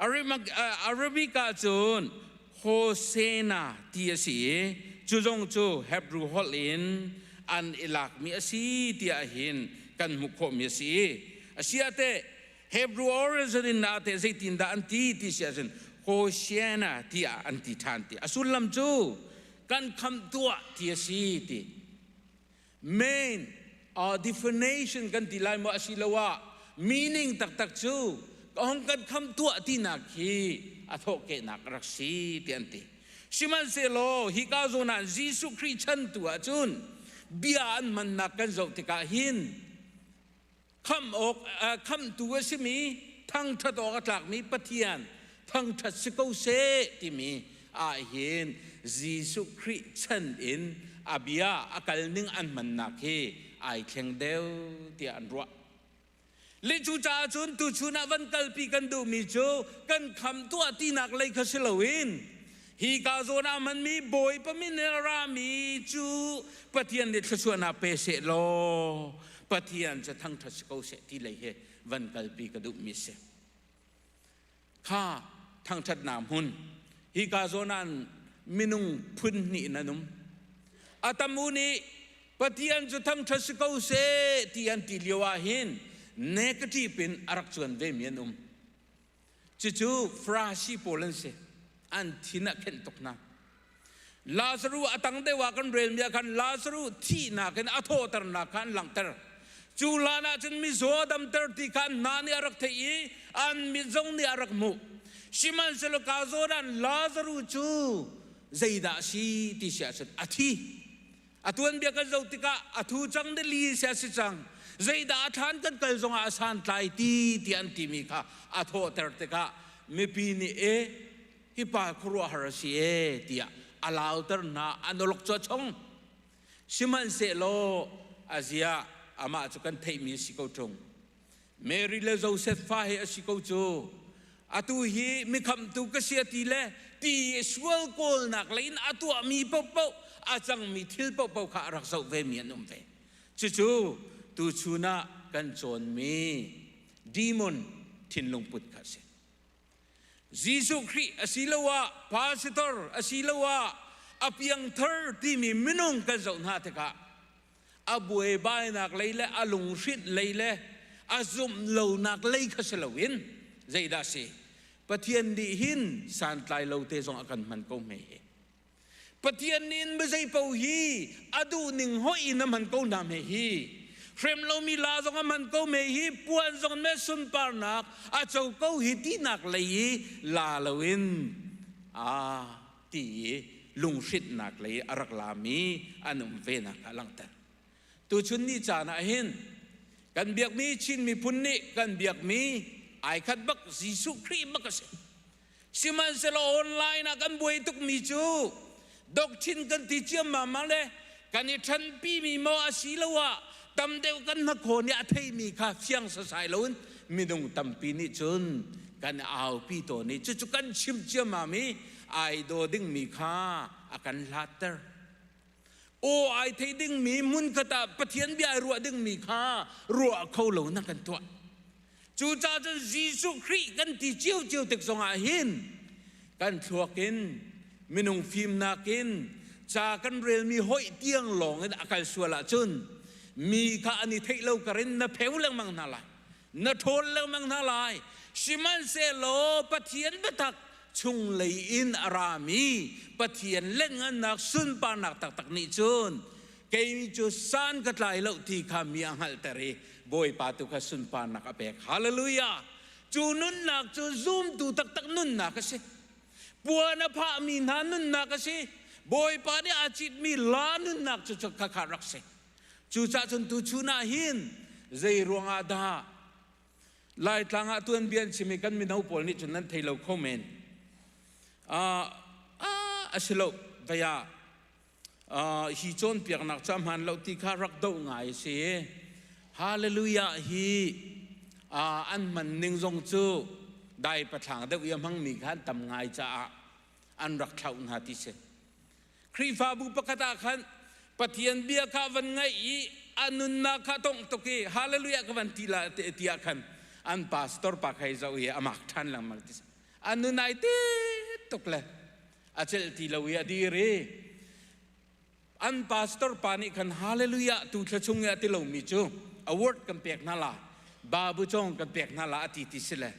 อารบิกาจูนโฮเซนาที่อาศีจูจงจูเฮบรูฮอลอินอันอิลักมีอาศีที่อาหินกันมุขมีอาศีอาศีอาเตเฮบรูออริจินอาเตเซตินดาอันที่ที่เสียจนโฮเซนาที่อันที่ทันที่อสุลลัมจูกันคำตัวที่อาศีที่main definition กันที่ลายมัวสิลาวะ meaning ตักจูองกันคำตัวที่นักฮีอโทเกนักรักษีที่อันที่ชิมันเซโลฮิกาโซนันยิสุคริชันตัวจุนเบียนมันนักกันจบที่กาหินคำตัวสิมีทั้งทัดออกจากมีปะเทียนทั้งทัดสกุลเซที่มีอาหินยิสุคริชันอินอาบียาอากาศนึงอันมันนักเฮไอเข่งเดียวที่อันรัวลิจูจ่าจุนตุชุนาวันกัลปีกันดูมิจูกันคำตัวที่นักเลยขสิลวินฮีกาโซนามันมีบอยปะมินรามีจูปะเทียนเด็ดขชวนาเปเสโลปะเทียนจะทั้งทัศกเสที่เลยเฮวันกัลปีกันดูมิเสข้าทั้งชัดนามหุนฮีกาโซนันมินุงพุนนี่นันุมอาตมูนีปฏิญาณจะทำทัศกเสที่อันติเลียวาหินเนกทีเป็นอารักชวนเวมีนุมจู่ๆฟราชีโปลันเสอันที่นักเข็นตกน้ำลาซารูตั้งแต่ว่ากันเรียนมีกันลาซารูที่นักเข็นอัฐตระนักกันหลังเตอร์จูลานาจนมีโซดัมเตอร์ที่กันนานี่อารักเทียอันมีจงนี่อารักมุชิมันเซลกาโซดันลาซารูจูใจด่าชีที่เสียสุดอาทิอตุนเบียกันเจ้าติกาอทุจังเดลีเสียสิจังใจด่าทานกันกันจงอาสานไตที่อันที่มีค่ะอโทเตอร์ติกาไม่ปีนี้ฮิปาครัวฮาร์ซีที่อาลาวเตอร์น่าอันลกจัวชงชิมันเซโลอาเซียอามาจุกันเทมีสิโกจงเมริเลโจเซฟฟ้าเฮสิโกจูอตุฮีมีคำตุกเสียทีเล่ที่สวลโกลนักเลนอตุมีเป้าอาจังมีทิลเป้าข้ารักษาเวมีนุมเวจู่ๆตูชูน่ากันจนมีดีมอนทินลงปุดข้าเสยิสุคริอาศิลวะพาสตอร์อาศิลวะอภิยังเธอที่มีมินุงกันจนหาเถอะอาบุเอบายนักเลยและอาลุงชิดเลยและอาซุมเหล่านักเลยข้าเสลวินใจดาสีปะเทียนดีหินสานไตเหล่าเตจงอากันมันก็ไม่ปะเทียนนินไม่ใช่เป่าฮีอดูหนึ่งห้อยน้ำมันก็น้ำฮีเฟรมเรามีลาจงมันก็ไม่ฮีปวนจงไม่สุนปานักอาเจ้าก็ฮิตีนักเลยลาลวินตีลุงชิดนักเลยอารักลามีอันนุ่มเวนักลังเตอร์ตัวชุนนี่จานะเห็นกันเบียกมีชินมีพุนนี่กันเบียกมีไอ้ขัดบักยิสุครีบักเสสิมันเสลออนไลน์นะกันบวยตุกมีจูดอกชินกันที่เชื่อมาเลยกันนี่ฉันปีมีโมอาศิลวะตำเดียวกันนักคนเนี่ยที่มีข้าเฟียงสสายล้วนมีดงตำปีนี่จนกันเอาปีตัวนี้จุกันชิมเชื่อมามีไอโดดิ้งมีข้าอากันลาเตอร์โอ้ไอที่ดิ้งมีมุนกตาปะเทียนเบียรัวดิ้งมีข้ารัวเขาเหล่านักกันตัวจู่จ้าจะยิสุคริกันที่เจียวตึกสงอาหินกันทัวกินมินุงฟิล์มนากินจากกันเรียลมีห้อยเตียงหลงอาการสวละจุนมีข้าอันนี้เทเลวกันนับเพลเลงมังนาลายนับโทนเลงมังนาลายชิมันเซโลปะเทียนบัตักชุงเลยอินอารามีปะเทียนเล่นงันนักสุนปานักตักนิจุนเกมีจุสานกัดลายเลวที่ขามีอังฮัลเตรีบอยปาตุกสุนปานักอเปกฮาเลลูยาจูนุนนักจูซูมตูตักนุนนักสิปัวนภามีนานุนนักสิบอยปาเนี่ยอาจิตมีลานุนนักจูขคารักสิจูจ่าจนตูชูนาหินใจรวงอาดาไล่ทางอาตุนเบียนชิมิกันมีนาอุปนิจนั้นเทเลคอมเมนอาศิลป์พยาฮิจอนเปียกนักจำหันเราที่ข้ารักดาวง่ายสิฮาเลลูยาฮีอันมันนิ่งทรงจูได้ประทางเดียวยังมีขันทำง่ายจ้าอันรักเท่านาทีเสครีฟาบุปกตาขันปะเทียนเบียข้าวันไง anun na katong toki hallelujah kawan tila tiakan an pastor pakai zawi amak tan lang martis anun na ite tokle acel tilawi adire an pastor panik kan hallelujah tu thachung ya tilaw mi chu award kan pek nala babu chong kan pek nala ati tisile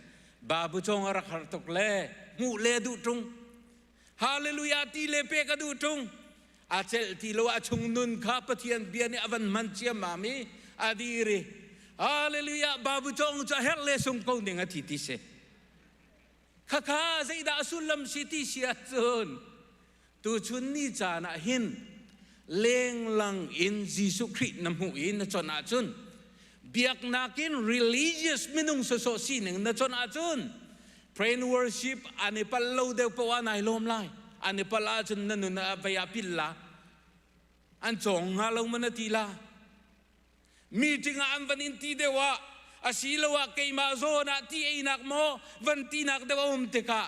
babu chong ara khar tokle mu le du tung hallelujah ti le pe ka du tung acel tilaw achung nun kha pathian biani avan manchia mami adire hallelujah babu chong cha hel le sung ko ning ati tise khakha zaida asulam city sia chun tu chun ni chana hin leng lang in Jesus Christ nam hu in na chona chun biak nakin religious minung so sining na chona chun pray and worship ani pallo de pawa nai lom lai ani pala chun nanu na vaya pilla an chong halong manatila meeting an vanin ti dewa asilawa kay mazona ti inak mo vantinak dewa teka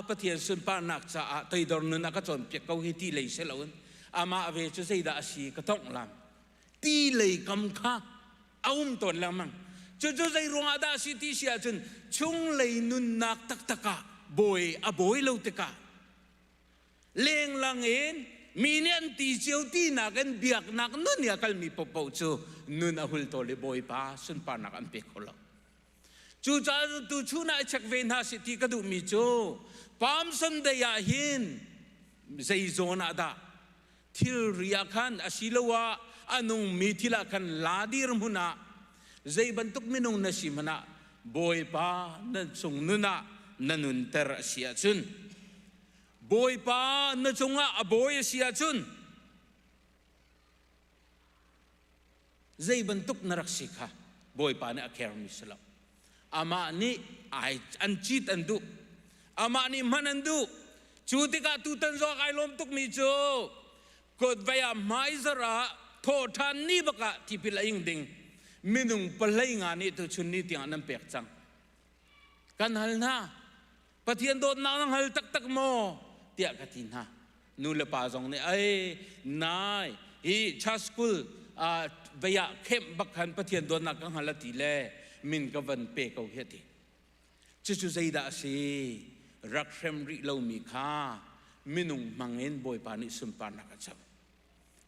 pathian sun pa nak cha toi dor nu na ka chon pek ko hi ti lei selawun ama ave chu sei da si ka tong lam ti lei kam kha ton lamang chu sei ronga da si ti sia chun chung lei nun nak tak taka boy a boy lo teka leng lang en minian ti chiu ti na kan biak nak nun ya kal mi popo chu nun a hul to le boy pa sun pa nak am pe kholo chu cha tu chu na chak ve na si ti ka du mi chu pam san de ya hin sei zona da thil ria khan asilawa anung mi thila khan ladir huna zei bantuk minung na simana boy pa na chung nuna nanun ter sia chun boy pa na chunga aboy sia chun zei bantuk narak sikha boy pa na akher mi salam ama ni ai anchit andu ama ni manandu chutika tutan zo kai lom tuk mi chu kod vaya maizara thotan ni baka tipila ing ding minung palai nga ni tu chunni tiang nam pek chang kan hal na pathian dot na nang hal tak tak mo tia katin ha nu le pa jong ne ai nai hi cha school vaya khem bakhan pathian dot na kang halati le min ka van pe ko heti chu chu zaida si rak rem ri lo mi kha minung mangen boy pa ni sum pa na ka cham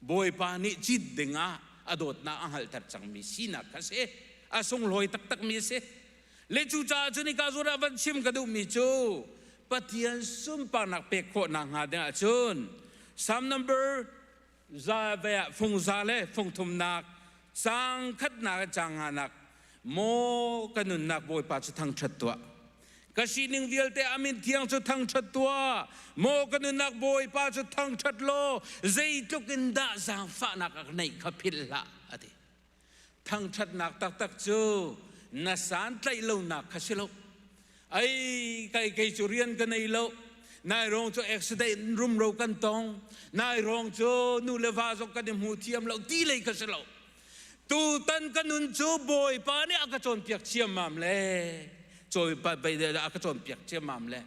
boy pa ni chit denga adot na ang hal tar chang mi sina kasi asung loi tak tak mi se le chu cha chuni ka zura van sim ka du mi chu pathian sum pa nak pe kho na nga de chun sam number za ve phong za le phong thum nak sang khat na chang anak mo kanun nak boy pa chu thang that tua kasi ning vialte amin thiang chu thang that tua mo kanun nak boy pa chu thang that lo zei tukin da zang fa nak nei khapil la ati thang that nak tak tak chu na san tlai lo nak khasilo ai kai churian ka nei lo nai rong chu accident rum ro kan tong nai rong chu nu leva zo ka dem hu thiam lo ti lei khasilo tu tan kanun chu boy pa ni akachon piak chiam mam le choi pa bai de akachon piak chiam mam le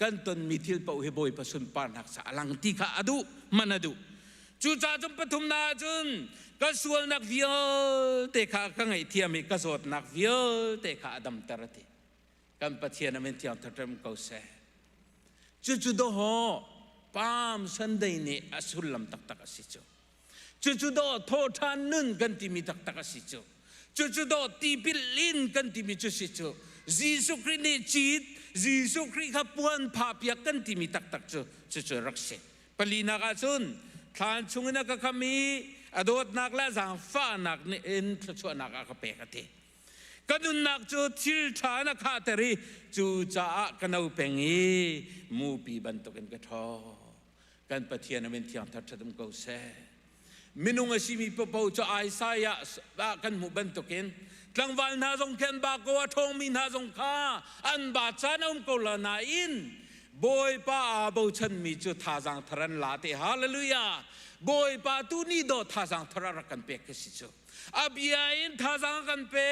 kan ton mithil pau he boy pa sun pan hak sa lang ti kha adu manadu chu cha chum pathum na chun ka sual nak viol te kha ka ngai thiam mi ka zot nak viol te kha adam tarati kan pathian amen tiang thatam ko se chu chu do ho pam sandai ne asulam tak tak asicho chuchudo thotan nun kan timi tak tak asicho chuchudo tipilin kan timi chusicho Jisu Christ ni chit Jisu Christ kapuan papia kan timi tak tak chu rakse palina ka chun than chungna ka kami adot nak la jang fa nak ni en chu nak ka pe ka te kanun nak chu thil thana kha teri chu cha kanau pengi mu pi bantoken ka tho kan pathian amen thiang thatam ko se minung asimi popo cho Isaiah kan mu bantoken tlangwal na jong ken ba ko thong min na jong kha an ba chan ko la na in boy pa bo chan mi chu tha jang tharan la te hallelujah boy pa tu ni do tha jang thara kan pe ke si chu abia in tha jang kan pe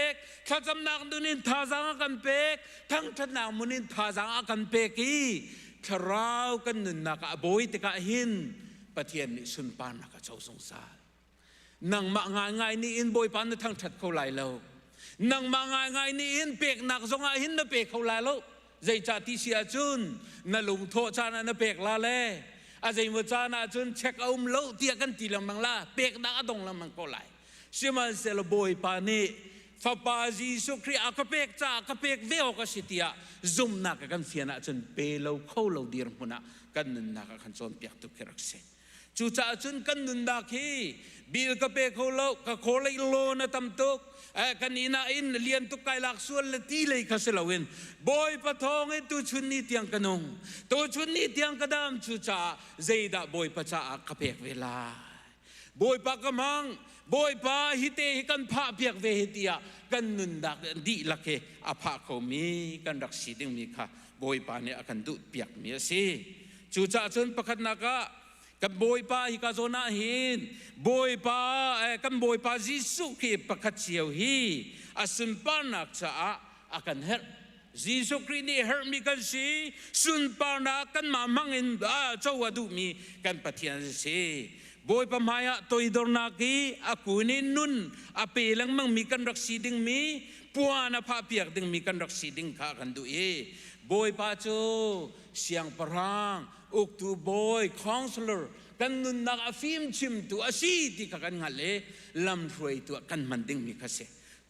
thacham nak dunin tha jang kan pe thang that na munin tha jang kan pe ki tharau kan nun na ka boy te ka hin pathian ni sun pa na ka chau song sa นังมาง่ายนี่อินบอยปานนทั้งชัดเขาไหลแล้วนังมาง่ายนี่อินเปกหนักสงหินนเปกเขาไหลแล้วใจจ่าที่เสียจุนนั่นลุงโทษจานะเปกลาเล่อาใจมุจานะจุนเช็คเอามแล้วเตียกันตีลำมังลาเปกนักอดงลำมังก็ไหลเชื่อมันเซลบอยปานี่ฟ้าปาจีสุครีอากเปกจ่ากเปกเวอก็สิเตียซุ่มนักกันเฟียนะจุนเปเราเข้าเราดีรมุนะกันนึนนักกันจนเปียกตุกรักเสจูจ่าจุนกันนึนนักฮีบิลกเปกเขาเราก็ขอเลยโลนะตำตุกกันอินาอินเลียนตุกไกลักส่วนละตีเลยข้าเสลาวินบอยปะทองตุชุนนี่เตียงกันงตุชุนนี่เตียงกระดามจูจ่าเจดาบอยปะจ่ากเปกเวลาบอยปะกำมังบอยปะฮิเตฮิกันพาเปียกเวฮิตียกันนุนดักดีลักเกอภาเขามีกันรักสีดึงมีค่ะบอยปะเนี่ยกันดุเปียกมีสิจูจ่าจนประคันนักกันบอยปะฮิกาโซนาหินบอยปะกันบอยปะจิสุขีประคัดเชียวฮีอาสุนปานักจ่าอากันเฮจิสุครีนี่เฮมีกันสิสุนปานักกันมามังอินเจ้าวัดุมีกันปะเทียนสิบอยปะมายะตัวอิดอร์นักีอากูนี่นุนอาเปลังมังมีกันรักสีดึงมีปัวนาพาเปียกดึงมีกันรักสีดึงข้ากันดูบอยปะโจเสียงปรางอุกตูบอยคอนซัลเลอร์กันนุนนักฟิมชิมตัวอาชีที่กันงาเลลำรวยตัวกันมันดึงมีกันเส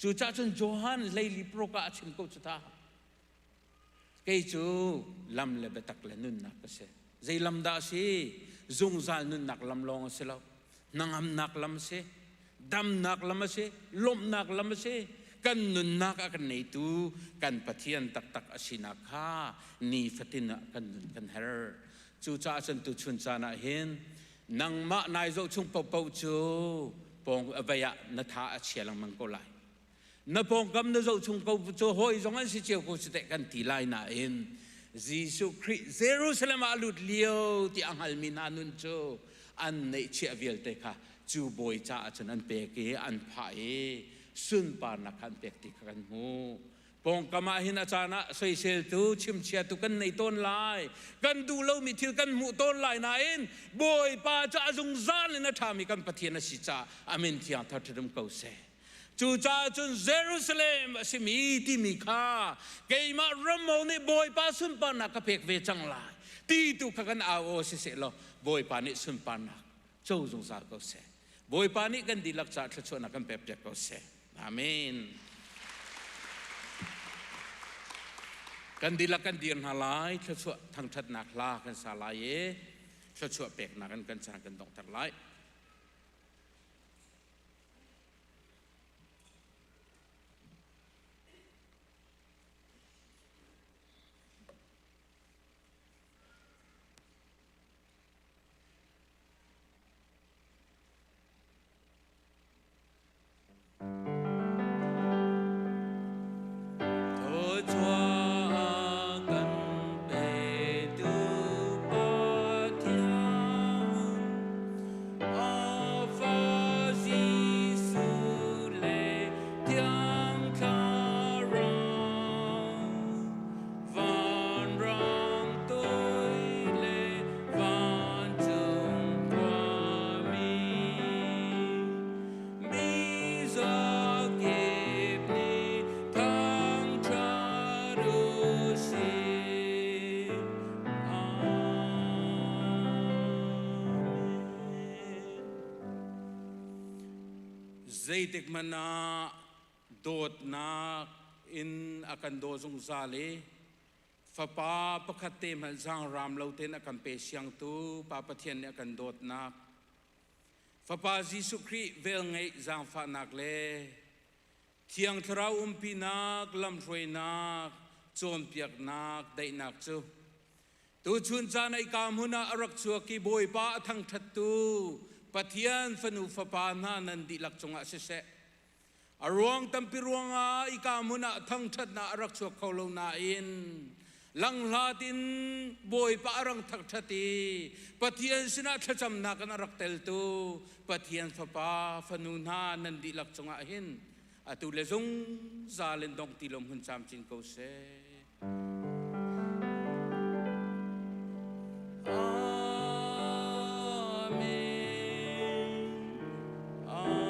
จูจ่าจนโจฮันเลยลิโปรกาชิมกูจุดท้าเกยจูลำเลเบตักเลนุนนักกันเสใจลำดาสีจงใจนุนนักลำลองเสลานังอำนักลำเสดำนักลำเสลมนักลำเสกันนุนนักกันในตูกันปะเทียนตักตักอาชินาคานีฟตินะกันนุนกันเฮอจูจ่าจนตุชุนจานะเห็นนังมะนายโจชุงเป่าเป่าจูปองอวัยะนัทาอาเชียลังมังโกไลนับปองกำนัโจชุงเป่าจูหอยจงอันสิเจียวกุสเตกันตีไลน่าเห็นยิสุคริเยรูซาเล็มอาลุดเลียวที่อังฮัลมินานุนจูอันในเชียวิลเตค่ะจูบอยจ่าจนอันเปกอันพายสุนปานักอันเปกติกันหูปองกมาหินอาจารย์สวยเซลตูชิมเชียตุกันในต้นลายกันดูเล่ามีทิลกันหมู่ต้นลายนาเองบอยป้าจะจงซาเลยนะทามีกันปะเทียนสิจ่าอามินที่อันทัดดมเกาเซจูจ่าจนเยรูซาเล็มสิมีที่มีค่าเกยมารำมองในบอยป้าสุนปานักเปกเวจังลายตีตุกกันเอาโอเสลบอยป้านี่สุนปานักโจจงซาเกาเซบอยป้านี่กันดีลักษณะชวนนักกันเปกเกาเซอาเมนกันดีละกันเดียนหาลายชั่วทางทัดนักลากันสาลายชั่วเปกนักกันสร้างกันต้องทัดลายZaitik mana dot na in akan do zong zale fapa pakate man zang ram lauten akan pe siang tu pa pathian akan dot na fapa Jesu Christ vel ngai zang fa nak le thiang thrau pinak lam roi nak chom piak nak dai nak chu tu chun cha nai kam huna arak chu ki boi pa thang that tu pathian fanu fapa na nan di lak chunga se se arwang tampi ruanga ikamuna thang that na arak chu kholo na in lang latin boi pa arang thak thati pathian sina thacham na kan arak tel tu pathian fapa fanu na nan di lak chunga hin atu le zong zalen dong tilom hun cham chin ko se Amen.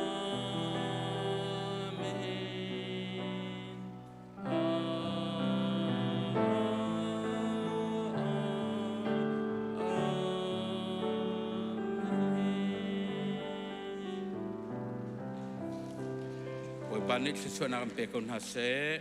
Boy panit sesuatu nak pekon hase